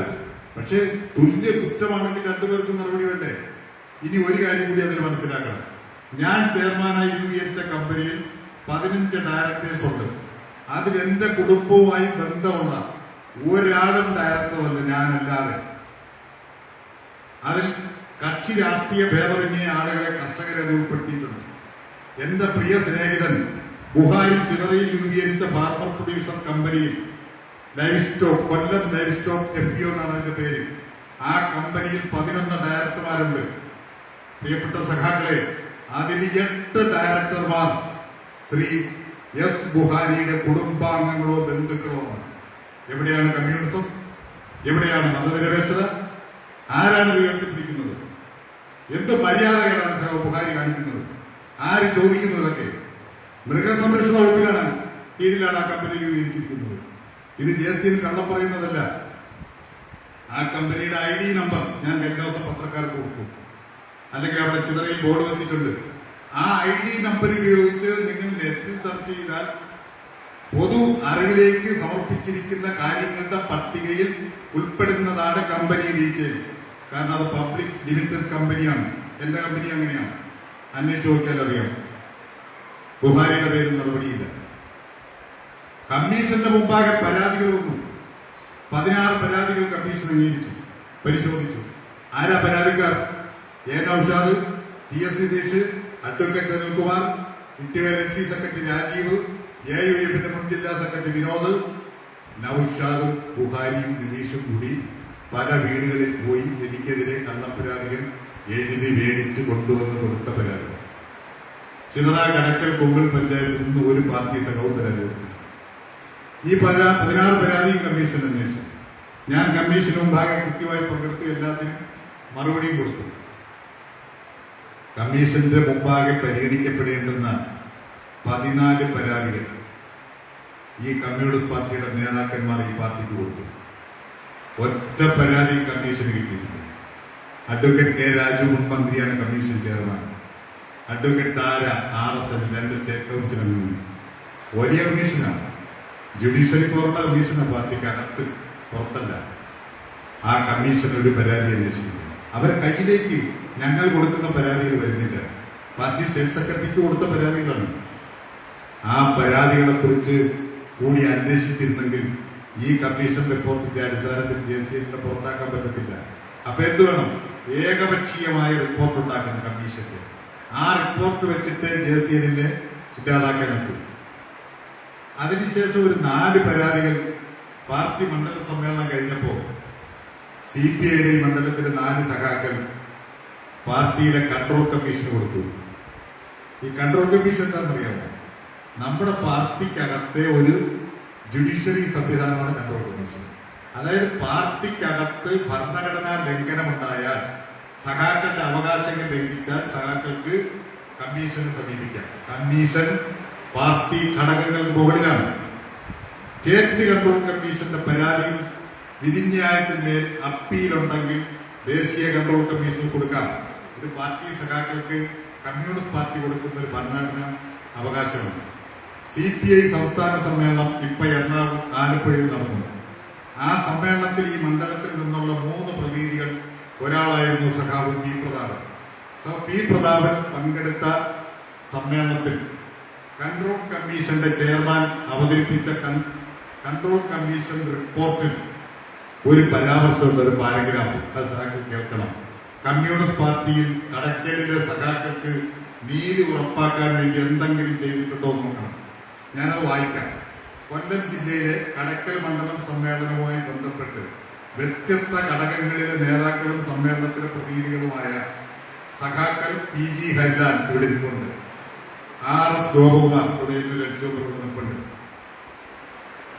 പക്ഷെ തുല്യ കുറ്റമാണെങ്കിൽ രണ്ടുപേർക്കും മറുപടി വേണ്ടേ? ഇനി ഒരു കാര്യം കൂടി അതിൽ മനസ്സിലാക്കണം. ഞാൻ ചെയർമാനായി രൂപീകരിച്ച കമ്പനിയിൽ 15 ഡയറക്ടേഴ്സ് ഉണ്ട്. അതിൽ എന്റെ കുടുംബവുമായി ബന്ധമുള്ള ഒരാളും ഡയറക്ടറല്ല, ഞാനല്ലാതെ. അതിൽ കക്ഷി രാഷ്ട്രീയ ഭേദമന്യേ ആളുകളെ, കർഷകരെ അത് ഉൾപ്പെടുത്തിയിട്ടുണ്ട്. എന്റെ പ്രിയ സ്നേഹിതൻ ബുഹാരി ചിറയിൽ രൂപീകരിച്ച ഫാർമർ പ്രൊഡ്യൂസർ കമ്പനിയിൽ ലൈഫ് സ്റ്റോക്ക്, കൊല്ലം ലൈഫ് സ്റ്റോക്ക് FPO എന്നാണ് അതിന്റെ പേര്. ആ കമ്പനിയിൽ 11 ഡയറക്ടർമാരുണ്ട്. പ്രിയപ്പെട്ട സഖാക്കളെ, അതിൽ 8 ഡയറക്ടർമാർ ശ്രീ S ബുഹാരിയുടെ കുടുംബാംഗങ്ങളോ ബന്ധുക്കളോ ആണ്. എവിടെയാണ് കമ്മ്യൂണിസം? എവിടെയാണ് മതനിരപേക്ഷത? ആരാണ് ഇത് ഉയർത്തിപ്പിടിക്കുന്നത്? എന്ത് മര്യാദകളാണ് സഹ ബുഹാരി കാണിക്കുന്നത്? ആര് ചോദിക്കുന്നതൊക്കെ? മൃഗസംരക്ഷണ വകുപ്പിലാണ് കീഴിലാണ് ആ കമ്പനി രൂപീകരിച്ചിരിക്കുന്നത്. ഇത് JCN കള്ളം പറയുന്നതല്ല. ആ കമ്പനിയുടെ ID നമ്പർ ഞാൻ കഴിഞ്ഞ ദിവസം പത്രക്കാർക്ക് കൊടുത്തു. അല്ലെങ്കിൽ അവിടെ ചിതറയിൽ ബോർഡ് വെച്ചിട്ടുണ്ട്. ആ ID നമ്പർ ഉപയോഗിച്ച് നിങ്ങൾ നെറ്റിൽ സെർച്ച് ചെയ്താൽ പൊതു അറിവിലേക്ക് സമർപ്പിച്ചിരിക്കുന്ന കാര്യങ്ങളുടെ പട്ടികയിൽ ഉൾപ്പെടുന്നതാണ് കമ്പനി ഡീറ്റെയിൽസ്. കാരണം അത് പബ്ലിക് ലിമിറ്റഡ് കമ്പനിയാണ്. എന്റെ കമ്പനി അങ്ങനെയാണ്. അന്വേഷിച്ച് നോക്കിയാൽ അറിയാം. ബുഹാരിയുടെ പേരിൽ നടപടിയില്ല. കമ്മീഷന്റെ മുമ്പാകെ പരാതികൾ വന്നു. 16 പരാതികൾ കമ്മീഷൻ അംഗീകരിച്ചു, പരിശോധിച്ചു. ആരാ പരാതിക്കാർ? A. Naushad, TS Sudheesh, advocate Anilkumar, ഇട്ടിവേൽ NC സെക്രട്ടറി രാജീവ്, AUF മുൻ ജില്ലാ സെക്രട്ടറി വിനോദ്. നൌഷാദും ബുഹാരിയും നിതീഷും കൂടി പല വീടുകളിൽ പോയി എനിക്കെതിരെ കള്ളപ്പരാതികൾ എഴുതി മേടിച്ച് കൊണ്ടുവന്ന് കൊടുത്ത പരാതി. ചിതറ, കടക്കൽ, കൊങ്കൽ പഞ്ചായത്തിൽ നിന്ന് ഒരു പാർട്ടി സഖാവും പരാതി കൊടുത്തിട്ടുണ്ട്. ഈ 16 പരാതിയും കമ്മീഷൻ അന്വേഷിച്ചു. ഞാൻ കമ്മീഷന് മുമ്പാകെ കൃത്യമായി പങ്കെടുത്തു, എല്ലാത്തിനും മറുപടിയും കൊടുത്തു. കമ്മീഷന്റെ മുമ്പാകെ പരിഗണിക്കപ്പെടേണ്ടുന്ന 14 പരാതികൾ ഈ കമ്മ്യൂണിസ്റ്റ് പാർട്ടിയുടെ നേതാക്കന്മാർ ഈ പാർട്ടിക്ക് കൊടുത്തു. ഒറ്റ പരാതി കമ്മീഷന് കിട്ടിയിട്ടില്ല. Advocate K. രാജു മുൻ മന്ത്രിയാണ് കമ്മീഷൻ ചെയർമാൻ. അഡ്വക്കേറ്റ് താര RSN 2 സ്റ്റേറ്റ് കൗൺസിൽ അംഗങ്ങൾ. വലിയ കമ്മീഷനാണ്. ജുഡീഷ്യറി പോലുള്ള കമ്മീഷനാണ്, പാർട്ടിക്ക് അകത്ത്, പുറത്തല്ല. ആ കമ്മീഷൻ ഒരു പരാതി അന്വേഷിക്കുന്നു. അവരെ കയ്യിലേക്ക് ഞങ്ങൾ കൊടുക്കുന്ന പരാതികൾ വരുന്നില്ല. പാർട്ടി സ്റ്റേറ്റ് സെക്രട്ടറിക്ക് കൊടുത്ത പരാതികളാണ്. ആ പരാതികളെ കുറിച്ച് കൂടി അന്വേഷിച്ചിരുന്നെങ്കിൽ ഈ കമ്മീഷൻ റിപ്പോർട്ടിന്റെ അടിസ്ഥാനത്തിൽ JCN പുറത്താക്കാൻ പറ്റത്തില്ല. അപ്പൊ എന്ത് വേണം? ഏകപക്ഷീയമായ റിപ്പോർട്ട് ഉണ്ടാക്കുന്ന കമ്മീഷന്റെ ആ റിപ്പോർട്ട് വെച്ചിട്ട് JCN ഇല്ലാതാക്കാൻ പറ്റും. അതിനുശേഷം ഒരു 4 പരാതികൾ പാർട്ടി മണ്ഡല സമ്മേളനം കഴിഞ്ഞപ്പോ CPIയുടെ മണ്ഡലത്തിലെ 4 സഖാക്കൾ പാർട്ടിയിലെ കൺട്രോൾ കമ്മീഷന് കൊടുത്തു. ഈ കൺട്രോൾ കമ്മീഷൻ എന്താണെന്നറിയാമോ? നമ്മുടെ പാർട്ടിക്കകത്തെ ഒരു ജുഡീഷ്യറി സംവിധാനമാണ് കൺട്രോൾ കമ്മീഷൻ. അതായത് പാർട്ടിക്കകത്ത് ഭരണഘടനാ ലംഘനമുണ്ടായാൽ, സഖാക്കളുടെ അവകാശങ്ങൾ ലംഘിച്ചാൽ സഖാക്കൾക്ക് കമ്മീഷനെ സമീപിക്കാം. കമ്മീഷൻ പാർട്ടി ഘടകങ്ങൾക്ക് മുകളിലാണ്. സ്റ്റേറ്റ് കൺട്രോൾ കമ്മീഷന്റെ പരാതി വിധിന്യായത്തിന്മേൽ അപ്പീലുണ്ടെങ്കിൽ ദേശീയ കൺട്രോൾ കമ്മീഷൻ കൊടുക്കാം. ഇത് പാർട്ടി സഖാക്കൾക്ക് കമ്മ്യൂണിസ്റ്റ് പാർട്ടി കൊടുക്കുന്ന ഒരു ഭരണഘടനാ അവകാശമാണ്. CPI സംസ്ഥാന സമ്മേളനം ഇപ്പൊ എറണാകുളം ആലപ്പുഴയിൽ നടന്നു. ആ സമ്മേളനത്തിൽ ഈ മണ്ഡലത്തിൽ നിന്നുള്ള 3 പ്രതിനിധികൾ ഒരാളായിരുന്നു സഖാവ് P. പ്രതാപൻ. P. പ്രതാപൻ പങ്കെടുത്ത സമ്മേളനത്തിൽ കൺട്രോൾ കമ്മീഷന്റെ ചെയർമാൻ അവതരിപ്പിച്ച കൺട്രോൾ കമ്മീഷൻ റിപ്പോർട്ടിൽ ഒരു പരാമർശമുണ്ട്, ഒരു പാരഗ്രാഫ്. അത് സഖാക്കൾ കേൾക്കണം. കമ്മ്യൂണിസ്റ്റ് പാർട്ടിയിൽ കടക്കലിലെ സഖാക്കൾക്ക് നീതി ഉറപ്പാക്കാൻ വേണ്ടി എന്തെങ്കിലും ചെയ്തിട്ടുണ്ടോ എന്ന് നോക്കണം. ഞാനത് വായിക്കാം. കൊല്ലം ജില്ലയിലെ കടക്കൽ മണ്ഡലം സമ്മേളനവുമായി ബന്ധപ്പെട്ട് വ്യത്യസ്ത ഘടകങ്ങളിലെ നേതാക്കളും സമ്മേളനത്തിലെ പ്രതിനിധികളുമായ സഖാക്കൾ PG ഹരിലാൽ ഇവിടെ ഇരിപ്പുണ്ട്, RS ഗോപകുമാർ തുടങ്ങിയ ലക്ഷ്യോപുരം നിൽപ്പുണ്ട്,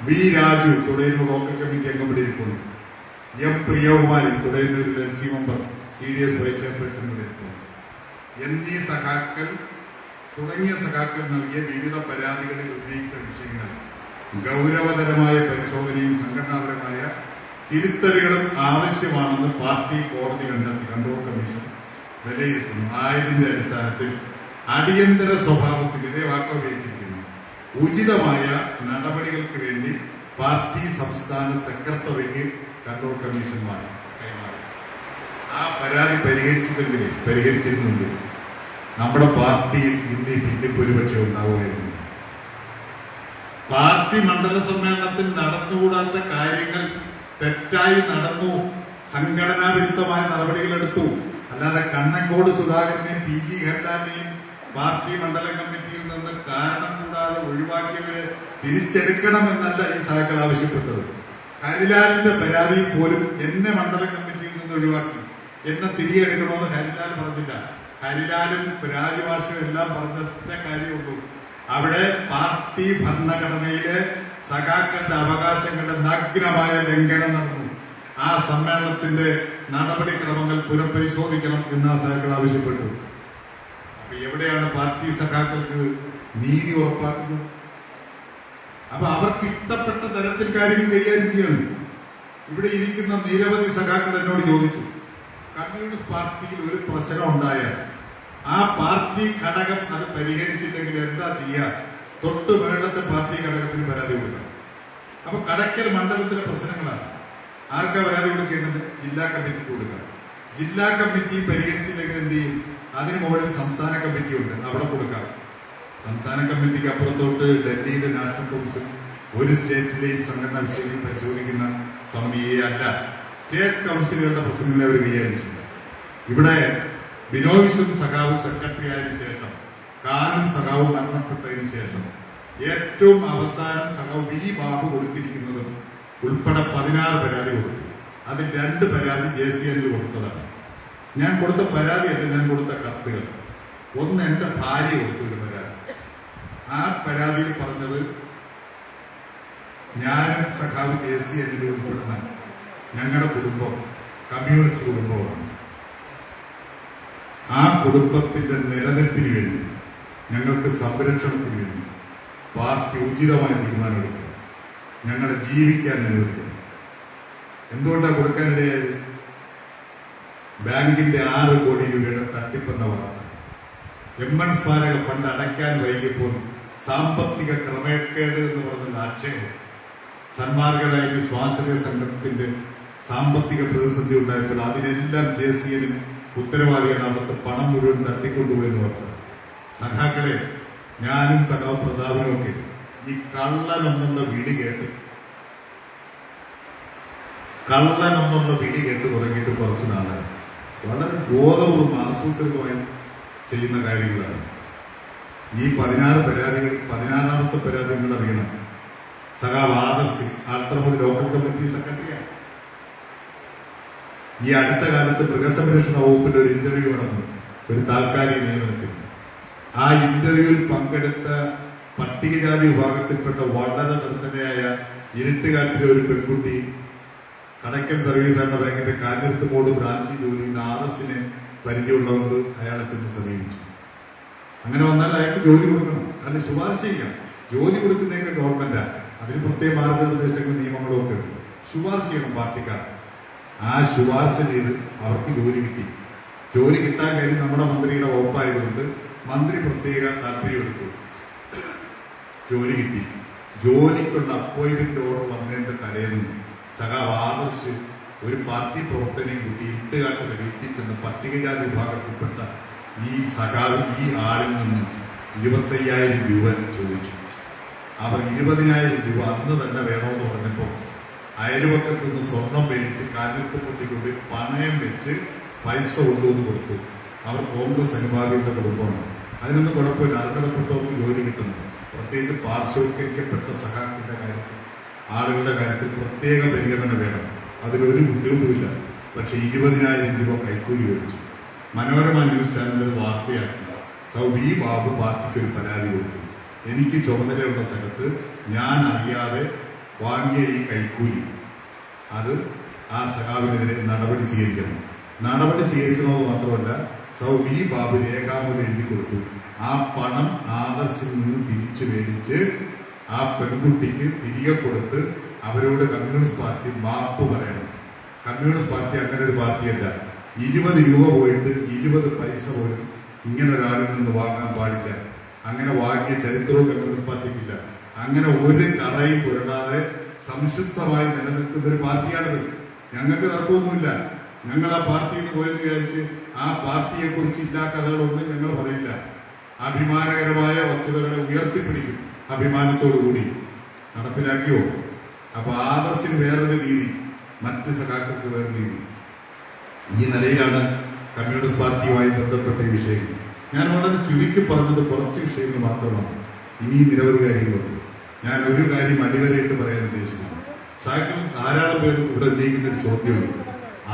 V. രാജു തുടങ്ങിയ ലോക്കൽ കമ്മിറ്റി അംഗം ഇവിടെ ഇരിപ്പുണ്ട്, M. പ്രിയകുമാരി തുടങ്ങിയ ഒരു LC member CDS vice chairperson ഇവിടെ ഇരിപ്പുണ്ട് എന്നീ സഖാക്കൾ തുടങ്ങിയ സഖാക്കൾ നൽകിയ വിവിധ പരാതികളിൽ ഉന്നയിച്ച വിഷയങ്ങൾ ഗൗരവതരമായ പരിശോധനയും സംഘടനാപരമായ തിരുത്തലുകളും ആവശ്യമാണെന്ന് പാർട്ടി കോടതി കണ്ടെത്തി കൺട്രോൾ കമ്മീഷൻ വിലയിരുത്തുന്നു. ആയതിന്റെ അടിസ്ഥാനത്തിൽ അടിയന്തര സ്വഭാവത്തിൽ ഇതേ വാക്ക് ഉപയോഗിച്ചിരിക്കുന്നു. ഉചിതമായ നടപടികൾക്ക് വേണ്ടി പാർട്ടി സംസ്ഥാന സെക്രട്ടറിക്ക് കൺട്രോൾ കമ്മീഷൻ കൈമാറി. ആ പരാതി പരിഹരിച്ചിരുന്നെങ്കിൽ നമ്മുടെ പാർട്ടിയിൽ ഇന്ന് ഭിന്നിപ്പൊരുപക്ഷെ ഉണ്ടാവുമായിരുന്നില്ല. പാർട്ടി മണ്ഡല സമ്മേളനത്തിൽ നടന്നുകൂടാത്ത കാര്യങ്ങൾ തെറ്റായി നടന്നു, സംഘടനാ വിരുദ്ധമായ നടപടികൾ എടുത്തു. അല്ലാതെ കണ്ണങ്കോട് സുധാകരനെയും PG ഹരിലാലിനെയും പാർട്ടി മണ്ഡല കമ്മിറ്റിയിൽ നിന്ന് കാരണം കൂടാതെ ഒഴിവാക്കിയവരെ തിരിച്ചെടുക്കണമെന്നല്ല ഈ സഹാക്കൾ ആവശ്യപ്പെട്ടത്. ഹരിലാലിന്റെ പരാതി പോലും എന്നെ മണ്ഡല കമ്മിറ്റിയിൽ നിന്ന് ഒഴിവാക്കി, എന്നെ തിരികെ എടുക്കണമെന്ന് ഹരിലാൽ പറഞ്ഞില്ല. ഹരിലാലും രാജഭാഷയും എല്ലാം പറഞ്ഞ കാര്യമുള്ളൂ. അവിടെ പാർട്ടി ഭരണഘടനയിലെ സഖാക്കളുടെ അവകാശങ്ങളുടെ നഗ്നമായ ലംഘനം നടന്നു. ആ സമ്മേളനത്തിന്റെ നടപടിക്രമങ്ങൾ പുനഃപരിശോധിക്കണം എന്ന് ആ സഖാക്കൾ ആവശ്യപ്പെട്ടു. അപ്പൊ എവിടെയാണ് പാർട്ടി സഖാക്കൾക്ക് നീതി ഉറപ്പാക്കുന്നത്? അപ്പൊ അവർക്ക് ഇഷ്ടപ്പെട്ട തരത്തിൽ കാര്യങ്ങൾ കൈകാര്യം ചെയ്യണം. ഇവിടെ ഇരിക്കുന്ന നിരവധി സഖാക്കൾ എന്നോട് ചോദിച്ചു, കമ്മ്യൂണിസ്റ്റ് പാർട്ടിയിൽ ഒരു പ്രശ്നം ഉണ്ടായാൽ ആ പാർട്ടി ഘടകം അത് പരിഹരിച്ചില്ലെങ്കിൽ എന്താ ചെയ്യുക? തൊട്ട് മേളത്തെ പാർട്ടി ഘടകത്തിന് പരാതി കൊടുക്കാം. അപ്പൊ കടക്കൽ മണ്ഡലത്തിലെ പ്രശ്നങ്ങളാണ്. ആർക്കാ പരാതി കൊടുക്കേണ്ടത്? ജില്ലാ കമ്മിറ്റിക്ക് കൊടുക്കാം. ജില്ലാ കമ്മിറ്റി പരിഹരിച്ചില്ലെങ്കിൽ എന്ത് ചെയ്യും? അതിന് മുകളിൽ സംസ്ഥാന കമ്മിറ്റി ഉണ്ട്, അവിടെ കൊടുക്കാം. സംസ്ഥാന കമ്മിറ്റിക്ക് അപ്പുറത്തോട്ട് ഡൽഹിയിലെ നാഷണൽ കൗൺസിൽ ഒരു സ്റ്റേറ്റിലെയും സംഘടനാ വിഷയങ്ങൾ പരിശോധിക്കുന്ന സമിതിയെ അല്ല, സ്റ്റേറ്റ് കൗൺസിലുകളുടെ പ്രശ്നങ്ങളെ അവർ കൈകാര്യം. ഇവിടെ ബിനോയ് വിശ്വം സഖാവ് സെക്രട്ടറി ആയതിനു ശേഷം, കാനം സഖാവ് മരണപ്പെട്ടതിന് ശേഷം ഏറ്റവും അവസാനം സഖാവ് വി ബാബു കൊടുത്തിരിക്കുന്നതും ഉൾപ്പെടെ 16 പരാതി കൊടുത്തു. അതിൽ 2 പരാതി JCN കൊടുത്തതാണ്. ഞാൻ കൊടുത്ത പരാതിയല്ല, ഞാൻ കൊടുത്ത കത്തുകൾ. ഒന്ന് എന്റെ ഭാര്യ കൊടുത്തൊരു പരാതി. ആ പരാതിയിൽ പറഞ്ഞത് ഞാനും സഖാവ് JCN ഉൾപ്പെടുന്ന ഞങ്ങളുടെ കുടുംബം കമ്മ്യൂണിസ്റ്റ് കുടുംബമാണ്. ആ കുടുംബത്തിന്റെ നിലനിൽപ്പിന് വേണ്ടി, ഞങ്ങൾക്ക് സംരക്ഷണത്തിന് വേണ്ടി പാർട്ടി ഉചിതമായ തീരുമാനമെടുക്കും, ഞങ്ങളെ ജീവിക്കാൻ അനുവദിക്കും. എന്തുകൊണ്ടാണ് കൊടുക്കാനിടയായത്? ബാങ്കിന്റെ 6 കോടി രൂപയുടെ തട്ടിപ്പെന്ന വാർത്ത. MN സ്മാരക ഫണ്ട് അടയ്ക്കാൻ വൈകിയപ്പോൾ സാമ്പത്തിക ക്രമക്കേട് എന്ന് പറഞ്ഞുള്ള ആക്ഷേപം. സന്മാർഗരായ സ്വാശ്രയ സംഘത്തിന്റെ സാമ്പത്തിക പ്രതിസന്ധി ഉണ്ടായപ്പോൾ അതിനെല്ലാം JCN ഉത്തരവാദിയാണ്. അവിടുത്തെ പണം മുഴുവൻ തട്ടിക്കൊണ്ടുപോയെന്ന് പറഞ്ഞത്. സഖാക്കളെ, ഞാനും സഖാവ് പ്രതാപനും ഒക്കെ ഈ കള്ളനെന്നുള്ള വിളി കേട്ട് തുടങ്ങിയിട്ട് കുറച്ച് നാളായി. വളരെ ബോധപൂർവ്വം ആസൂത്രിതമായി ചെയ്യുന്ന കാര്യങ്ങളാണ്. ഈ 16 പരാതികൾ, 16ാമത്തെ പരാതി നിങ്ങൾ അറിയണം. സഖാവ് ആദർശ് ആർത്തമത് ലോക്കൽ കമ്മിറ്റി സെക്രട്ടറിയാണ്. ഈ അടുത്ത കാലത്ത് മൃഗസംരക്ഷണ വകുപ്പിന്റെ ഒരു ഇന്റർവ്യൂ നടന്നു, ഒരു താൽക്കാലിക നിയമനത്തിൽ. ആ ഇന്റർവ്യൂവിൽ പങ്കെടുത്ത പട്ടികജാതി വിഭാഗത്തിൽപ്പെട്ട വളരെ നിർദ്ധനയായ ഇരുട്ടുകാട്ടിലെ ഒരു പെൺകുട്ടി കടക്കൽ സർവീസ് സഹകരണ ബാങ്കിന്റെ കാഞ്ഞിരത്തുമോട് ബ്രാഞ്ചിൽ ജോലി ചെയ്യുന്ന ആദർശിനെ പരിചയമുള്ളവർക്ക് അയാളെ ചെന്ന് സമീപിച്ചു. അങ്ങനെ വന്നാൽ അയാൾക്ക് ജോലി കൊടുക്കണം, അതിന് ശുപാർശ ചെയ്യാം. ജോലി കൊടുക്കുന്നതൊക്കെ ഗവൺമെന്റാണ്, അതിന് പ്രത്യേക മാർഗനിർദ്ദേശങ്ങളും നിയമങ്ങളും ഒക്കെ ഉണ്ട്. ശുപാർശ ചെയ്യണം പാർട്ടിക്കാർ. ആ ശുപാർശ ചെയ്ത് അവർക്ക് ജോലി കിട്ടി. ജോലി കിട്ടാൻ കാര്യം നമ്മുടെ മന്ത്രിയുടെ വകുപ്പായതുകൊണ്ട് മന്ത്രി പ്രത്യേക താല്പര്യമെടുത്തു. ജോലി കിട്ടി. ജോലിക്കുള്ള അപ്പോയിന്റ്മെന്റ് ഓർഡർ വന്നതിന്റെ തലേന്ന് സഖാവ് ആദർശ് ഒരു പാർട്ടി പ്രവർത്തനയും കൂട്ടി ഇട്ടുകാട്ടിലെ വീട്ടിൽ ചെന്ന് പട്ടികജാതി വിഭാഗത്തിൽപ്പെട്ട ഈ സഖാവ് ഈ ആളിൽ നിന്ന് 25,000 രൂപ ചോദിച്ചു. അവർ 20,000 രൂപ അന്ന് തന്നെ വേണമെന്ന് പറഞ്ഞപ്പോൾ അയൽവക്കത്ത് നിന്ന് സ്വർണം മേടിച്ച് കാഞ്ഞിരത്ത് പൊട്ടിക്കൊണ്ട് പണയം വെച്ച് പൈസ കൊണ്ടുവന്ന് കൊടുത്തു. അവർ കോൺഗ്രസ് അനുഭാവികളുടെ കുടുംബമാണ്. അതിനൊന്നും കുഴപ്പമില്ല, അർഹതപ്പെട്ടവർക്ക് ജോലി കിട്ടുന്നു. പ്രത്യേകിച്ച് പാർശ്വവൽക്കരിക്കപ്പെട്ട സഖാക്കളുടെ കാര്യത്തിൽ, ആളുകളുടെ കാര്യത്തിൽ പ്രത്യേക പരിഗണന വേണം. അതിലൊരു ബുദ്ധിമുട്ടുമില്ല. പക്ഷെ 20,000 രൂപ കൈക്കൂലി മേടിച്ചു. മനോരമ ന്യൂസ് ചാനലിൽ വാർത്തയാക്കി വി ബാബു പാർട്ടിക്ക് ഒരു പരാതി കൊടുത്തു. എനിക്ക് ചുമതലയുള്ള സ്ഥലത്ത് ഞാൻ അറിയാതെ വാങ്ങിയ ഈ കൈക്കൂലി, അത് ആ സഖാവിനെതിരെ നടപടി സ്വീകരിക്കണം. നടപടി സ്വീകരിക്കണമെന്ന് മാത്രമല്ല, വി ബാബു രേഖാമൂലം എഴുതി കൊടുത്തു. ആ പണം ആദർശിൽ നിന്ന് തിരിച്ചു മേടിച്ച് ആ പെൺകുട്ടിക്ക് തിരികെ കൊടുത്ത് അവരോട് കമ്മ്യൂണിസ്റ്റ് പാർട്ടി മാപ്പ് പറയണം. കമ്മ്യൂണിസ്റ്റ് പാർട്ടി അങ്ങനെ ഒരു പാർട്ടിയല്ല. 20 രൂപ പോയിട്ട് 20 പൈസ പോലും ഇങ്ങനെ ഒരാളിൽ നിന്ന് വാങ്ങാൻ പാടില്ല. അങ്ങനെ വാങ്ങിയ ചരിത്രവും കമ്മ്യൂണിസ്റ്റ് പാർട്ടിക്കില്ല. അങ്ങനെ ഒരു കറയും പുരടാതെ സംശുദ്ധമായി നിലനിൽക്കുന്ന ഒരു പാർട്ടിയാണിത്. ഞങ്ങൾക്ക് തർക്കമൊന്നുമില്ല. ഞങ്ങൾ ആ പാർട്ടിയിൽ നിന്ന് പോയെന്ന് വിചാരിച്ച് ആ പാർട്ടിയെ കുറിച്ച് ഇല്ലാ കഥകളൊന്നും ഞങ്ങൾ പറയില്ല. അഭിമാനകരമായ വസ്തുതകളെ ഉയർത്തിപ്പിടിക്കും അഭിമാനത്തോടു കൂടി. നടപ്പിലാക്കിയോ? അപ്പൊ ആദർശിന് വേറൊരു രീതി, മറ്റ് സഖാക്കൾക്ക് വേറൊരു രീതി. ഈ നിലയിലാണ് കമ്മ്യൂണിസ്റ്റ് പാർട്ടിയുമായി ബന്ധപ്പെട്ട ഈ വിഷയം. ഞാൻ വളരെ ചുരുക്കി പറഞ്ഞത് കുറച്ച് വിഷയങ്ങൾ മാത്രമാണ്. ഇനിയും നിരവധി കാര്യങ്ങളുണ്ട്. ഞാൻ ഒരു കാര്യം അടിവരയിട്ട് പറയാൻ ഉദ്ദേശിക്കുന്നു. സാക്കിൽ ധാരാളം പേർ ഇവിടെ ഉന്നയിക്കുന്ന ഒരു ചോദ്യമുണ്ട്,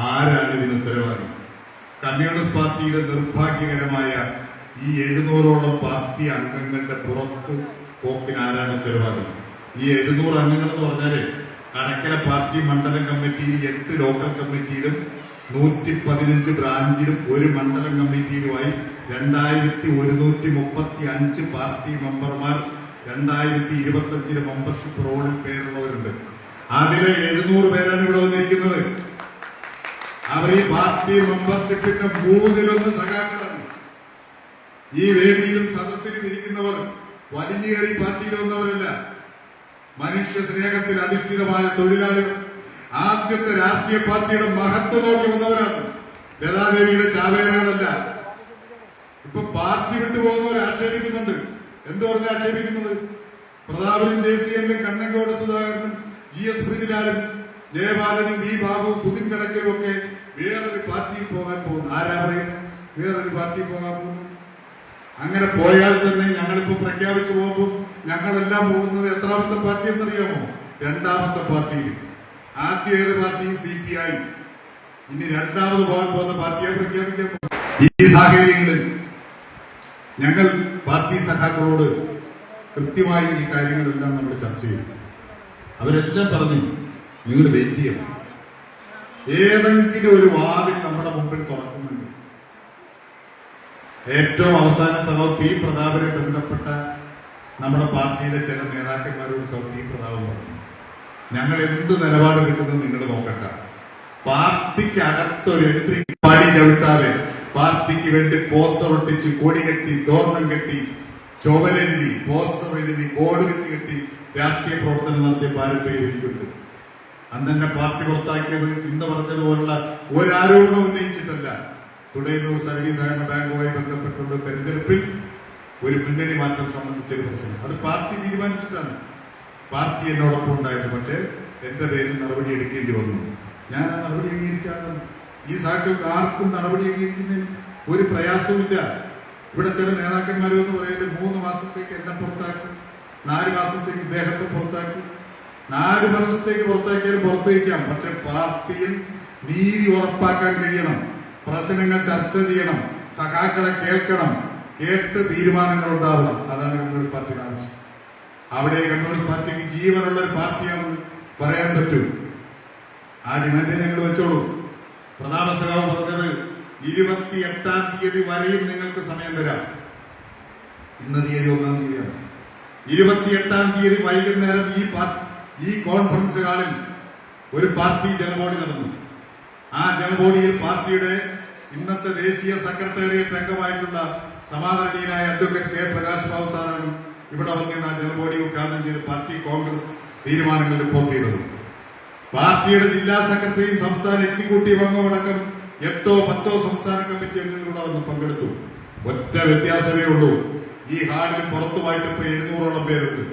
ആരാണ് ഇതിന് ഉത്തരവാദി? കമ്മ്യൂണിസ്റ്റ് പാർട്ടിയുടെ നിർഭാഗ്യകരമായ ഈ 700ഓളം പാർട്ടി അംഗങ്ങളുടെ പുറത്ത് പോക്കിന് ആരാണ് ഉത്തരവാദി? ഈ 700 അംഗങ്ങൾ എന്ന് പറഞ്ഞാല് കടക്കര പാർട്ടി മണ്ഡലം കമ്മിറ്റിയിൽ 8 ലോക്കൽ കമ്മിറ്റിയിലും 115 ബ്രാഞ്ചിലും ഒരു മണ്ഡലം കമ്മിറ്റിയിലുമായി 2135 പാർട്ടി മെമ്പർമാർ 2025 മെമ്പർഷിപ്പ് റോളിൽ പേരുള്ളവരുണ്ട്. അതിലെ 700 പേരാണ് ഇവിടെ വന്നിരിക്കുന്നത്. അവർ ഈ പാർട്ടി മെമ്പർഷിപ്പിന്റെ 1/3 സഖാക്കളാണ്. ഈ വേദിയിലും സദസ്സിലും ഇരിക്കുന്നവർ വലിഞ്ഞുകയറി പാർട്ടിയിൽ വന്നവരല്ല. മനുഷ്യ സ്നേഹത്തിൽ അധിഷ്ഠിതമായ തൊഴിലാളികൾ, ആദ്യത്തെ രാഷ്ട്രീയ പാർട്ടിയുടെ മഹത്വം നോക്കി വന്നവരാണ്. ലതാദേവിയുടെ ചാവേറുകളല്ല. ഇപ്പൊ പാർട്ടി വിട്ടുപോകുന്നവർ ആക്ഷേപിക്കുന്നുണ്ട്. എന്ത് പറഞ്ഞ് ആക്ഷേപിക്കുന്നത്? പ്രതാപനും JCM കണ്ണങ്കോട് സുധാകരനും GS പൃഥ്വിരാജും ജയപാലനും B ബാബു സുധിൻ കടക്കലും ഒക്കെ വേറൊരു പാർട്ടിയിൽ പോകാൻ പോകുന്നു. ആരാ പറയുന്നത് വേറൊരു പാർട്ടിയിൽ പോകാൻ പോകുന്നു? അങ്ങനെ പോയാൽ തന്നെ ഞങ്ങളിപ്പോ പ്രഖ്യാപിച്ചു പോകുമ്പോൾ ഞങ്ങളെല്ലാം പോകുന്നത് എത്രാമത്തെ പാർട്ടി എന്നറിയാമോ? 2ാമത്തെ പാർട്ടിയിൽ. ആദ്യ ഏത് പാർട്ടി? CPI. ഇനി 2ാമത് പോകാൻ പോകുന്ന പാർട്ടിയെ പ്രഖ്യാപിക്കാൻ പോകും. ഈ സാഹചര്യങ്ങളിൽ ഞങ്ങൾ പാർട്ടി സഖാക്കളോട് കൃത്യമായി ഈ കാര്യങ്ങളെല്ലാം നമ്മൾ ചർച്ച ചെയ്തു. അവരെല്ലാം പറഞ്ഞു, നിങ്ങൾ വെയിറ്റ് ചെയ്യണം, ഏതെങ്കിലും ഒരു വാതിൽ നമ്മുടെ മുമ്പിൽ തുറക്കുന്നുണ്ട്. ഏറ്റവും അവസാനം സഹോദരൻ P പ്രതാപനെ ബന്ധപ്പെട്ട നമ്മുടെ പാർട്ടിയിലെ ചില നേതാക്കന്മാരോട് സഹോദരൻ P പ്രതാപൻ പറഞ്ഞു, ഞങ്ങൾ എന്ത് നിലപാടെടുക്കുന്നത് നിങ്ങൾ നോക്കണ്ട, പാർട്ടിക്ക് അകത്തൊരു എൻട്രി പടി ചവിട്ടാതെ പാർട്ടിക്ക് വേണ്ടി പോസ്റ്റർ ഒട്ടിച്ച് കൊടി കെട്ടി തോരണം കെട്ടി ചുവരെഴുതി പോസ്റ്റർ എഴുതി ബോർഡ് വെച്ച് കെട്ടി രാഷ്ട്രീയ പ്രവർത്തനം നടത്തിയ പാരമ്പര്യം എനിക്കുണ്ട്. അന്ന് തന്നെ പാർട്ടി പുറത്താക്കിയത് ഇന്ന് പറഞ്ഞതുപോലുള്ള ഒരാരോപണം ഉന്നയിച്ചിട്ടല്ല. തുടരുന്ന സർവീസ് സഹകരണ ബാങ്കുമായി ബന്ധപ്പെട്ടുള്ള തെരഞ്ഞെടുപ്പിൽ ഒരു മുന്നണി മാറ്റം സംബന്ധിച്ചൊരു പ്രശ്നം അത് പാർട്ടി തീരുമാനിച്ചിട്ടാണ്. പാർട്ടി എന്നോടൊപ്പം ഉണ്ടായത്. പക്ഷേ എന്റെ പേരിൽ നടപടി എടുക്കേണ്ടി വന്നു. ഞാൻ ആ നടപടി അംഗീകരിച്ചാണ്. ഈ സാക്കൾക്ക് ആർക്കും നടപടി അംഗീകരിക്കുന്നതിന് ഒരു പ്രയാസവുമില്ല. ഇവിടെ ചില നേതാക്കന്മാർ എന്ന് പറയുന്നത് 3 മാസത്തേക്ക് എന്നെ പുറത്താക്കി, 4 മാസത്തേക്ക് ഇദ്ദേഹത്തെ പുറത്താക്കി, 4 വർഷത്തേക്ക് പുറത്താക്കിയാലും പുറത്തേക്കാം. പക്ഷെ പാർട്ടിയിൽ നീതി ഉറപ്പാക്കാൻ കഴിയണം. പ്രശ്നങ്ങൾ ചർച്ച ചെയ്യണം, സഖാക്കളെ കേൾക്കണം, കേട്ട് തീരുമാനങ്ങൾ ഉണ്ടാവണം. അതാണ് കമ്മ്യൂണിസ്റ്റ് പാർട്ടിയുടെ ആവശ്യം. അവിടെ കമ്മ്യൂണിസ്റ്റ് പാർട്ടിക്ക് ജീവനുള്ള ഒരു പാർട്ടിയാണെന്ന് പറയാൻ പറ്റൂ. ആ ഡിമാൻഡെ ഞങ്ങൾ വെച്ചോളൂ. പ്രധാന സഖാവ് പറഞ്ഞത് 28-ാം തീയതി വരെയും നിങ്ങൾക്ക് സമയം തരാം. ഇന്ന് തീയതി 1-ാം തീയതിയാണ്. 28-ാം തീയതി വൈകുന്നേരം ഈ കോൺഫറൻസ് ഹാളിൽ ഒരു പാർട്ടി ജനബോഡി നടന്നു. ആ ജനബോഡിയിൽ പാർട്ടിയുടെ ഇന്നത്തെ ദേശീയ സെക്രട്ടേറിയറ്റ് അംഗമായിട്ടുള്ള സമാദരണീയനായ അഡ്വക്കേറ്റ് K പ്രകാശ് ബാബു സാറാണ് ഇവിടെ വന്നിരുന്ന ആ ജനബോഡി ഉദ്ഘാടനം ചെയ്ത് പാർട്ടി കോൺഗ്രസ് തീരുമാനങ്ങൾ റിപ്പോർട്ട് ചെയ്തത്. പാർട്ടിയുടെ ജില്ലാ സെക്രട്ടറിയും സംസ്ഥാന എക്സിക്യൂട്ടീവ് അംഗമടക്കം 8-ഓ 10-ഓ സംസ്ഥാന കമ്മിറ്റി അംഗങ്ങളിലൂടെ വന്ന് പങ്കെടുത്തു. ഒറ്റ വ്യത്യാസമേ ഉള്ളൂ, ഈ ഹാളിൽ പുറത്തുമായിട്ട് ഇപ്പൊ 700ഓളം പേരുണ്ട്.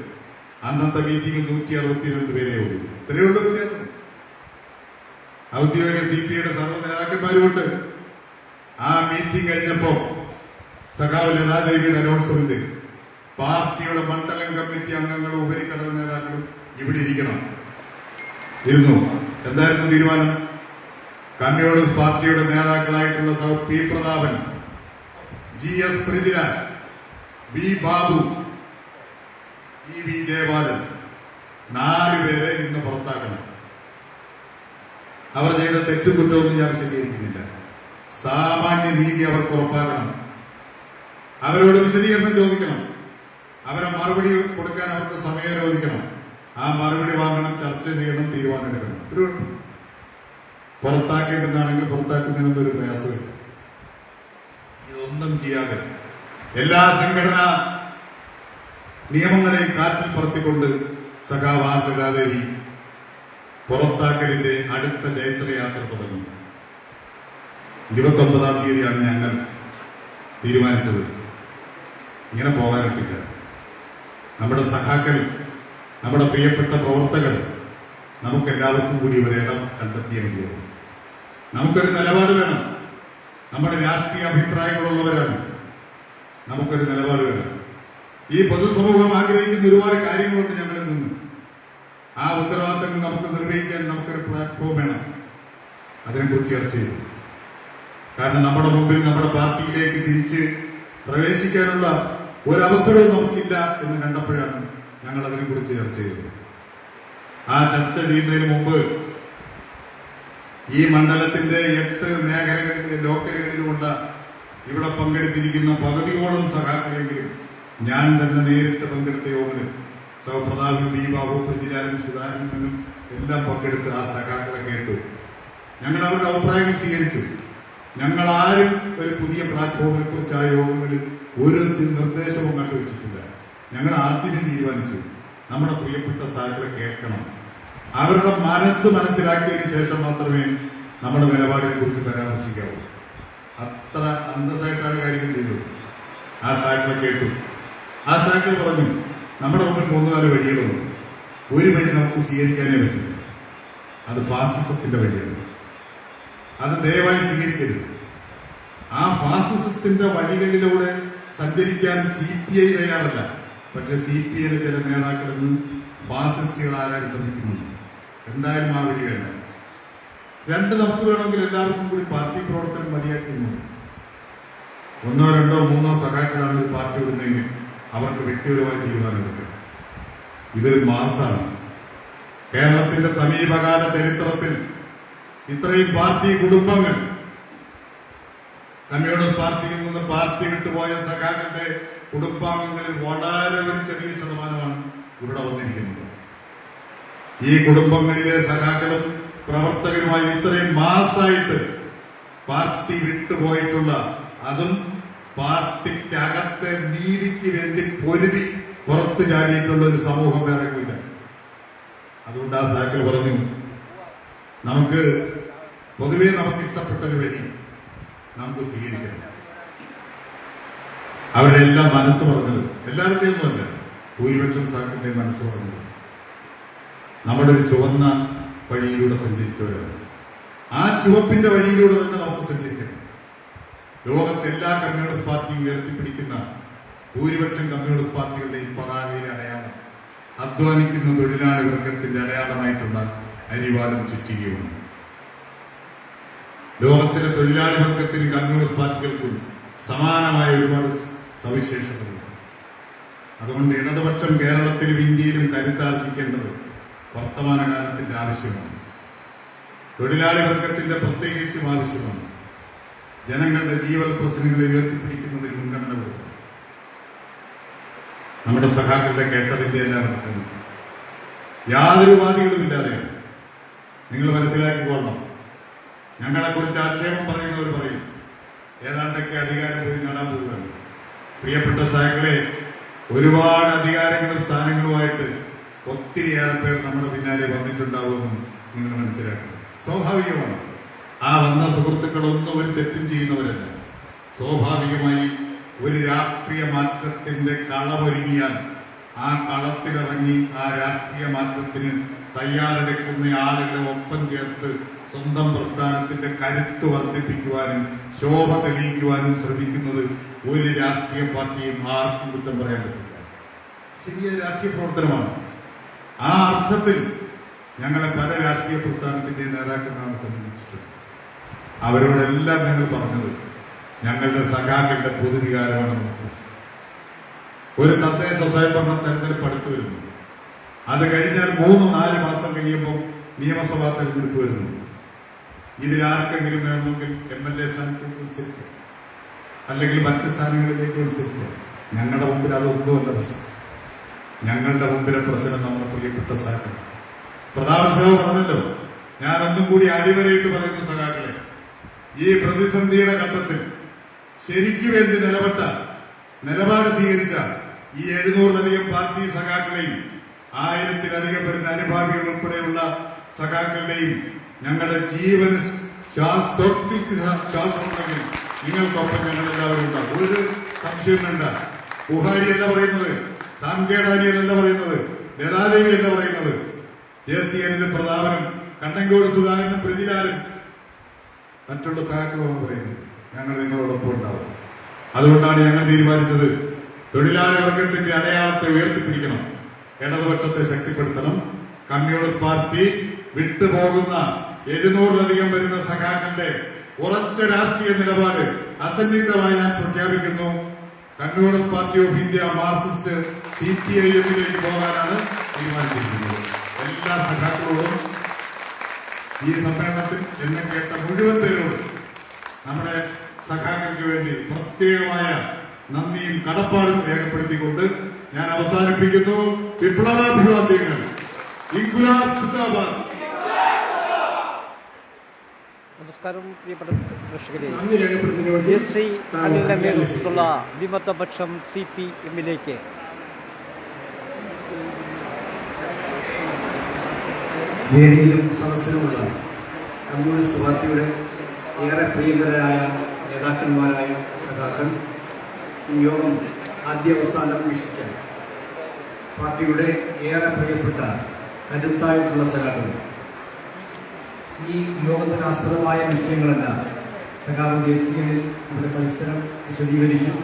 അന്നത്തെ മീറ്റിംഗിൽ 162 പേരേ ഉള്ളൂ. ഇത്രയേ ഉള്ളൂ വ്യത്യാസം. ഔദ്യോഗിക CPIയുടെ സർവ്വ നേതാക്കന്മാരുമുണ്ട്. ആ മീറ്റിംഗ് കഴിഞ്ഞപ്പോ സഖാവ് ലതാദേവിയുടെ അനൗൺസ്മെന്റ്, പാർട്ടിയുടെ മണ്ഡലം കമ്മിറ്റി അംഗങ്ങളും ഉപരിഘടക നേതാക്കളും ഇവിടെ ഇരിക്കണം. ഇരുന്നു. എന്തായിരുന്നു തീരുമാനം? കമ്മ്യൂണിസ്റ്റ് പാർട്ടിയുടെ നേതാക്കളായിട്ടുള്ള സഹോദരൻ P Prathapan, GS Prithviraj, B Babu, EV Jayapalan 4 പേരെ ഇന്ന് പുറത്താക്കണം. അവർ ചെയ്ത തെറ്റും കുറ്റമൊന്നും ഞാൻ വിശദീകരിക്കുന്നില്ല. സാമാന്യ നീതി അവർക്ക് ഉറപ്പാക്കണം. അവരോട് വിശദീകരണം ചോദിക്കണം. അവരെ മറുപടി കൊടുക്കാൻ അവർക്ക് സമയം അനുവദിക്കണം. ആ മറുപടി വാങ്ങണം, ചർച്ച ചെയ്യണം, തീരുമാനമെടുക്കണം. പുറത്താക്കേണ്ടതാണെങ്കിൽ പുറത്താക്കുന്നതിനൊന്നും ഒരു പ്രയാസമില്ല. ഇതൊന്നും ചെയ്യാതെ എല്ലാ സംഘടനാ നിയമങ്ങളെയും കാറ്റിൽ പറത്തിക്കൊണ്ട് സഖാവ് ആർ ലതാദേവി പുറത്താക്കലിന്റെ അടുത്ത ജൈത്രയാത്ര തുടങ്ങി. 29-ാം തീയതിയാണ് ഞങ്ങൾ തീരുമാനിച്ചത്. ഇങ്ങനെ പോകാനൊക്കില്ല. നമ്മുടെ സഖാക്കൾ നമ്മുടെ പ്രിയപ്പെട്ട പ്രവർത്തകർ നമുക്കെല്ലാവർക്കും കൂടി ഒരിടം കണ്ടെത്തിയ മതിയാവും. നമുക്കൊരു നിലപാട് വേണം. നമ്മുടെ രാഷ്ട്രീയ അഭിപ്രായങ്ങളുള്ളവരാണ്. നമുക്കൊരു നിലപാട് വേണം. ഈ പൊതുസമൂഹം ആഗ്രഹിക്കുന്ന ഒരുപാട് കാര്യങ്ങളുണ്ട് ഞങ്ങളിൽ നിന്ന്. ആ ഉത്തരവാദിത്തങ്ങൾ നമുക്ക് നിർവഹിക്കാൻ നമുക്കൊരു പ്ലാറ്റ്ഫോം വേണം. അതിനെക്കുറിച്ച് ചർച്ച ചെയ്തു. കാരണം നമ്മുടെ മുമ്പിൽ നമ്മുടെ പാർട്ടിയിലേക്ക് തിരിച്ച് പ്രവേശിക്കാനുള്ള ഒരവസരവും നമുക്കില്ല എന്ന് കണ്ടപ്പോഴാണ് ഞങ്ങൾ അതിനെക്കുറിച്ച് ചർച്ച ചെയ്തത്. ആ ചർച്ച ചെയ്യുന്നതിന് മുമ്പ് ഈ മണ്ഡലത്തിന്റെ 8 മേഖലകളിലെ ലോക്കലുകളിലുമുള്ള ഇവിടെ പങ്കെടുത്തിരിക്കുന്ന പകുതിയോളം സഖാക്കളെങ്കിലും ഞാൻ തന്നെ നേരിട്ട് പങ്കെടുത്ത യോഗത്തിൽ സഹപ്രതാപനും ബി ബാബു പൃഥ്വിരാജനും സുധാകരനും എല്ലാം പങ്കെടുത്ത് ആ സഖാക്കളെ കേട്ടു. ഞങ്ങൾ അവരുടെ അഭിപ്രായങ്ങൾ സ്വീകരിച്ചു. ഞങ്ങൾ ആരും ഒരു പുതിയ പ്ലാറ്റ്ഫോമിനെ കുറിച്ച് ആ യോഗങ്ങളിൽ ഒരു നിർദ്ദേശവും കണ്ടുവച്ചിട്ടില്ല. ഞങ്ങൾ ആദ്യമേ തീരുമാനിച്ചു നമ്മുടെ പ്രിയപ്പെട്ട സഖാക്കളെ കേൾക്കണം. അവരുടെ മനസ്സ് മനസ്സിലാക്കിയതിന് ശേഷം മാത്രമേ നമ്മുടെ നിലപാടിനെ കുറിച്ച് പരാമർശിക്കാവൂ. അത്ര അന്തസ്സായിട്ടാണ് കാര്യങ്ങൾ ചെയ്തത്. ആ സഖാക്കളെ കേട്ടു. ആ സഖാക്കൾ പറഞ്ഞു, നമ്മുടെ മുമ്പിൽ 3-4 വഴികളുണ്ട്. ഒരു വഴി നമുക്ക് സ്വീകരിക്കാനേ പറ്റില്ല. അത് ഫാസിസത്തിന്റെ വഴിയാണ്. അത് ദയവായി സ്വീകരിക്കരുത്. ആ ഫാസിസത്തിന്റെ വഴികളിലൂടെ സഞ്ചരിക്കാൻ CPI തയ്യാറല്ല. പക്ഷെ CPIയിലെ ചില നേതാക്കളിൽ ഫാസിസ്റ്റുകളാകാൻ ശ്രമിക്കുന്നുണ്ട്. എന്തായാലും ആ വഴി വേണ്ട. 2 നമുക്ക് വേണമെങ്കിൽ എല്ലാവർക്കും കൂടി പാർട്ടി പ്രവർത്തനം മതിയാക്കുന്നുണ്ട്. 1, 2, 3 സഖാക്കളാണ് ഒരു പാർട്ടി വിടുന്നതെങ്കിൽ അവർക്ക് വ്യക്തിപരമായ തീരുമാനമെടുക്കുക. ഇതൊരു മാസാണ്. കേരളത്തിന്റെ സമീപകാല ചരിത്രത്തിൽ ഇത്രയും പാർട്ടി കുടുംബങ്ങൾ കമ്മ്യൂണിസ്റ്റ് പാർട്ടിയിൽ നിന്ന് പാർട്ടി വിട്ടുപോയ സഖാക്കളുടെ കുടുംബാംഗങ്ങളിൽ വളരെ ഒരു ചെറിയ ശതമാനമാണ് ഇവിടെ വന്നിരിക്കുന്നത്. ഈ കുടുംബങ്ങളിലെ സഖാക്കളും പ്രവർത്തകരുമായി ഇത്രയും മാസമായിട്ട് പാർട്ടി വിട്ടുപോയിട്ടുള്ള, അതും പാർട്ടിക്കകത്തെ നീതിക്ക് വേണ്ടി പൊരുതി പുറത്തു ചാടിയിട്ടുള്ള ഒരു സമൂഹം വേറെ ഇല്ല. അതുകൊണ്ട് ആ സഖാക്കൾ പറഞ്ഞു, നമുക്ക് പൊതുവെ നമുക്ക് ഇഷ്ടപ്പെട്ടൊരു വഴി നമുക്ക് സ്വീകരിക്കണം. അവരുടെ എല്ലാം മനസ്സ് പറഞ്ഞത്, എല്ലാവരുടെയും ഒന്നുമല്ല, ഭൂരിപക്ഷം സഖാക്കളുടെ മനസ്സ് പറഞ്ഞത് നമ്മുടെ ഒരു ചുവന്ന വഴിയിലൂടെ സഞ്ചരിച്ചവരാണ്. ആ ചുവപ്പിന്റെ വഴിയിലൂടെ തന്നെ നമുക്ക് സഞ്ചരിക്കണം. ലോകത്തെ എല്ലാ കമ്മ്യൂണിസ്റ്റ് പാർട്ടിയും ഉയർത്തിപ്പിടിക്കുന്ന ഭൂരിപക്ഷം കമ്മ്യൂണിസ്റ്റ് പാർട്ടികളുടെയും പതാകയിലെ അടയാളം അധ്വാനിക്കുന്ന തൊഴിലാളി വർഗത്തിന്റെ അടയാളമായിട്ടുള്ള അരിവാളും ചുറ്റികയുമാണ്. ലോകത്തിലെ തൊഴിലാളി വർഗത്തിനും കമ്മ്യൂണിസ്റ്റ് പാർട്ടികൾക്കും സമാനമായ ഒരുപാട് സവിശേഷതകളുണ്ട്. അതുകൊണ്ട് ഇടതുപക്ഷം കേരളത്തിലും ഇന്ത്യയിലും കരുത്താർജിക്കേണ്ടത് വർത്തമാനകാലത്തിന്റെ ആവശ്യമാണ്. തൊഴിലാളി വർഗത്തിന്റെ പ്രത്യേകിച്ചും ആവശ്യമാണ്. ജനങ്ങളുടെ ജീവൽ പ്രശ്നങ്ങളെ ഉയർത്തിപ്പിടിക്കുന്നതിൽ മുൻഗണന കൊടുക്കണം. നമ്മുടെ സഖാക്കളുടെ കേട്ടതിന്റെ എല്ലാം മനസ്സിലാക്കി യാതൊരു ഉപാധികളുമില്ലാതെയാണ്. നിങ്ങൾ മനസ്സിലാക്കിക്കൊള്ളണം. ഞങ്ങളെക്കുറിച്ച് ആക്ഷേപം പറയുന്നവർ പറയും ഏതാണ്ടൊക്കെ അധികാരം പോയി നേടാൻ പോവുകയാണ്. പ്രിയപ്പെട്ട സഖാക്കളെ, ഒരുപാട് അധികാരങ്ങളും സ്ഥാനങ്ങളുമായിട്ട് ഒത്തിരിയേറെ പേർ നമ്മുടെ പിന്നാലെ വന്നിട്ടുണ്ടാവുമെന്ന് നിങ്ങൾ മനസ്സിലാക്കണം. സ്വാഭാവികമാണ്. ആ വന്ന സുഹൃത്തുക്കളൊന്നും ഒരു തെറ്റും ചെയ്യുന്നവരല്ല. സ്വാഭാവികമായി ഒരു രാഷ്ട്രീയ മാറ്റത്തിന്റെ കളമൊരുങ്ങിയാൽ ആ കളത്തിലിറങ്ങി ആ രാഷ്ട്രീയ മാറ്റത്തിന് തയ്യാറെടുക്കുന്ന ആളുകളെ ഒപ്പം ചേർത്ത് സ്വന്തം പ്രസ്ഥാനത്തിന്റെ കരുത്ത് വർദ്ധിപ്പിക്കുവാനും ശോഭ തെളിയിക്കുവാനും ശ്രമിക്കുന്നത് ഒരു രാഷ്ട്രീയ പാർട്ടിയും ആർക്കും കുറ്റം പറയാൻ പറ്റില്ല. ശരിയായ രാഷ്ട്രീയ പ്രവർത്തനമാണ്. ആ അർത്ഥത്തിൽ ഞങ്ങളെ പല രാഷ്ട്രീയ പ്രസ്ഥാനത്തിന്റെ നേതാക്കന്മാരെ സമീപിച്ചിട്ടുണ്ട്. അവരോടെല്ലാം ഞങ്ങൾ പറഞ്ഞത് ഞങ്ങളുടെ സഖാക്കളുടെ പൊതുവികാരമാണ് നമുക്ക്. ഒരു തദ്ദേശ സ്വയംഭരണ തെരഞ്ഞെടുപ്പ് അടുത്തു വരുന്നു. അത് കഴിഞ്ഞാൽ 3-4 മാസം കഴിയുമ്പോൾ നിയമസഭാ തെരഞ്ഞെടുപ്പ് വരുന്നു. ഇതിലാർക്കെങ്കിലും വേണമെങ്കിൽ MLA സ്ഥാനത്തേക്ക് മത്സരിക്കാം, അല്ലെങ്കിൽ മറ്റ് സ്ഥാനങ്ങളിലേക്ക് മത്സരിക്കാം. ഞങ്ങളുടെ മുമ്പിൽ അതൊന്നുമല്ല പ്രശ്നം. ഞങ്ങളുടെ മുമ്പിലെ പ്രശ്നം നമ്മുടെ പ്രിയപ്പെട്ട സഖാക്കൾ. പ്രതാപൻ സാഹു പറഞ്ഞല്ലോ, ഞാനൊന്നും കൂടി അടിവരയിട്ട് പറയുന്ന സഖാക്കളെ, ഈ പ്രതിസന്ധിയുടെ ഘട്ടത്തിൽ ശരിക്കു വേണ്ടി നിലപെട്ട നിലപാട് സ്വീകരിച്ച ഈ 700-ലധികം പാർട്ടി സഖാക്കളെയും 1000-ലധികം വരുന്ന അനുഭാവികൾ ഉൾപ്പെടെയുള്ള സഖാക്കളുടെയും ഞങ്ങളുടെ ജീവന് ശ്വാസമുണ്ടെങ്കിൽ നിങ്ങൾക്കൊപ്പം ഞങ്ങളെല്ലാവരും ഉണ്ടാകും. ഒരു സംശയം വേണ്ട. ബുഹാരിയല്ല പറയുന്നത്, സാംഖ്യടാരിയല്ല പറയുന്നത്, ലതാദേവി എന്ന് പറയുന്നത്, JCN പ്രതാപനും കണ്ണങ്കോട് സുധാകരനും പ്രതിലാലും മറ്റുള്ള സഹാക്കളുമാണ് പറയുന്നത് ഞങ്ങൾ നിങ്ങളോടൊപ്പം ഉണ്ടാവും. അതുകൊണ്ടാണ് ഞങ്ങൾ തീരുമാനിച്ചത് തൊഴിലാളി വർഗത്തിന്റെ അടയാളത്തെ ഉയർത്തിപ്പിടിക്കണം, ഇടതുപക്ഷത്തെ ശക്തിപ്പെടുത്തണം. കമ്മ്യൂണിസ്റ്റ് പാർട്ടി വിട്ടുപോകുന്ന 700-ലധികം വരുന്ന സഖാക്കളുടെ ഉറച്ച രാഷ്ട്രീയ നിലപാട് അസന്നിഗ്ധമായി ഞാൻ പ്രഖ്യാപിക്കുന്നു. Communist party of India Marxist CPIM-ലേക്ക് പോകാനാണ് തീരുമാനിച്ചിരിക്കുന്നത്. എല്ലാ സഖാക്കളോടും ഈ സമ്മേളനത്തിൽ എന്നെ കേട്ട മുഴുവൻ പേരോടും നമ്മുടെ സഖാക്കൾക്ക് വേണ്ടി പ്രത്യേകമായ നന്ദിയും കടപ്പാടും രേഖപ്പെടുത്തിക്കൊണ്ട് ഞാൻ അവസാനിപ്പിക്കുന്നു. വിപ്ലവാഭിവാദ്യങ്ങൾ. ഇൻകുലാബ് സിന്ദാബാദ്. നമസ്കാരം പ്രിയപ്പെട്ട പ്രേക്ഷകരെ. നന്ദി രേഖപ്പെടുത്തുന്നതിന് വേണ്ടി JC അനിലിന്റെ നേതൃത്വത്തിലുള്ള വിമതപക്ഷം CPM-ലേക്ക് വേദിയിലും സദസ്സിലുമുള്ള കമ്മ്യൂണിസ്റ്റ് പാർട്ടിയുടെ ഏറെ പ്രിയങ്കരായ നേതാക്കന്മാരായ സഖാക്കൾ, ഈ യോഗം ആദ്യാവസാനം വീക്ഷിച്ച പാർട്ടിയുടെ ഏറെ പ്രിയപ്പെട്ട കരുത്തായിട്ടുള്ള സഖാക്കൾ, ഈ യോഗത്തിന് ആസ്പദമായ വിഷയങ്ങളെല്ലാം സഖാവ് JCN ഇവിടെ സവിസ്തരം വിശദീകരിച്ചു.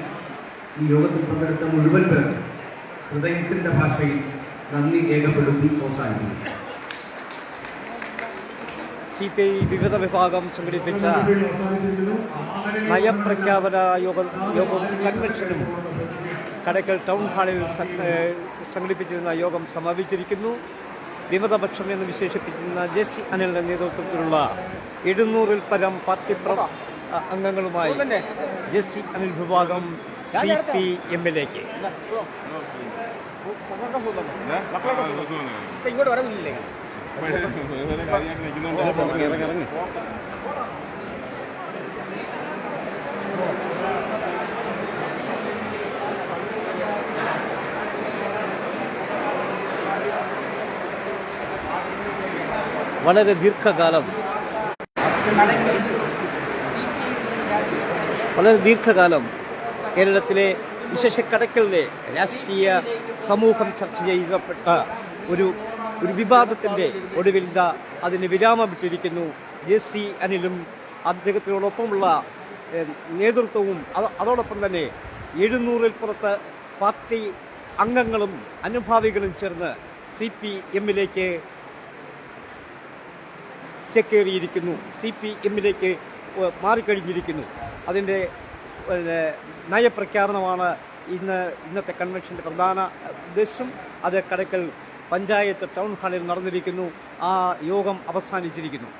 ഈ യോഗത്തിൽ പങ്കെടുത്ത മുഴുവൻ പേർ ഹൃദയത്തിൻ്റെ ഭാഷയിൽ നന്ദി രേഖപ്പെടുത്തി അവസാനിക്കുന്നു. CPI വിവിധ വിഭാഗം സംഘടിപ്പിച്ച അവസാനിച്ചിരിക്കുന്നു. നയപ്രഖ്യാപന യോഗവും കൺവെൻഷനും കടയ്ക്കൽ ടൗൺ ഹാളിൽ സംഘടിപ്പിച്ചിരുന്ന യോഗം സമാപിച്ചിരിക്കുന്നു. വിമതപക്ഷം എന്ന് വിശേഷിപ്പിക്കുന്ന JC അനിലിന്റെ നേതൃത്വത്തിലുള്ള 700-ൽ പരം പാർട്ടി അംഗങ്ങളുമായി JC അനിൽ വിഭാഗം CPM-ലേക്ക്. ഇങ്ങോട്ട് വരവില്ലേ? ഇറങ്ങി വളരെ ദീർഘകാലം കേരളത്തിലെ വിശേഷ കടയ്ക്കലിലെ രാഷ്ട്രീയ സമൂഹം ചർച്ച ചെയ്യപ്പെട്ട ഒരു വിവാദത്തിന്റെ ഒടുവിൽ അതിന് വിരാമമിട്ടിരിക്കുന്നു. JC അനിലും അദ്ദേഹത്തിനോടൊപ്പമുള്ള നേതൃത്വവും അതോടൊപ്പം തന്നെ 700-ൽ പുറത്ത് പാർട്ടി അംഗങ്ങളും അനുഭാവികളും ചേർന്ന് CPM-ലേക്ക് ചേക്കേറിയിരിക്കുന്നു. CPM-ലേക്ക് മാറിക്കഴിഞ്ഞിരിക്കുന്നു. അതിൻ്റെ നയപ്രഖ്യാപനമാണ് ഇന്നത്തെ കൺവെൻഷൻ്റെ പ്രധാന ഉദ്ദേശം. അത് കടയ്ക്കൽ പഞ്ചായത്ത് ടൗൺ ഹാളിൽ നടന്നിരിക്കുന്നു. ആ യോഗം അവസാനിച്ചിരിക്കുന്നു.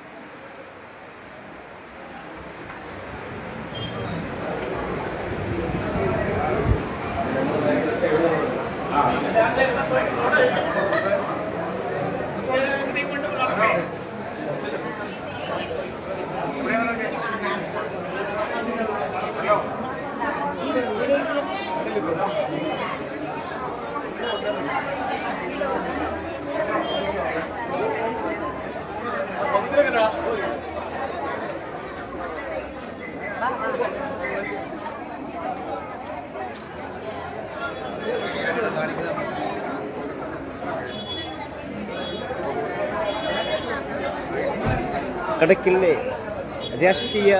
കടയ്ക്കലിലെ രാഷ്ട്രീയ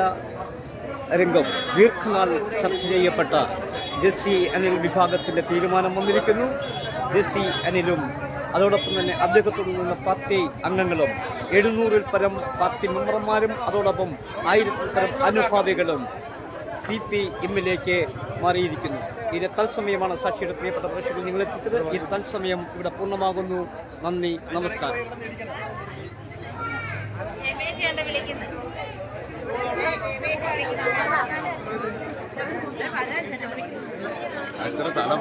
രംഗം ദീർഘനാൾ ചർച്ച ചെയ്യപ്പെട്ട JC അനിൽ വിഭാഗത്തിൻ്റെ തീരുമാനം വന്നിരിക്കുന്നു. JC അനിലും അതോടൊപ്പം തന്നെ അദ്ദേഹത്തോട് നിന്ന പാർട്ടി അംഗങ്ങളും 700-ൽ പരം പാർട്ടി മെമ്പർമാരും അതോടൊപ്പം 1000-ൽ പരം അനുഭാവികളും CPM-ലേക്ക് മാറിയിരിക്കുന്നു. ഇതിന് തത്സമയമാണ് സാക്ഷിയുടെ പ്രിയപ്പെട്ട പ്രേക്ഷകർ നിങ്ങളെത്തിച്ചത്. ഈ തത്സമയം ഇവിടെ പൂർണ്ണമാകുന്നു. നന്ദി, നമസ്കാരം. അത്ര തല